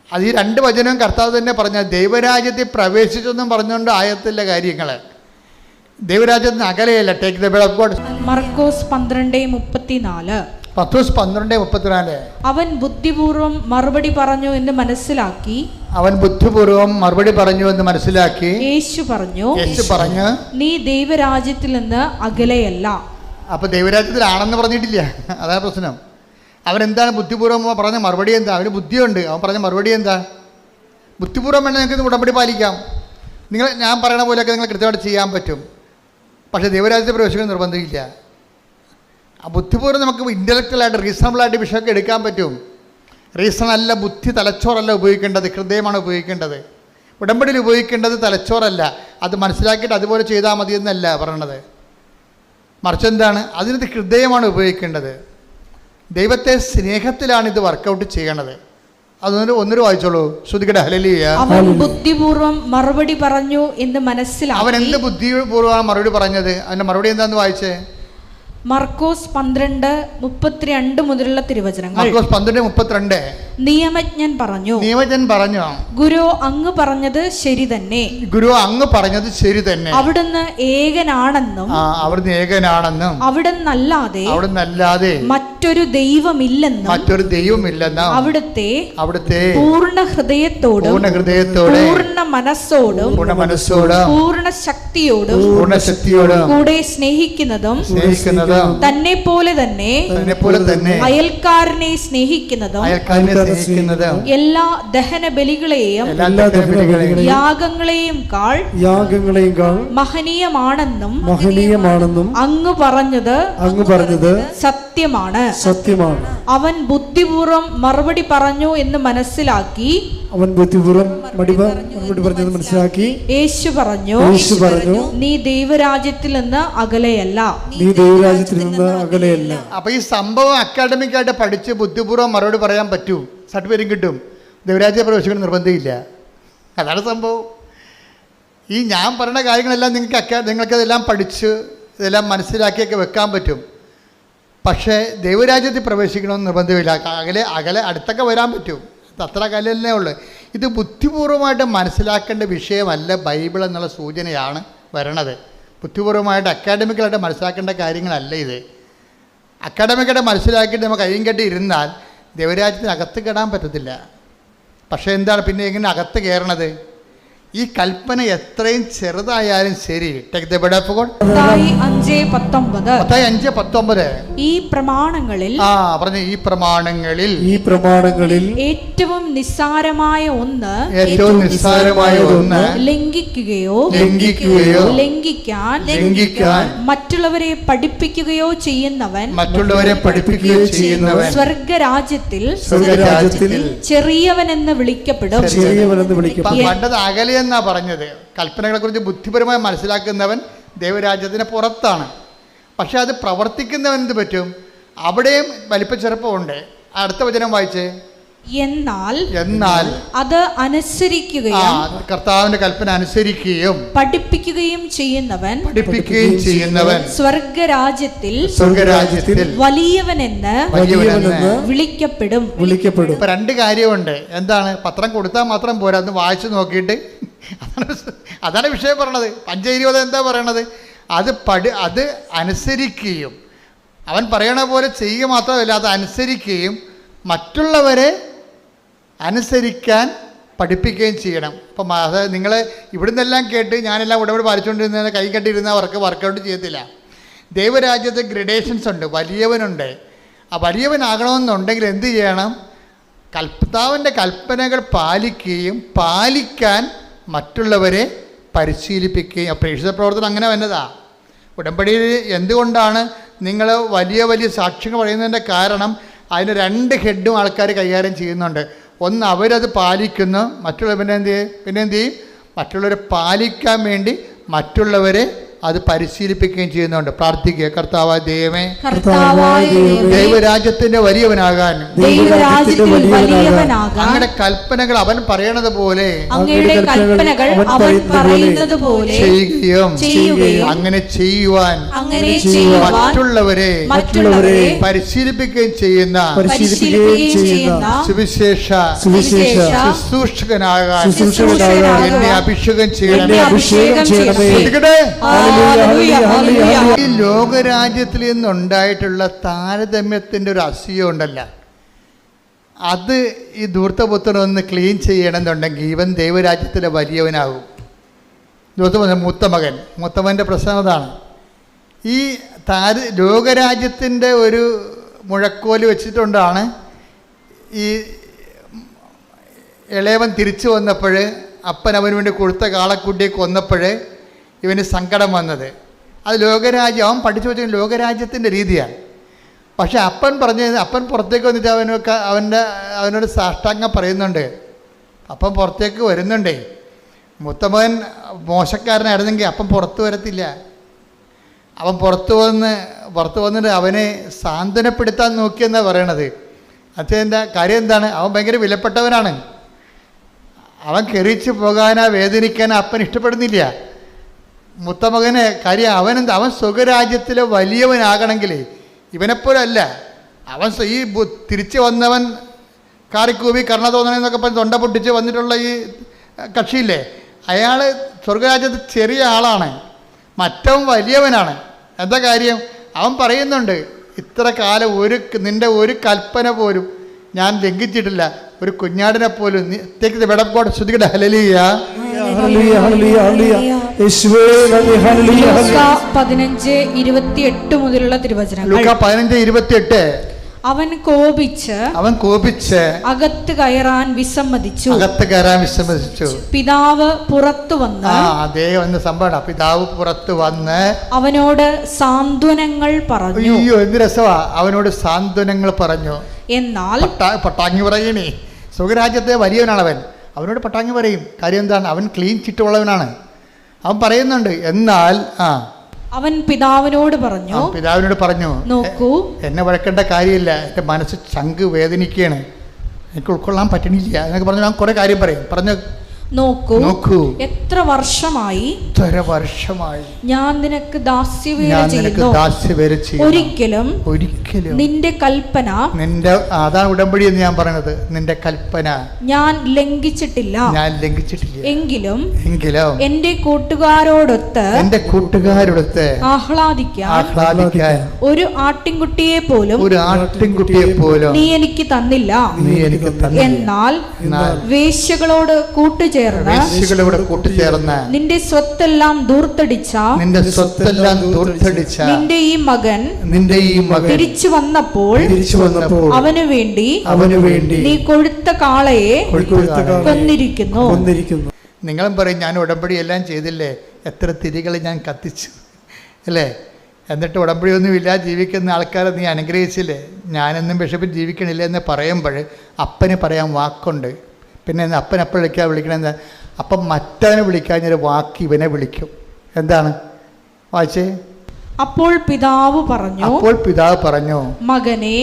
അത് ഈ 2 വചനവും കർത്താവ് തന്നെ പറഞ്ഞ ദൈവരാജ്യത്തിൽ പ്രവേശിച്ചെന്നും പറഞ്ഞുകൊണ്ട് ആയത്തിലെ കാര്യങ്ങൾ. ദൈവരാജ്യത്തിന് അകലെയല്ല. Take the word of God. Markose 12:34. Pathrose 12:34. അവൻ ബുദ്ധിപൂർവം മറുപടി പറഞ്ഞു എന്ന് മനസ്സിലാക്കി യേശു പറഞ്ഞു നീ ദൈവരാജ്യത്തിൽ നിന്ന് അകലെയല്ല. അപ്പൊ ദൈവരാജ്യത്തിലാണെന്ന് പറഞ്ഞിട്ടില്ല. അതാണ് പ്രശ്നം. അവനെന്താണ് ബുദ്ധിപൂർവ്വം പറഞ്ഞ മറുപടി എന്താ? അവന് ബുദ്ധിയുണ്ട്. അവൻ പറഞ്ഞ മറുപടി എന്താ? ബുദ്ധിപൂർവ്വം വേണമെങ്കിൽ നിങ്ങൾക്ക് ഉടമ്പടി പാലിക്കാം. ഞാൻ പറയണ പോലെയൊക്കെ നിങ്ങൾ കൃത്യമായിട്ട് ചെയ്യാൻ പറ്റും. പക്ഷേ ദൈവരാജ്യത്തെ പ്രവേശിക്കാൻ നിർബന്ധമില്ല. ആ ബുദ്ധിപൂർവ്വം നമുക്ക് ഇൻ്റലക്ച്വലായിട്ട് റീസണബിളായിട്ട് വിഷയമൊക്കെ എടുക്കാൻ പറ്റും. റീസണല്ല, ബുദ്ധി തലച്ചോറല്ല ഉപയോഗിക്കേണ്ടത്, ഹൃദയമാണ് ഉപയോഗിക്കേണ്ടത്. ഉടമ്പടിയിൽ ഉപയോഗിക്കേണ്ടത് തലച്ചോറല്ല. അത് മനസ്സിലാക്കിയിട്ട് അതുപോലെ ചെയ്താൽ മതി എന്നല്ല പറയണത്. മറിച്ച് എന്താണ്? അതിനകത്ത് ഹൃദയമാണ് ഉപയോഗിക്കേണ്ടത്. ദൈവത്തെ സ്നേഹത്തിലാണ് ഇത് വർക്കൗട്ട് ചെയ്യണത്. ഒന്നൊരു വായിച്ചോളൂ. ശ്രുതികട ഹല്ലേലൂയ. അവൻ ബുദ്ധിപൂർവം മറുപടി പറഞ്ഞു എന്ന് മനസ്സിലാക്കി. അവൻ എന്ത് ബുദ്ധിപൂർവ്വമാണ് മറുപടി പറഞ്ഞത്? അതിന്റെ മറുപടി എന്താന്ന് വായിച്ചേ? മർക്കോസ് 12:32 മുതലുള്ള തിരുവചനങ്ങൾ. മർക്കോസ് 12:32. നിയമജ്ഞൻ പറഞ്ഞു, ഗുരു അങ്ങ് പറഞ്ഞത് ശരി തന്നെ. അവിടുന്ന് ഏകനാണെന്നും അവിടുന്നല്ലാതെ മറ്റൊരു ദൈവമില്ലെന്നും അവിടുത്തെ പൂർണ്ണ ഹൃദയത്തോടും പൂർണ്ണ മനസ്സോടും പൂർണ്ണ ശക്തിയോടും കൂടെ സ്നേഹിക്കുന്നതും തന്നെ പോലെ തന്നെ അയൽക്കാരനെ സ്നേഹിക്കുന്നതും എല്ലാ ദഹന ബലികളെയും യാഗങ്ങളെയും കാൾ മഹനീയമാണെന്നും അങ്ങ് പറഞ്ഞത് സത്യമാണ്. അവൻ ബുദ്ധിപൂർവം മറുപടി പറഞ്ഞു എന്ന് മനസ്സിലാക്കി യേശു പറഞ്ഞു, നീ ദൈവരാജ്യത്തിൽ നിന്ന് അകലെയല്ല. അപ്പൊ ഈ സംഭവം അക്കാഡമിക് ആയിട്ട് പഠിച്ച് ബുദ്ധിപൂർവ്വം മറുപടി പറയാൻ പറ്റൂ, സർട്ടിഫിക്കറ്റ് കിട്ടും. ദൈവരാജ്യ പ്രവേശിക്കുന്ന നിർബന്ധമില്ല. അതാണ് സംഭവം. ഈ ഞാൻ പറയുന്ന കാര്യങ്ങളെല്ലാം നിങ്ങൾക്കതെല്ലാം പഠിച്ച് ഇതെല്ലാം മനസ്സിലാക്കിയൊക്കെ വെക്കാൻ പറ്റും. പക്ഷേ ദൈവരാജ്യത്തിൽ പ്രവേശിക്കണമെന്ന് നിർബന്ധമില്ല. അകലെ അടുത്തൊക്കെ വരാൻ പറ്റും, അത്ര കലല്ലേ ഉള്ളു. ഇത് ബുദ്ധിപൂർവമായിട്ട് മനസ്സിലാക്കേണ്ട വിഷയമല്ല ബൈബിൾ എന്നുള്ള സൂചനയാണ് വരണത്. ബുദ്ധിപൂർവമായിട്ട് അക്കാഡമിക്കലായിട്ട് മനസ്സിലാക്കേണ്ട കാര്യങ്ങളല്ല ഇത്. അക്കാഡമിക്കായിട്ട് മനസ്സിലാക്കിയിട്ട് നമുക്ക് കയ്യും കെട്ടി ഇരുന്നാൽ ദൈവരാജ്യത്തിനകത്ത് കയറാൻ പറ്റത്തില്ല. പക്ഷേ എന്താണ് പിന്നെ എങ്ങനെ അകത്ത് കയറണത്? ഈ കൽപ്പന എത്രയും ചെറുതായാലും ശരി, take the bed of God. Mathai 5:19 ഈ പ്രമാണങ്ങളിൽ ഏറ്റവും നിസ്സാരമായ ഒന്ന് ലംഘിക്കുകയോ ലംഘിക്കാൻ മറ്റുള്ളവരെ പഠിപ്പിക്കുകയോ ചെയ്യുന്നവൻ സ്വർഗരാജ്യത്തിൽ ചെറിയവനെന്ന് വിളിക്കപ്പെടും. പണ്ടത് അകലെ എന്നാ പറഞ്ഞത്. കൽപ്പനകളെ കുറിച്ച് ബുദ്ധിപരമായി മനസ്സിലാക്കുന്നവൻ ദൈവരാജ്യത്തിന് പുറത്താണ്. പക്ഷെ അത് പ്രവർത്തിക്കുന്നവൻ എന്ത് പറ്റും? അവിടെയും വലിപ്പച്ചെറുപ്പമുണ്ട്. അടുത്ത വചനം വായിച്ചേ. എന്നാൽ അത് അനുസരിക്കുകയും കർത്താവിന്റെ കൽപ്പന അനുസരിക്കുകയും പഠിപ്പിക്കുകയും ചെയ്യുന്നവൻ സ്വർഗരാജ്യത്തിൽ വലിയവനെന്ന് വിളിക്കപ്പെടും. ഇപ്പൊ രണ്ട് കാര്യമുണ്ട്. എന്താണ്? പത്രം കൊടുത്താൽ മാത്രം പോരാ, ഒന്ന് വായിച്ചു നോക്കിയിട്ട് അതാണ് വിഷയം പറയണത്. 5:20 എന്താ പറയണത്? അത് അനുസരിക്കുകയും അവൻ പറയണ പോലെ ചെയ്യുക മാത്രമല്ല, അത് അനുസരിക്കുകയും മറ്റുള്ളവരെ അനുസരിക്കാൻ പഠിപ്പിക്കുകയും ചെയ്യണം. അപ്പം അത് നിങ്ങൾ ഇവിടുന്നെല്ലാം കേട്ട് ഞാനെല്ലാം ഉടമ്പടി പാലിച്ചുകൊണ്ടിരുന്ന കൈ കെട്ടിയിരുന്ന വർക്കൗട്ട് ചെയ്യത്തില്ല. ദൈവരാജ്യത്ത് ഗ്രഡേഷൻസ് ഉണ്ട്. വലിയവനുണ്ട്. ആ വലിയവനാകണമെന്നുണ്ടെങ്കിൽ എന്ത് ചെയ്യണം? കർത്താവിൻ്റെ കൽപ്പനകൾ പാലിക്കാൻ മറ്റുള്ളവരെ പരിശീലിപ്പിക്കുകയും. പ്രേക്ഷിത പ്രവർത്തനം അങ്ങനെ വന്നതാ. ഉടമ്പടിയിൽ എന്തുകൊണ്ടാണ് നിങ്ങൾ വലിയ സാക്ഷ്യങ്ങൾ പറയുന്നതിൻ്റെ കാരണം അതിന് 2 ഹെഡും ആൾക്കാർ കൈകാര്യം ചെയ്യുന്നുണ്ട്. ഒന്ന്, അവരത് പാലിക്കുന്നു. മറ്റുള്ളവരെ പിന്നെ എന്ത് ചെയ്യും? മറ്റുള്ളവരെ പാലിക്കാൻ വേണ്ടി മറ്റുള്ളവരെ അത് പരിശീലിപ്പിക്കുകയും ചെയ്യുന്നുണ്ട്. പ്രാർത്ഥിക്കുക. കർത്താവായ ദൈവമേ, ദൈവരാജ്യത്തിന്റെ വലിയവനാകാൻ അങ്ങയുടെ കൽപ്പനകൾ അവൻ പറയണത് പോലെ ചെയ്യുകയും അങ്ങനെ ചെയ്യുവാൻ മറ്റുള്ളവരെ പരിശീലിപ്പിക്കുകയും ചെയ്യുന്ന സുവിശേഷ ശുശ്രൂഷകനാകാൻ എന്നെ അഭിഷേകം ചെയ്യണമേ. ഈ ലോകരാജ്യത്തിൽ നിന്നുണ്ടായിട്ടുള്ള താരതമ്യത്തിൻ്റെ ഒരു അസൂയ ഉണ്ടല്ല, അത് ഈ ധൂർത്തപുത്രനൊന്ന് ക്ലീൻ ചെയ്യണമെന്നുണ്ടെങ്കിൽ ഇവൻ ദൈവരാജ്യത്തിലെ വലിയവനാകും. ധൂർത്തപുത്രൻ മൂത്തമകൻ്റെ പ്രശ്നം അതാണ്. ഈ ലോകരാജ്യത്തിൻ്റെ ഒരു മുഴക്കോല് വെച്ചിട്ടുണ്ടാണ് ഈ ഇളയവൻ തിരിച്ചു വന്നപ്പോൾ അപ്പൻ അവന് വേണ്ടി കൊടുത്ത കാളക്കുട്ടിയെ കൊന്നപ്പോൾ ഇവന് സങ്കടം വന്നത്. അത് ലോകരാജ്യം, അവൻ പഠിച്ചു വെച്ച ലോകരാജ്യത്തിൻ്റെ രീതിയാണ്. പക്ഷെ അപ്പൻ പുറത്തേക്ക് വന്നിട്ട് അവനോട് സാഷ്ടാംഗം പറയുന്നുണ്ട്. അപ്പൻ പുറത്തേക്ക് വരുന്നുണ്ടേ. മൂത്തമകൻ മോശക്കാരനായിരുന്നെങ്കിൽ അപ്പൻ പുറത്തു വരത്തില്ല. അവൻ പുറത്തു വന്നിട്ട് അവനെ സാന്ത്വനപ്പെടുത്താൻ നോക്കിയെന്നാണ് പറയണത്. അച്ഛൻ്റെ കാര്യം എന്താണ്? അവൻ ഭയങ്കര വിലപ്പെട്ടവനാണ്. അവൻ കെറിച്ച് പോകാനാ വേദനിക്കാനാ അപ്പൻ ഇഷ്ടപ്പെടുന്നില്ല. മൂത്ത മകന് കാര്യം അവൻ സ്വകരാജ്യത്തിലെ വലിയവനാകണമെങ്കിൽ ഇവനെപ്പോലെ അല്ല. അവൻ ഈ തിരിച്ചു വന്നവൻ കാറിക്കൂവി കർണ തോന്നണെന്നൊക്കെ പറഞ്ഞ് തൊണ്ട പൊട്ടിച്ച് വന്നിട്ടുള്ള ഈ കക്ഷിയില്ലേ, അയാൾ സ്വർഗരാജ്യത്തിൽ ചെറിയ ആളാണ്, മറ്റവൻ വലിയവനാണ്. എന്താ കാര്യം? അവൻ പറയുന്നുണ്ട്, ഇത്ര കാലം നിൻ്റെ ഒരു കൽപ്പന പോലും ഞാൻ ലംഘിച്ചിട്ടില്ല, ഒരു കുഞ്ഞാടിനെ പോലും. ശ്രദ്ധിക്കട്ടെ. ഹല്ലേലൂയ. 15:28 മുതലുള്ള തിരുവചനങ്ങൾ. ലൂക്കാ 15:28. അവൻ കോപിച്ച് അകത്ത് കയറാൻ വിസമ്മതിച്ചു. പിതാവ് പുറത്തു വന്ന് സംഭവം പിതാവ് പുറത്തു വന്ന് അവനോട് സാന്ത്വനങ്ങൾ പറഞ്ഞു. അയ്യോ എന്ത് രസമാ! അവനോട് സാന്ത്വനങ്ങൾ പറഞ്ഞു. എന്നാൽ പട്ടാങ്ങി പറയണേ, സ്വകരാജ്യത്തെ വലിയവനാണ് അവൻ. അവനോട് പട്ടാങ്ങി പറയും. കാര്യം എന്താണ്? അവൻ ക്ലീൻ ചിട്ടുള്ളവനാണ്. അവൻ പറയുന്നുണ്ട്. എന്നാൽ അവൻ പിതാവിനോട് പറഞ്ഞു, നോക്കൂ, എന്നെ വഴക്കേണ്ട കാര്യമില്ല, എൻ്റെ മനസ്സ് ചങ്ക് വേദനിക്കുകയാണ്, എനിക്ക് ഉൾക്കൊള്ളാൻ പറ്റണില്ല എന്നൊക്കെ പറഞ്ഞു. ഞാൻ കുറെ കാര്യം പറഞ്ഞു. നോക്കൂ, എത്ര വർഷമായി ഞാൻ നിനക്ക് ദാസ്യവേല ചെയ്യുന്നു. ഒരിക്കലും നിന്റെ കൽപ്പന, അതാണ് ഉടമ്പടി എന്ന് ഞാൻ പറയുന്നത്, നിന്റെ കൽപ്പന ഞാൻ ലംഘിച്ചിട്ടില്ല. എങ്കിലും എന്റെ കൂട്ടുകാരോടൊത്ത് ആഹ്ലാദിക്കാൻ ഒരു ആട്ടിൻകുട്ടിയെ പോലും നീ എനിക്ക് തന്നില്ല. എന്നാൽ വേശ്യകളോട് കൂട്ടുചേർന്ന് നിന്റെ സ്വത്തെല്ലാം ദൂർത്തടിച്ച നിന്റെ ഈ മകൻ തിരിച്ചു വന്നപ്പോൾ അവനു വേണ്ടി നീ കൊഴുത്ത കാളയെ കൊന്നിരിക്കുന്നു. നിങ്ങളും പറയും, ഞാൻ ഉടമ്പടി എല്ലാം ചെയ്തില്ലേ, എത്ര തിരികൾ ഞാൻ കത്തിച്ചു അല്ലേ, എന്നിട്ട് ഉടമ്പടിയൊന്നുമില്ല ജീവിക്കുന്ന ആൾക്കാരെ നീ അനുഗ്രഹിച്ചില്ലേ, ഞാനെന്നും ബിഷപ്പ് ജീവിക്കണില്ല എന്ന് പറയുമ്പോൾ അപ്പന് പറയാൻ വാക്കുണ്ട്. പിന്നെ അപ്പൻ അപ്പം വിളിക്കണെന്താ? അപ്പം മറ്റവനെ വിളിക്കാഞ്ഞൊരു വാക്ക് ഇവനെ വിളിക്കും. എന്താണ്? വായിച്ചേ. അപ്പോൾ പിതാവ് പറഞ്ഞു, മകനെ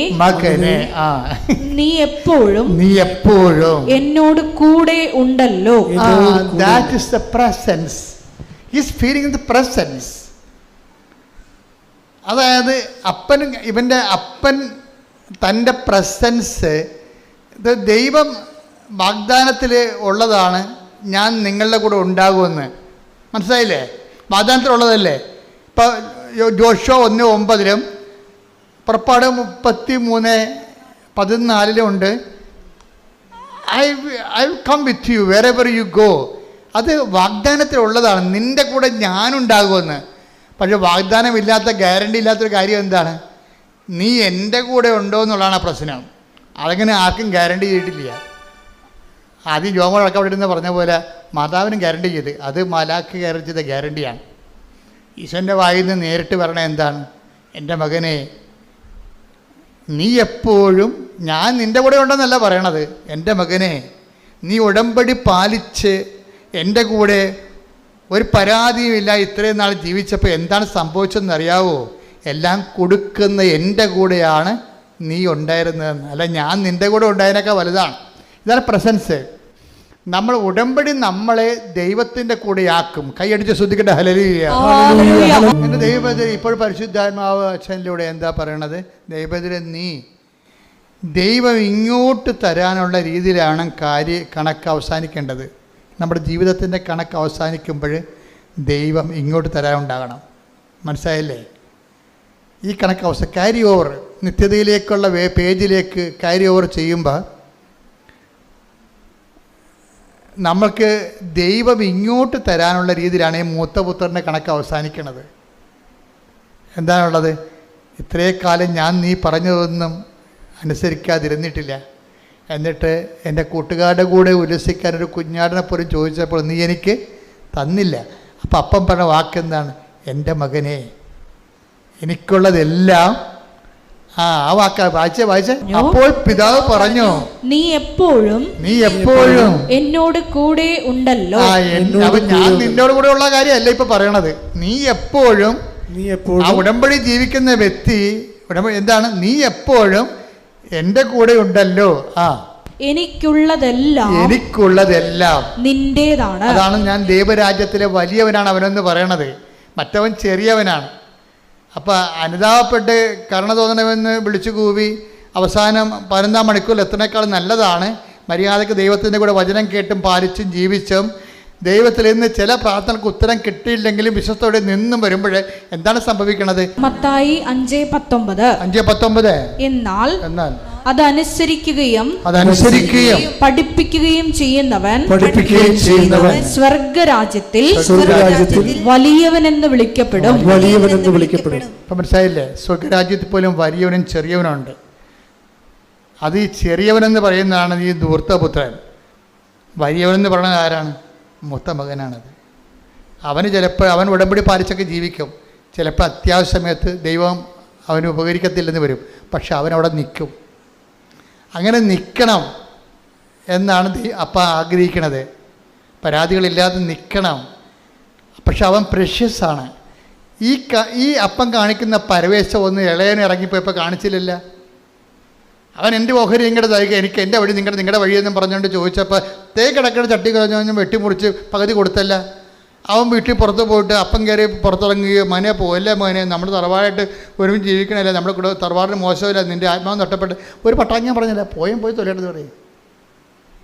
നീ എപ്പോഴും എന്നോട് കൂടെ ഉണ്ടല്ലോ. That is the presence. He is feeling the presence. അതായത് ഇവൻ്റെ അപ്പൻ തൻ്റെ പ്രസൻസ് ദൈവം വാഗ്ദാനത്തിൽ ഉള്ളതാണ്. ഞാൻ നിങ്ങളുടെ കൂടെ ഉണ്ടാകുമെന്ന് മനസ്സിലായില്ലേ? വാഗ്ദാനത്തിലുള്ളതല്ലേ. ഇപ്പോൾ ജോഷുവ 1:9 പുറപ്പാട് 33:14 ഉണ്ട്. I will come with you wherever you go. അത് വാഗ്ദാനത്തിലുള്ളതാണ്, നിൻ്റെ കൂടെ ഞാനുണ്ടാകുമെന്ന്. പക്ഷെ വാഗ്ദാനമില്ലാത്ത, ഗ്യാരണ്ടി ഇല്ലാത്തൊരു കാര്യം എന്താണ്? നീ എൻ്റെ കൂടെ ഉണ്ടോ എന്നുള്ളതാണ് പ്രശ്നം. അതങ്ങനെ ആർക്കും ഗ്യാരണ്ടി ചെയ്തിട്ടില്ല. ആദ്യം ജോമോളൊക്കെ അവിടെ ഇരുന്ന് പറഞ്ഞ പോലെ മാതാവിനും ഗ്യാരണ്ടി ചെയ്ത്, അത് മാലാക്ക് ഗ്യാരണ്ടി ചെയ്ത ഗ്യാരണ്ടിയാണ്. ഈശോൻ്റെ വായിൽ നിന്ന് നേരിട്ട് പറയണ എന്താണ്? എൻ്റെ മകനെ നീ എപ്പോഴും, ഞാൻ നിൻ്റെ കൂടെ ഉണ്ടെന്നല്ല പറയണത്, എൻ്റെ മകനെ നീ ഉടമ്പടി പാലിച്ച് എൻ്റെ കൂടെ ഒരു പരാതിയുമില്ല ഇത്രയും നാൾ ജീവിച്ചപ്പോൾ എന്താണ് സംഭവിച്ചതെന്ന് അറിയാവോ? എല്ലാം കൊടുക്കുന്ന എൻ്റെ കൂടെയാണ് നീ ഉണ്ടായിരുന്നതെന്ന്. അല്ല, ഞാൻ നിൻ്റെ കൂടെ ഉണ്ടായതിനേക്കാൾ വലുതാണ്. ഇതാണ് പ്രസൻസ്. നമ്മൾ ഉടമ്പടി നമ്മളെ ദൈവത്തിൻ്റെ കൂടെയാക്കും. കൈയടിച്ച് ശ്രദ്ധിക്കട്ടെ. ഹല്ലേലൂയ. എൻ്റെ ദൈവബന്ധം ഇപ്പോൾ പരിശുദ്ധാത്മാവ് അച്ഛനിലൂടെ എന്താ പറയണത്? ദൈവബന്ധം നീ ദൈവം ഇങ്ങോട്ട് തരാനുള്ള രീതിയിലാണ് കണക്ക് അവസാനിക്കേണ്ടത്. നമ്മുടെ ജീവിതത്തിൻ്റെ കണക്ക് അവസാനിക്കുമ്പോൾ ദൈവം ഇങ്ങോട്ട് തരാനുണ്ടാകണം. മനസ്സിലായില്ലേ? ഈ കണക്ക് ക്യാരി ഓവർ, നിത്യതയിലേക്കുള്ള പേജിലേക്ക് ക്യാരി ഓവർ ചെയ്യുമ്പോൾ നമ്മൾക്ക് ദൈവം ഇങ്ങോട്ട് തരാനുള്ള രീതിയിലാണ് ഈ മൂത്തപുത്രൻ്റെ കണക്ക് അവസാനിക്കുന്നത്. എന്താണുള്ളത്? ഇത്രേ കാലം ഞാൻ നീ പറഞ്ഞതൊന്നും അനുസരിക്കാതിരുന്നിട്ടില്ല, എന്നിട്ട് എൻ്റെ കൂട്ടുകാരുടെ കൂടെ ഉല്ലസിക്കാനൊരു കുഞ്ഞാടിനെ പോലും ചോദിച്ചപ്പോൾ നീ എനിക്ക് തന്നില്ല. അപ്പം അപ്പം പറഞ്ഞ വാക്കെന്താണ്? എൻ്റെ മകനെ എനിക്കുള്ളതെല്ലാം. ആ വാക്കാ വായിച്ചേ. അപ്പോൾ പിതാവ് പറഞ്ഞു, നീ എപ്പോഴും എന്നോട് കൂടെ ഉണ്ടല്ലോ. ഞാൻ നിന്നോട് കൂടെ ഉള്ള കാര്യമല്ല ഇപ്പൊ പറയണത്. നീ എപ്പോഴും ആ ഉടമ്പടി ജീവിക്കുന്ന വ്യക്തി എന്താണ്? നീ എപ്പോഴും എൻ്റെ കൂടെ ഉണ്ടല്ലോ. എനിക്കുള്ളതെല്ലാം നിന്റേതാണ്. അതാണ് ഞാൻ ദൈവരാജ്യത്തിലെ വലിയവനാണ് അവനെന്ന് പറയണത്. മറ്റവൻ ചെറിയവനാണ്. അപ്പം അനുതാപപ്പെട്ട് കരുണ തോന്നണമെന്ന് വിളിച്ചു കൂവി അവസാനം 11 മണിക്കൂറിൽ എത്തുന്നേക്കാൾ നല്ലതാണ് മര്യാദയ്ക്ക് ദൈവത്തിൻ്റെ കൂടെ വചനം കേട്ടും പാലിച്ചും ജീവിച്ചും ദൈവത്തിൽ നിന്ന് ചില പ്രാർത്ഥനകൾക്ക് ഉത്തരം കിട്ടിയില്ലെങ്കിലും വിശ്വസ്തയോടെ നിന്നും വരുമ്പോൾ എന്താണ് സംഭവിക്കുന്നത്? മത്തായി 5:19 എന്നാൽ അതനുസരിക്കുകയും പഠിപ്പിക്കുകയും ചെയ്യുന്നവൻ സ്വർഗരാജ്യത്തിൽ വലിയവനെന്ന് വിളിക്കപ്പെടും. ഇപ്പം മനസ്സിലായില്ലേ? സ്വർഗരാജ്യത്തിൽ പോലും വലിയവനും ചെറിയവനുണ്ട്. അത് ഈ ചെറിയവനെന്ന് പറയുന്നതാണ് ഈ ധൂർത്തപുത്രൻ. വലിയവനെന്ന് പറയുന്നത് ആരാണ്? മൂത്ത മകനാണത്. അവന് ചിലപ്പോൾ അവൻ ഉടമ്പടി പാലിച്ചൊക്കെ ജീവിക്കും. ചിലപ്പോൾ അത്യാവശ്യ സമയത്ത് ദൈവം അവന് ഉപകരിക്കത്തില്ലെന്ന് വരും. പക്ഷെ അവനവിടെ നിൽക്കും. അങ്ങനെ നിൽക്കണം എന്നാണ് അപ്പം ആഗ്രഹിക്കണത്. പരാതികളില്ലാതെ നിൽക്കണം. പക്ഷെ അവൻ പ്രഷ്യസാണ്. ഈ അപ്പം കാണിക്കുന്ന പരവേശം ഒന്ന് ഇളയനെ ഇറങ്ങിപ്പോയപ്പോൾ കാണിച്ചില്ലല്ല. അവൻ എൻ്റെ ഓഹരി ഇങ്ങോട്ട് തരിക, എനിക്ക് എൻ്റെ വഴി നിങ്ങളുടെ വഴിയെന്നും പറഞ്ഞുകൊണ്ട് ചോദിച്ചപ്പോൾ കിടക്കുന്ന ചട്ടി കഴിഞ്ഞ് വെട്ടിമുറിച്ച് പകുതി കൊടുത്തല്ല. അവൻ വീട്ടിൽ പുറത്ത് പോയിട്ട് അപ്പം കയറി പുറത്തിറങ്ങുകയോ മോനെ പോവല്ലേ മോനെ, നമ്മൾ തറവാടായിട്ട് ഒരുമിച്ച് ജീവിക്കണമല്ലേ, നമ്മുടെ കൂടെ തറവാടിന് മോശമില്ല, നിൻ്റെ ആത്മാവ് നഷ്ടപ്പെട്ട് ഒരു പട്ടാങ്ങ പറഞ്ഞില്ല, പോയി തൊലയിട്ടെന്ന് പറയും.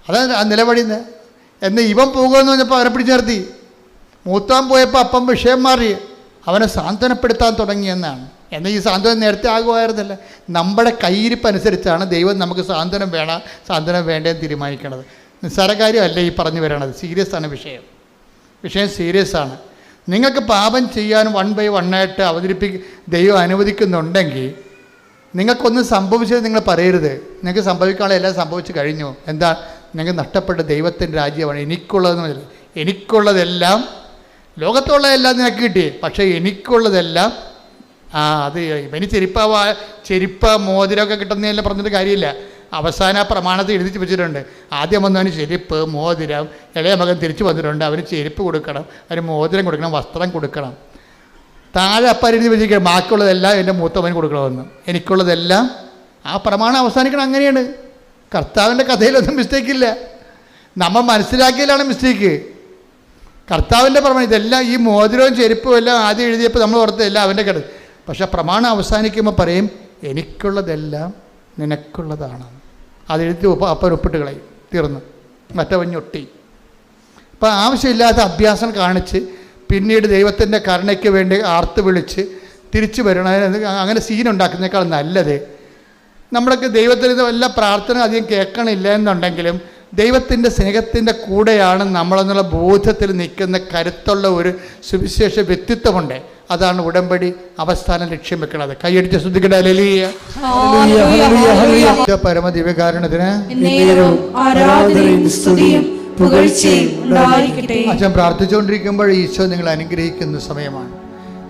അതാണ് ആ നിലപടിന്ന്. എന്ന് ഇവൻ പോകുമെന്ന് പറഞ്ഞപ്പോൾ അവനെ പിടിച്ചു നിർത്തി. മൂത്താൻ പോയപ്പോൾ അപ്പം വിഷയം മാറി, അവനെ സാന്ത്വനപ്പെടുത്താൻ തുടങ്ങിയെന്നാണ്. എന്നാൽ ഈ സാന്ത്വനം നേരത്തെ ആകുമായിരുന്നില്ല. നമ്മുടെ കയ്യിരിപ്പനുസരിച്ചാണ് ദൈവം നമുക്ക് സാന്ത്വനം വേണം സാന്ത്വനം വേണ്ടതെന്ന് തീരുമാനിക്കണത്. നിസ്സാര കാര്യമല്ല ഈ പറഞ്ഞു വരണത്. സീരിയസ് ആണ് വിഷയം സീരിയസ് ആണ്. നിങ്ങൾക്ക് പാപം ചെയ്യാൻ 1 by 1 ആയിട്ട് ദൈവം അനുവദിക്കുന്നുണ്ടെങ്കിൽ നിങ്ങൾക്കൊന്നും സംഭവിച്ചത് നിങ്ങൾ പറയരുത്. നിങ്ങൾക്ക് സംഭവിക്കാനുള്ള എല്ലാം സംഭവിച്ചു കഴിഞ്ഞു. എന്താ? നിങ്ങൾക്ക് നഷ്ടപ്പെട്ട ദൈവത്തിൻ്റെ രാജ്യമാണ്. എനിക്കുള്ളതെല്ലാം ലോകത്തുള്ളതെല്ലാം നിനക്ക് കിട്ടി, പക്ഷേ എനിക്കുള്ളതെല്ലാം അത് ഇവന് ചെരുപ്പ മോതിരമൊക്കെ കിട്ടുന്നതെല്ലാം പറഞ്ഞിട്ട് കാര്യമില്ല. അവസാന പ്രമാണത്തിൽ എഴുതി വെച്ചിട്ടുണ്ട്. ആദ്യം വന്നവന് ചെരുപ്പ്, മോതിരം, ഇളയ മകൻ തിരിച്ചു വന്നിട്ടുണ്ട്, അവന് ചെരുപ്പ് കൊടുക്കണം, അവന് മോതിരം കൊടുക്കണം, വസ്ത്രം കൊടുക്കണം. താഴെ അപ്പം എഴുതി വെച്ചിരിക്കണം ബാക്കിയുള്ളതെല്ലാം എൻ്റെ മൂത്തവന് കൊടുക്കണമെന്ന്. എനിക്കുള്ളതെല്ലാം ആ പ്രമാണം അവസാനിക്കണം. അങ്ങനെയാണ്. കർത്താവിൻ്റെ കഥയിലൊന്നും മിസ്റ്റേക്കില്ല. നമ്മൾ മനസ്സിലാക്കിയാലാണ് മിസ്റ്റേക്ക്. കർത്താവിൻ്റെ പ്രമാണം ഇതെല്ലാം, ഈ മോതിരവും ചെരുപ്പും എല്ലാം ആദ്യം എഴുതിയപ്പോൾ നമ്മൾ ഓർത്തതെല്ലാം അവൻ്റെ കഥ. പക്ഷെ പ്രമാണം അവസാനിക്കുമ്പോൾ പറയും എനിക്കുള്ളതെല്ലാം നിനക്കുള്ളതാണ്. അതെഴുതി അപ്പൻ ഒപ്പിട്ട് കളയും, തീർന്നു. മറ്റവഞ്ഞൊട്ടി. അപ്പം ആവശ്യമില്ലാത്ത അഭ്യാസം കാണിച്ച് പിന്നീട് ദൈവത്തിൻ്റെ കരുണയ്ക്ക് വേണ്ടി ആർത്ത് വിളിച്ച് തിരിച്ചു വരണം. അങ്ങനെ സീനുണ്ടാക്കുന്നതിനേക്കാൾ നല്ലത് നമ്മളൊക്കെ ദൈവത്തിൽ വല്ല പ്രാർത്ഥന അധികം കേൾക്കണില്ല എന്നുണ്ടെങ്കിലും ദൈവത്തിൻ്റെ സ്നേഹത്തിൻ്റെ കൂടെയാണ് നമ്മളെന്നുള്ള ബോധത്തിൽ നിൽക്കുന്ന കരുത്തുള്ള ഒരു സുവിശേഷ വ്യക്തിത്വമുണ്ട്. അതാണ് ഉടമ്പടി അവസാനം ലക്ഷ്യം വെക്കുന്നത്. കൈയടിച്ച് ശ്രദ്ധിക്കട്ടെ. പരമദിവ്യകാരണത്തിന് അച്ഛൻ പ്രാർത്ഥിച്ചുകൊണ്ടിരിക്കുമ്പോൾ ഈശോ നിങ്ങൾ അനുഗ്രഹിക്കുന്ന സമയമാണ്.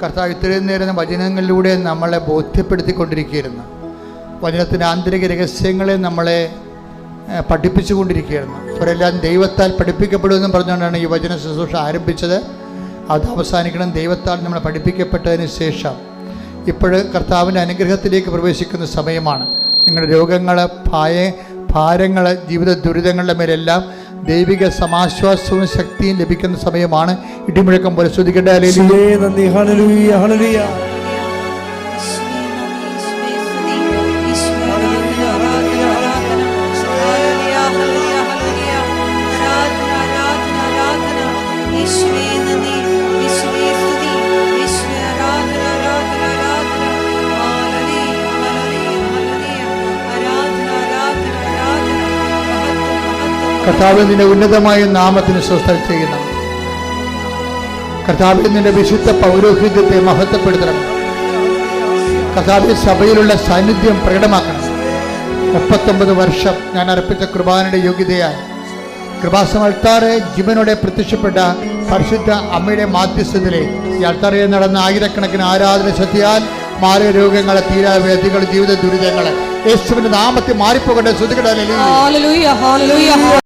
കർത്താവ് ഇത്രയും നേരം വചനങ്ങളിലൂടെ നമ്മളെ ബോധ്യപ്പെടുത്തിക്കൊണ്ടിരിക്കുകയായിരുന്നു. വചനത്തിൻ്റെ ആന്തരിക രഹസ്യങ്ങളെ നമ്മളെ പഠിപ്പിച്ചുകൊണ്ടിരിക്കുകയായിരുന്നു. അവരെല്ലാം ദൈവത്താൽ പഠിപ്പിക്കപ്പെടുമെന്ന് പറഞ്ഞുകൊണ്ടാണ് ഈ വചന ശുശ്രൂഷ ആരംഭിച്ചത്. അത് അവസാനിക്കണം. ദൈവത്താൽ നമ്മളെ പഠിപ്പിക്കപ്പെട്ടതിന് ശേഷം ഇപ്പോൾ കർത്താവിൻ്റെ അനുഗ്രഹത്തിലേക്ക് പ്രവേശിക്കുന്ന സമയമാണ്. നിങ്ങളുടെ രോഗങ്ങൾ, ഭാരങ്ങൾ, ജീവിത ദുരിതങ്ങളുടെ മേലെല്ലാം ദൈവിക സമാശ്വാസവും ശക്തിയും ലഭിക്കുന്ന സമയമാണ്. ഇടിമുഴക്കം പോലെ സ്തുതിക്കട്ടെ. കർത്താവ് നിന്റെ ഉന്നതമായ നാമത്തിന് സ്വസ്ഥം ചെയ്യണം. കർത്താവ് നിന്റെ വിശുദ്ധ പൗരോഹിത്യത്തെ മഹത്വപ്പെടുത്തണം. കർത്താവ് സഭയിലുള്ള സാന്നിധ്യം പ്രകടമാക്കണം. 39 വർഷം ഞാൻ അർപ്പിച്ച കുർബാനയുടെ യോഗ്യതയാൽ കൃപാസനം അൾത്താറ് ജീവനോടെ പ്രത്യക്ഷപ്പെട്ട പരിശുദ്ധ അമ്മയുടെ മാധ്യസ്ഥതയിലെ ഈ അൾത്താറയിൽ നടന്ന ആയിരക്കണക്കിന് ആരാധന ശക്തിയാൽ മാറിയ രോഗങ്ങളെ, തീരാവേദികൾ, ജീവിത ദുരിതങ്ങളെ യേശുവിന്റെ നാമത്തിൽ മാറിപ്പോകട്ടെ. ശ്രദ്ധിക്കട്ടെ.